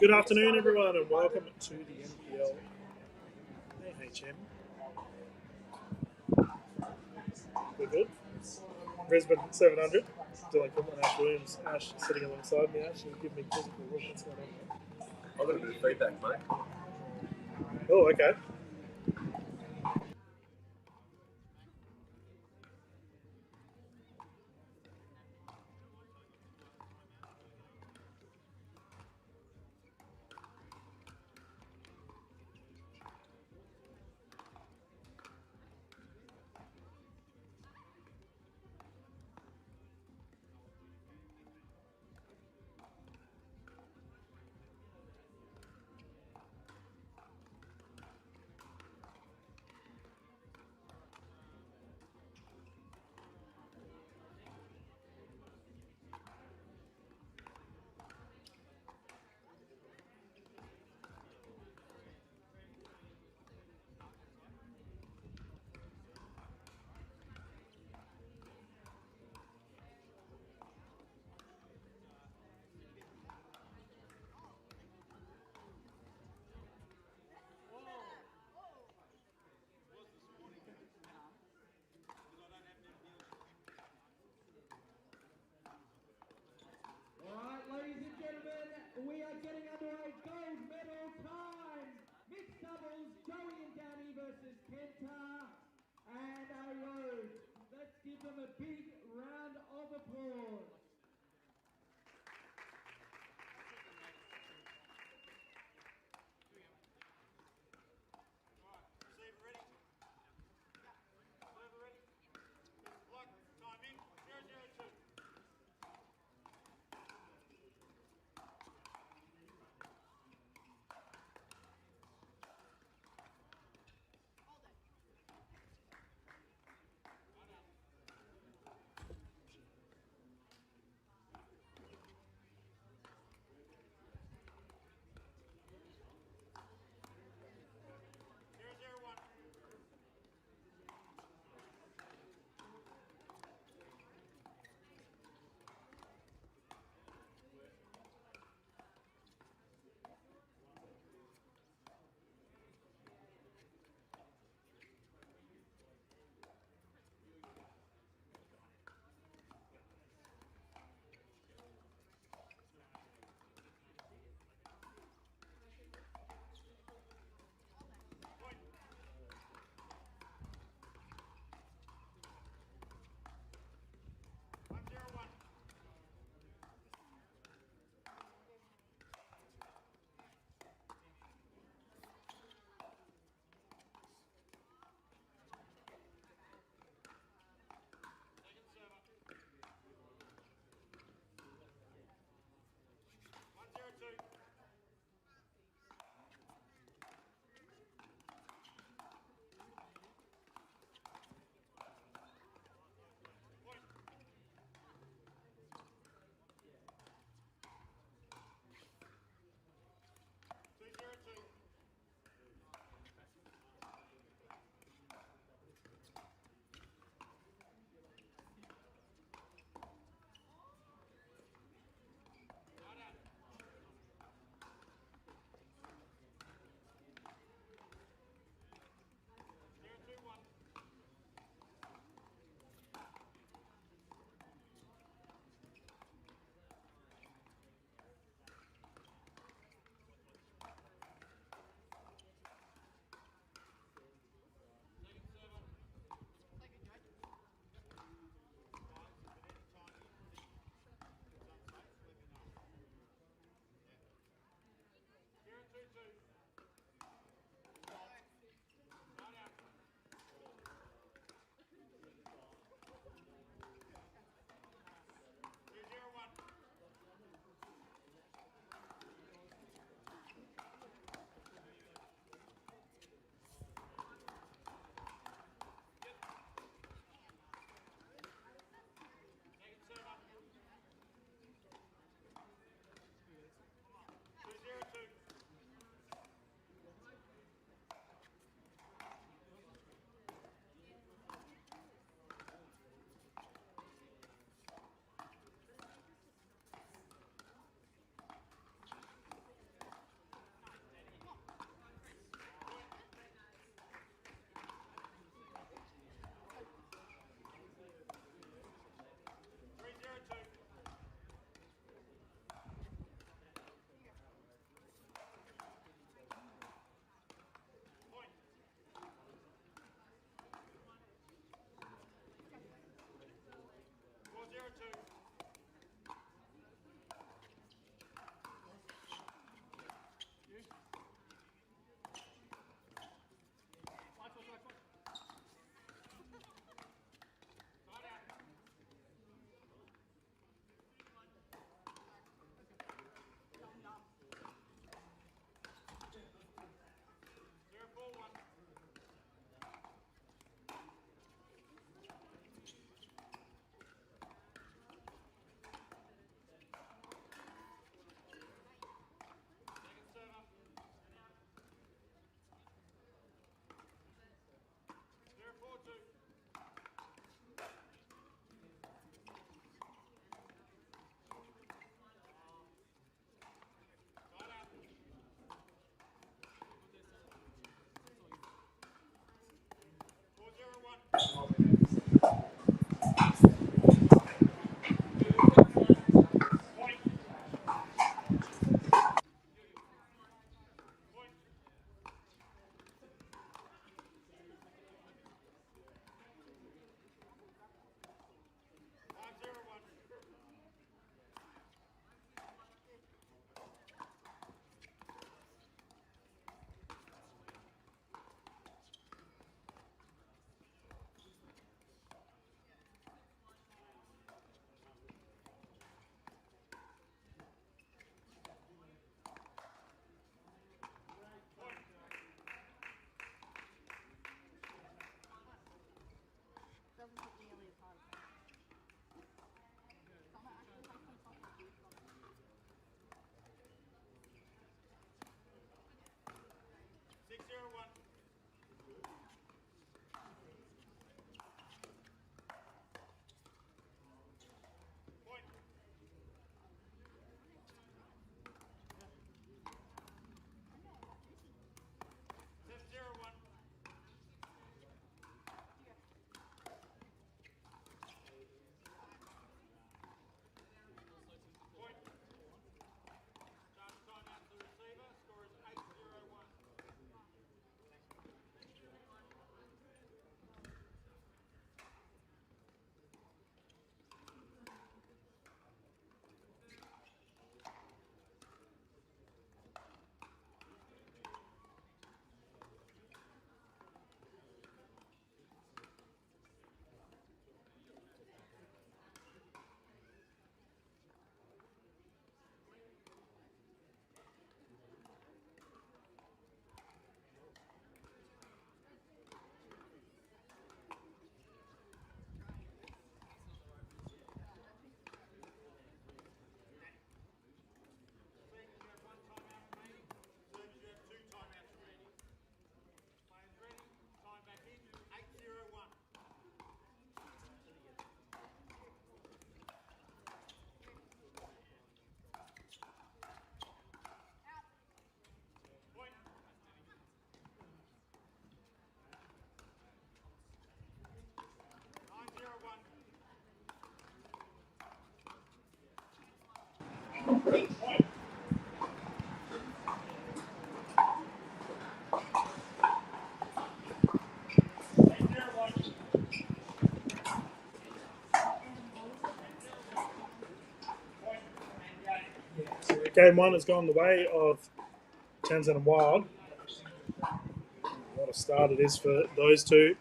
J: Good afternoon, everyone, and welcome to the NPL AHM. We're good. Brisbane 700. Dylan Cookman, Ash Williams. Ash sitting alongside me. Ash, give me a physical look. What's going on?
I: I've got a bit of feedback, mate.
J: Oh, okay.
A: Alright, ladies and gentlemen, we are getting underway. Gold medal time. Mixed doubles, Joey and Danny versus Kenta and Rose. Let's give them a big round of applause.
J: Game 1 has gone the way of Townsend and Wild. What a start it is for those two.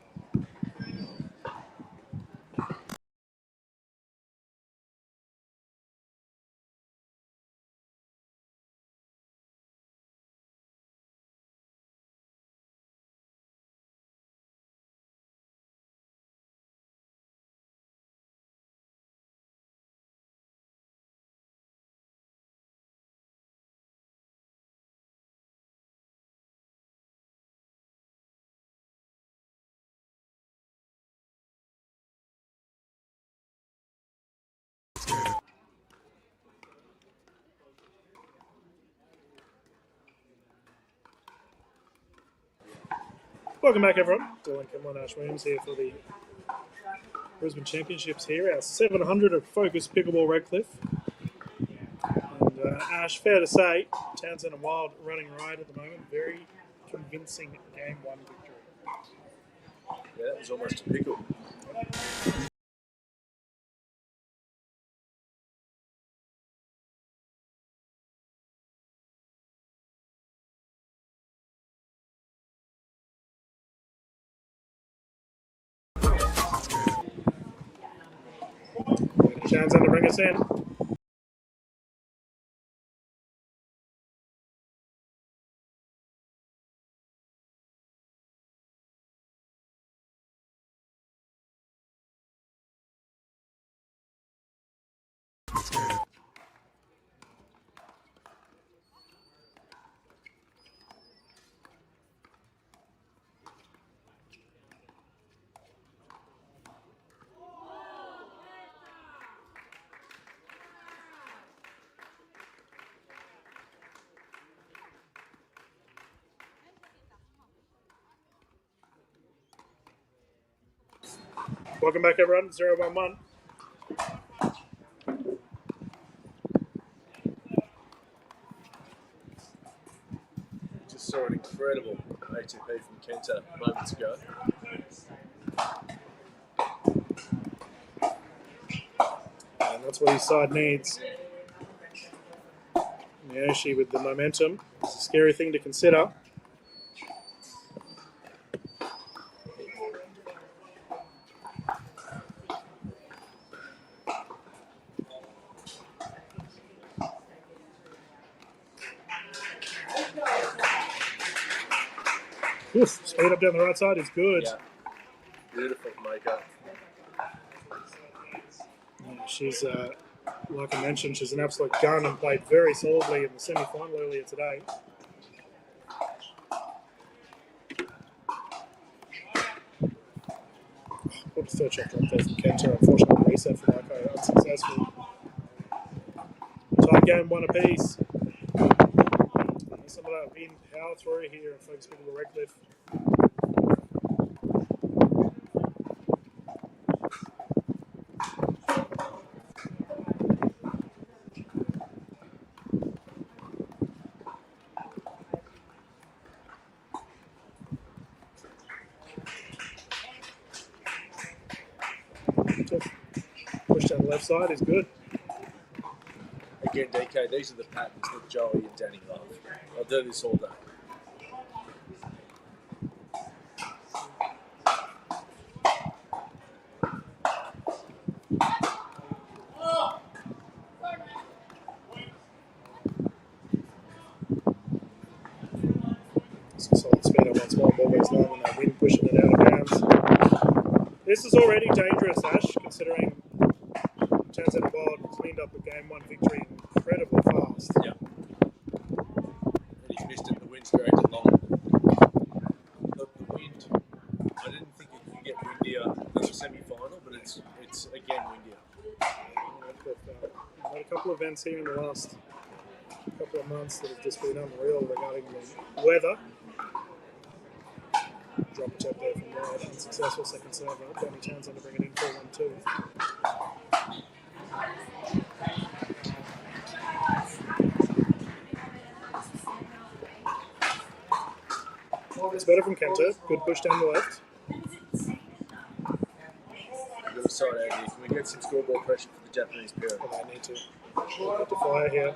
J: Welcome back, everyone. Dylan Cameron, Ash Williams here for the Brisbane Championships here. Our 700 at Focus Pickleball Redcliffe. And Ash, fair to say, Townsend and Wild running right at the moment. Very convincing Game 1 victory.
I: Yeah, that was almost a pickle.
J: Townsend to bring us in. Welcome back, everyone. 0-1-1.
I: Just saw an incredible ATP from Kenta moments ago.
J: And that's what his side needs. Yoshi with the momentum. It's a scary thing to consider. Oof, speed up down the right side is good.
I: Yeah. Beautiful makeup.
J: Yeah, she's, like I mentioned, she's an absolute gun and played very solidly in the semi-final earlier today. Put a third shot drop there from Kenta. Unfortunately, reset for Marco. Unsuccessful. Tight game, 1 apiece. Some of that wind power through here and Focus Pickleball Redcliffe. Push down the left side is good.
I: Again, DK, these are the patterns that Joey and Danny love. I'll do this all day.
J: Some solid speed on once more. Ball goes long and that wind pushing it out of bounds. This is already dangerous, Ash, considering Townsend and Wild cleaned up a Game 1 victory incredibly fast.
I: Yeah. And he's missed it. The wind's dragged it long. Look, the wind, I didn't think it could get windier than the semi-final, but it's again windier.
J: We've had a couple of events here in the last couple of months that have just been unreal regarding the weather. Drop a tap there from Wyatt, unsuccessful second serve. Danny Townsend to bring it in 4-1-2. better from Kenta. Good push down the left.
I: Good side out here. Can we get some scoreboard pressure for the Japanese pair?
J: Oh, they need to. They need to fire here.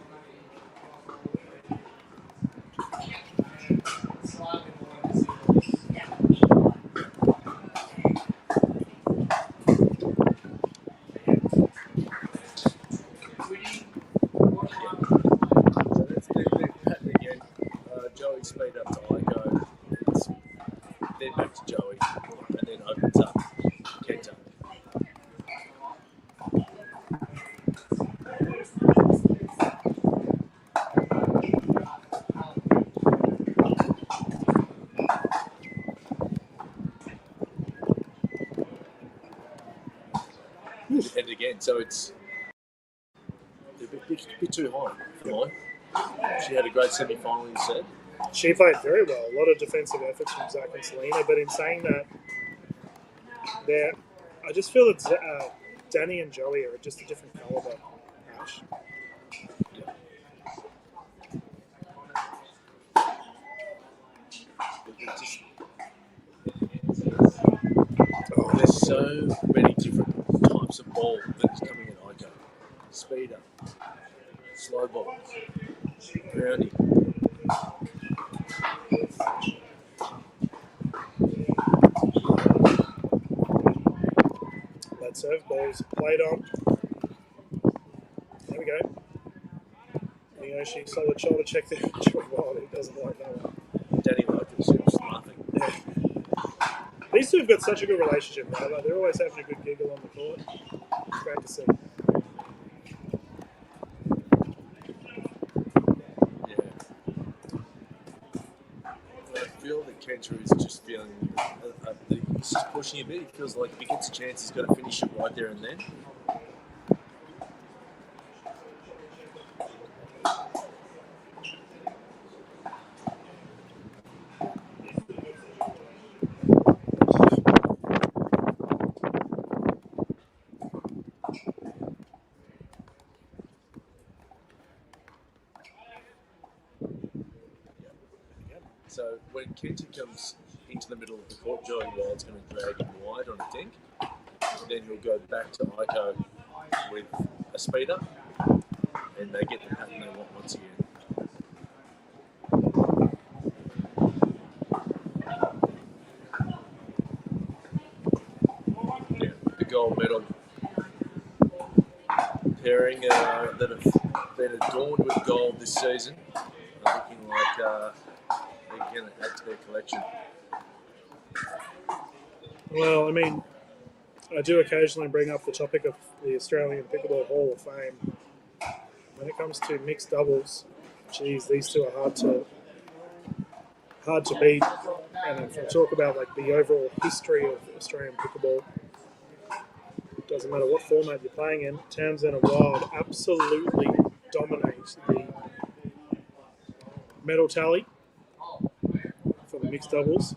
I: So that's the pattern again. Joey speed up to Aiko. Then back to Joey. And then opens up Kenta. And again, so it's a bit too high for mine. She had a great semi-final instead.
J: She played very well. A lot of defensive efforts from Zach and Selena. But in saying that, I just feel that Danny and Joey are just a different caliber. Ash.
I: There's so many different types of ball that is coming in Aiko. Speeder, slow ball, grounding.
J: That serve ball's played on. There we go. Miyoshi, solid shoulder check there. Wow, he doesn't like that one.
I: Danny liked it, she was laughing.
J: Yeah. These two have got such a good relationship, right? Like, they're always having a good giggle on the court. It's great to see.
I: I feel that Kenta is just feeling, he's just pushing a bit. He feels like if he gets a chance, he's got to finish it right there and then. So when Kenta comes into the middle of the court, Joey Wild's going to drag him wide on a dink. Then he'll go back to Aiko with a speeder, and they get the pattern they want once again. Yeah, the gold medal pairing that have been adorned with gold this season are looking like they're going to add to their collection.
J: Well, I mean, I do occasionally bring up the topic of the Australian Pickleball Hall of Fame. When it comes to mixed doubles, geez, these two are hard to beat. And if I talk about like the overall history of Australian pickleball, it doesn't matter what format you're playing in, Townsend and Wild absolutely dominate the medal tally for the mixed doubles.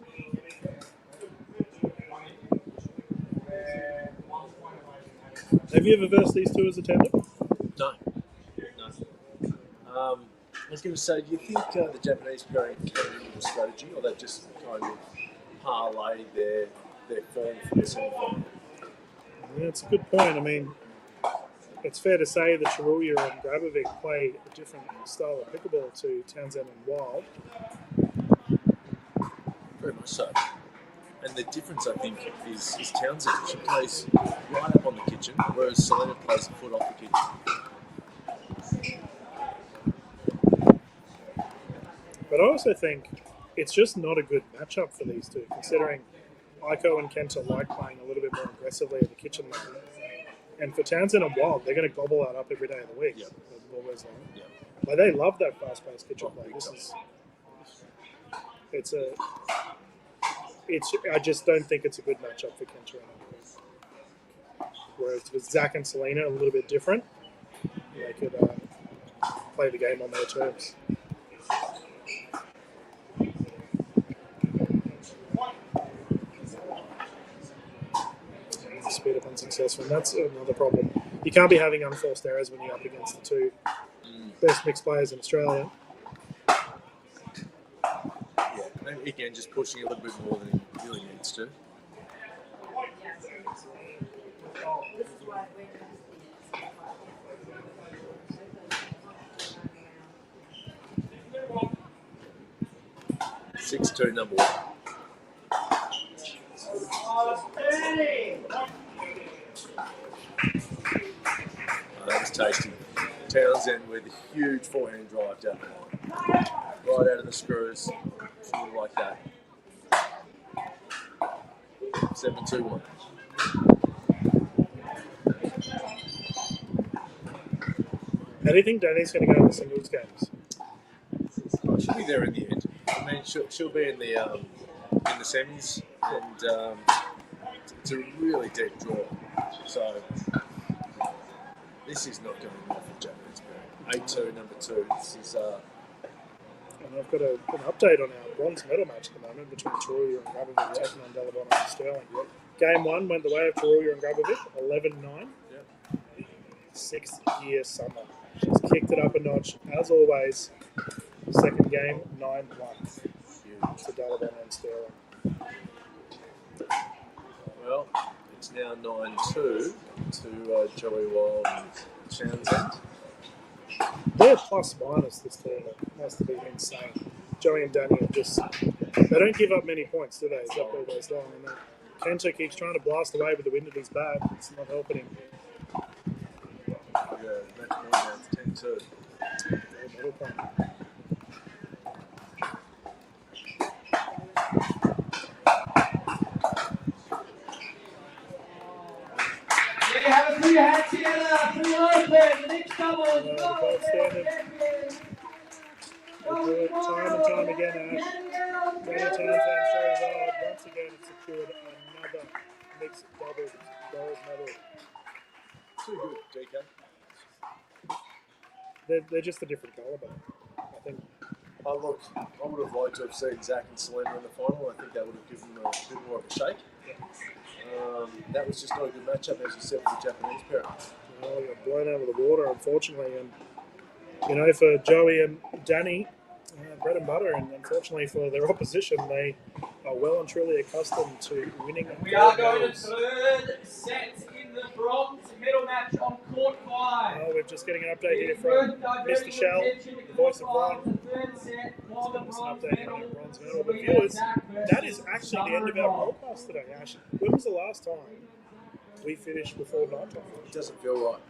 J: Have you ever versed these two as a tender?
I: No. I was going to say, do you think the Japanese pairing came into the strategy, or they just kind of parlayed their form for the semi-final?
J: Yeah, it's a good point. I mean, it's fair to say that Chiruya and Grabovic play a different style of pickleball to Townsend and Wild.
I: Very much so. And the difference, I think, is Townsend. She plays right up on the kitchen, whereas Selena plays a foot off the kitchen.
J: But I also think it's just not a good matchup for these two, considering Aiko and Kenta like playing a little bit more aggressively at the kitchen level. And for Townsend and Wild, they're going to gobble that up every day of the week.
I: Yep.
J: Yep. Like, they love that fast-paced kitchen play. I just don't think it's a good matchup for Kenta and Aiko. Whereas with Zach and Selena, a little bit different. They could play the game on their terms. Speed up unsuccessful, and that's another problem. You can't be having unforced errors when you're up against the two best mixed players in Australia.
I: Yeah, Maybe again, just pushing a little bit more than he really needs to. Six-two, number one. Oh, that was tasty. Townsend with a huge forehand drive down the line. Right out of the screws. Something like that. 7-2-1.
J: How do you think Danny's going to go in the singles games?
I: Oh, she'll be there in the end. I mean, she'll be in the semis, and it's a really deep draw. So this is not going well for Japanese. 8-2, number 2. This is.
J: And I've got an update on our bronze medal match at the moment between Taruya and Grabovic taking on Delabon and Sterling. Yep. Game 1 went the way of Taruya and Grabovic, 11-9. Yep. 6th year summer. She's kicked it up a notch, as always. Second game, 9-1 to Delabon and Sterling.
I: Well, it's now 9-2 to Joey Wild and Townsend.
J: Their plus minus this tournament has to be insane. Joey and Danny are just, they don't give up many points, do they? It's up all goes long. And then Kento keeps trying to blast away with the wind at his back. It's not helping him.
I: Yeah, match point now, it's 10-2.
J: Medal point.
A: You have to put your hands together, put your open, the next double,
J: The gold standard. We'll do it time and time again, Ash. Danny Townsend shows hard. Once again, it's secured another mixed doubles gold medal.
I: Too good, DK.
J: They're just a different calibre, I think.
I: Oh, look, I would have liked to have seen Zach and Selena in the final. I think that would have given them a bit more of a shake. That was just not a good matchup, as you said, for the Japanese pair.
J: Well, they got blown out of the water, unfortunately. And, you know, for Joey and Danny, bread and butter. And unfortunately for their opposition, they are well and truly accustomed to winning.
A: We are going to third set in the bronze medal match on court 5.
J: We're just getting an update here from Mr. Shell, the voice of Ron. Us an update on our bronze medal. But viewers, that is actually the end of our broadcast today, Ash. When was the last time we finished before night time?
I: It doesn't feel right.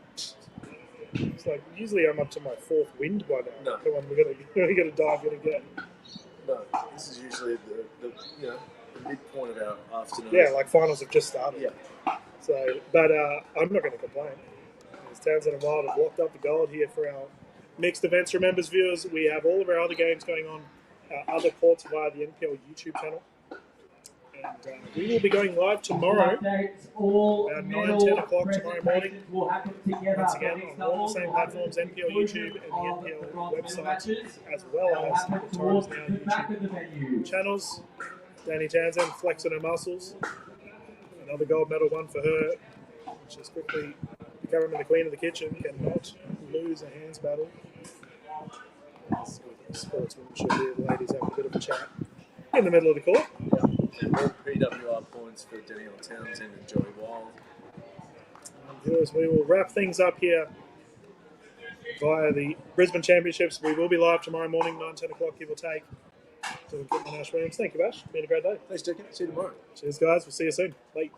J: It's like, usually I'm up to my 4th wind by now.
I: No.
J: Come on, we gotta dive in again.
I: No, this is usually the midpoint of our afternoon.
J: Yeah, like finals have just started.
I: Yeah.
J: So, but I'm not going to complain. As Townsend and Wild have locked up the gold here for our mixed events. Remember, viewers, we have all of our other games going on other ports via the NPL YouTube channel. And we will be going live tomorrow, about 9, 10 o'clock tomorrow morning. Once again, on all the same platforms, NPL YouTube and the NPL website, as well as the Times Now YouTube channels. Danny Townsend flexing her muscles. Another gold medal one for her. She's quickly becoming the queen of the kitchen. Cannot lose a hands battle. Sportsmanship here, the ladies having a bit of a chat in the middle of the court.
I: And more PWR points for Danielle Townsend and Joey Wild.
J: Viewers, we will wrap things up here via the Brisbane Championships. We will be live tomorrow morning, 9, 10 o'clock, give or take. So we'll get on Ash Williams. Thank you, Ash. It's been a great day.
I: Thanks, Dick. See you tomorrow.
J: Cheers, guys. We'll see you soon. Bye.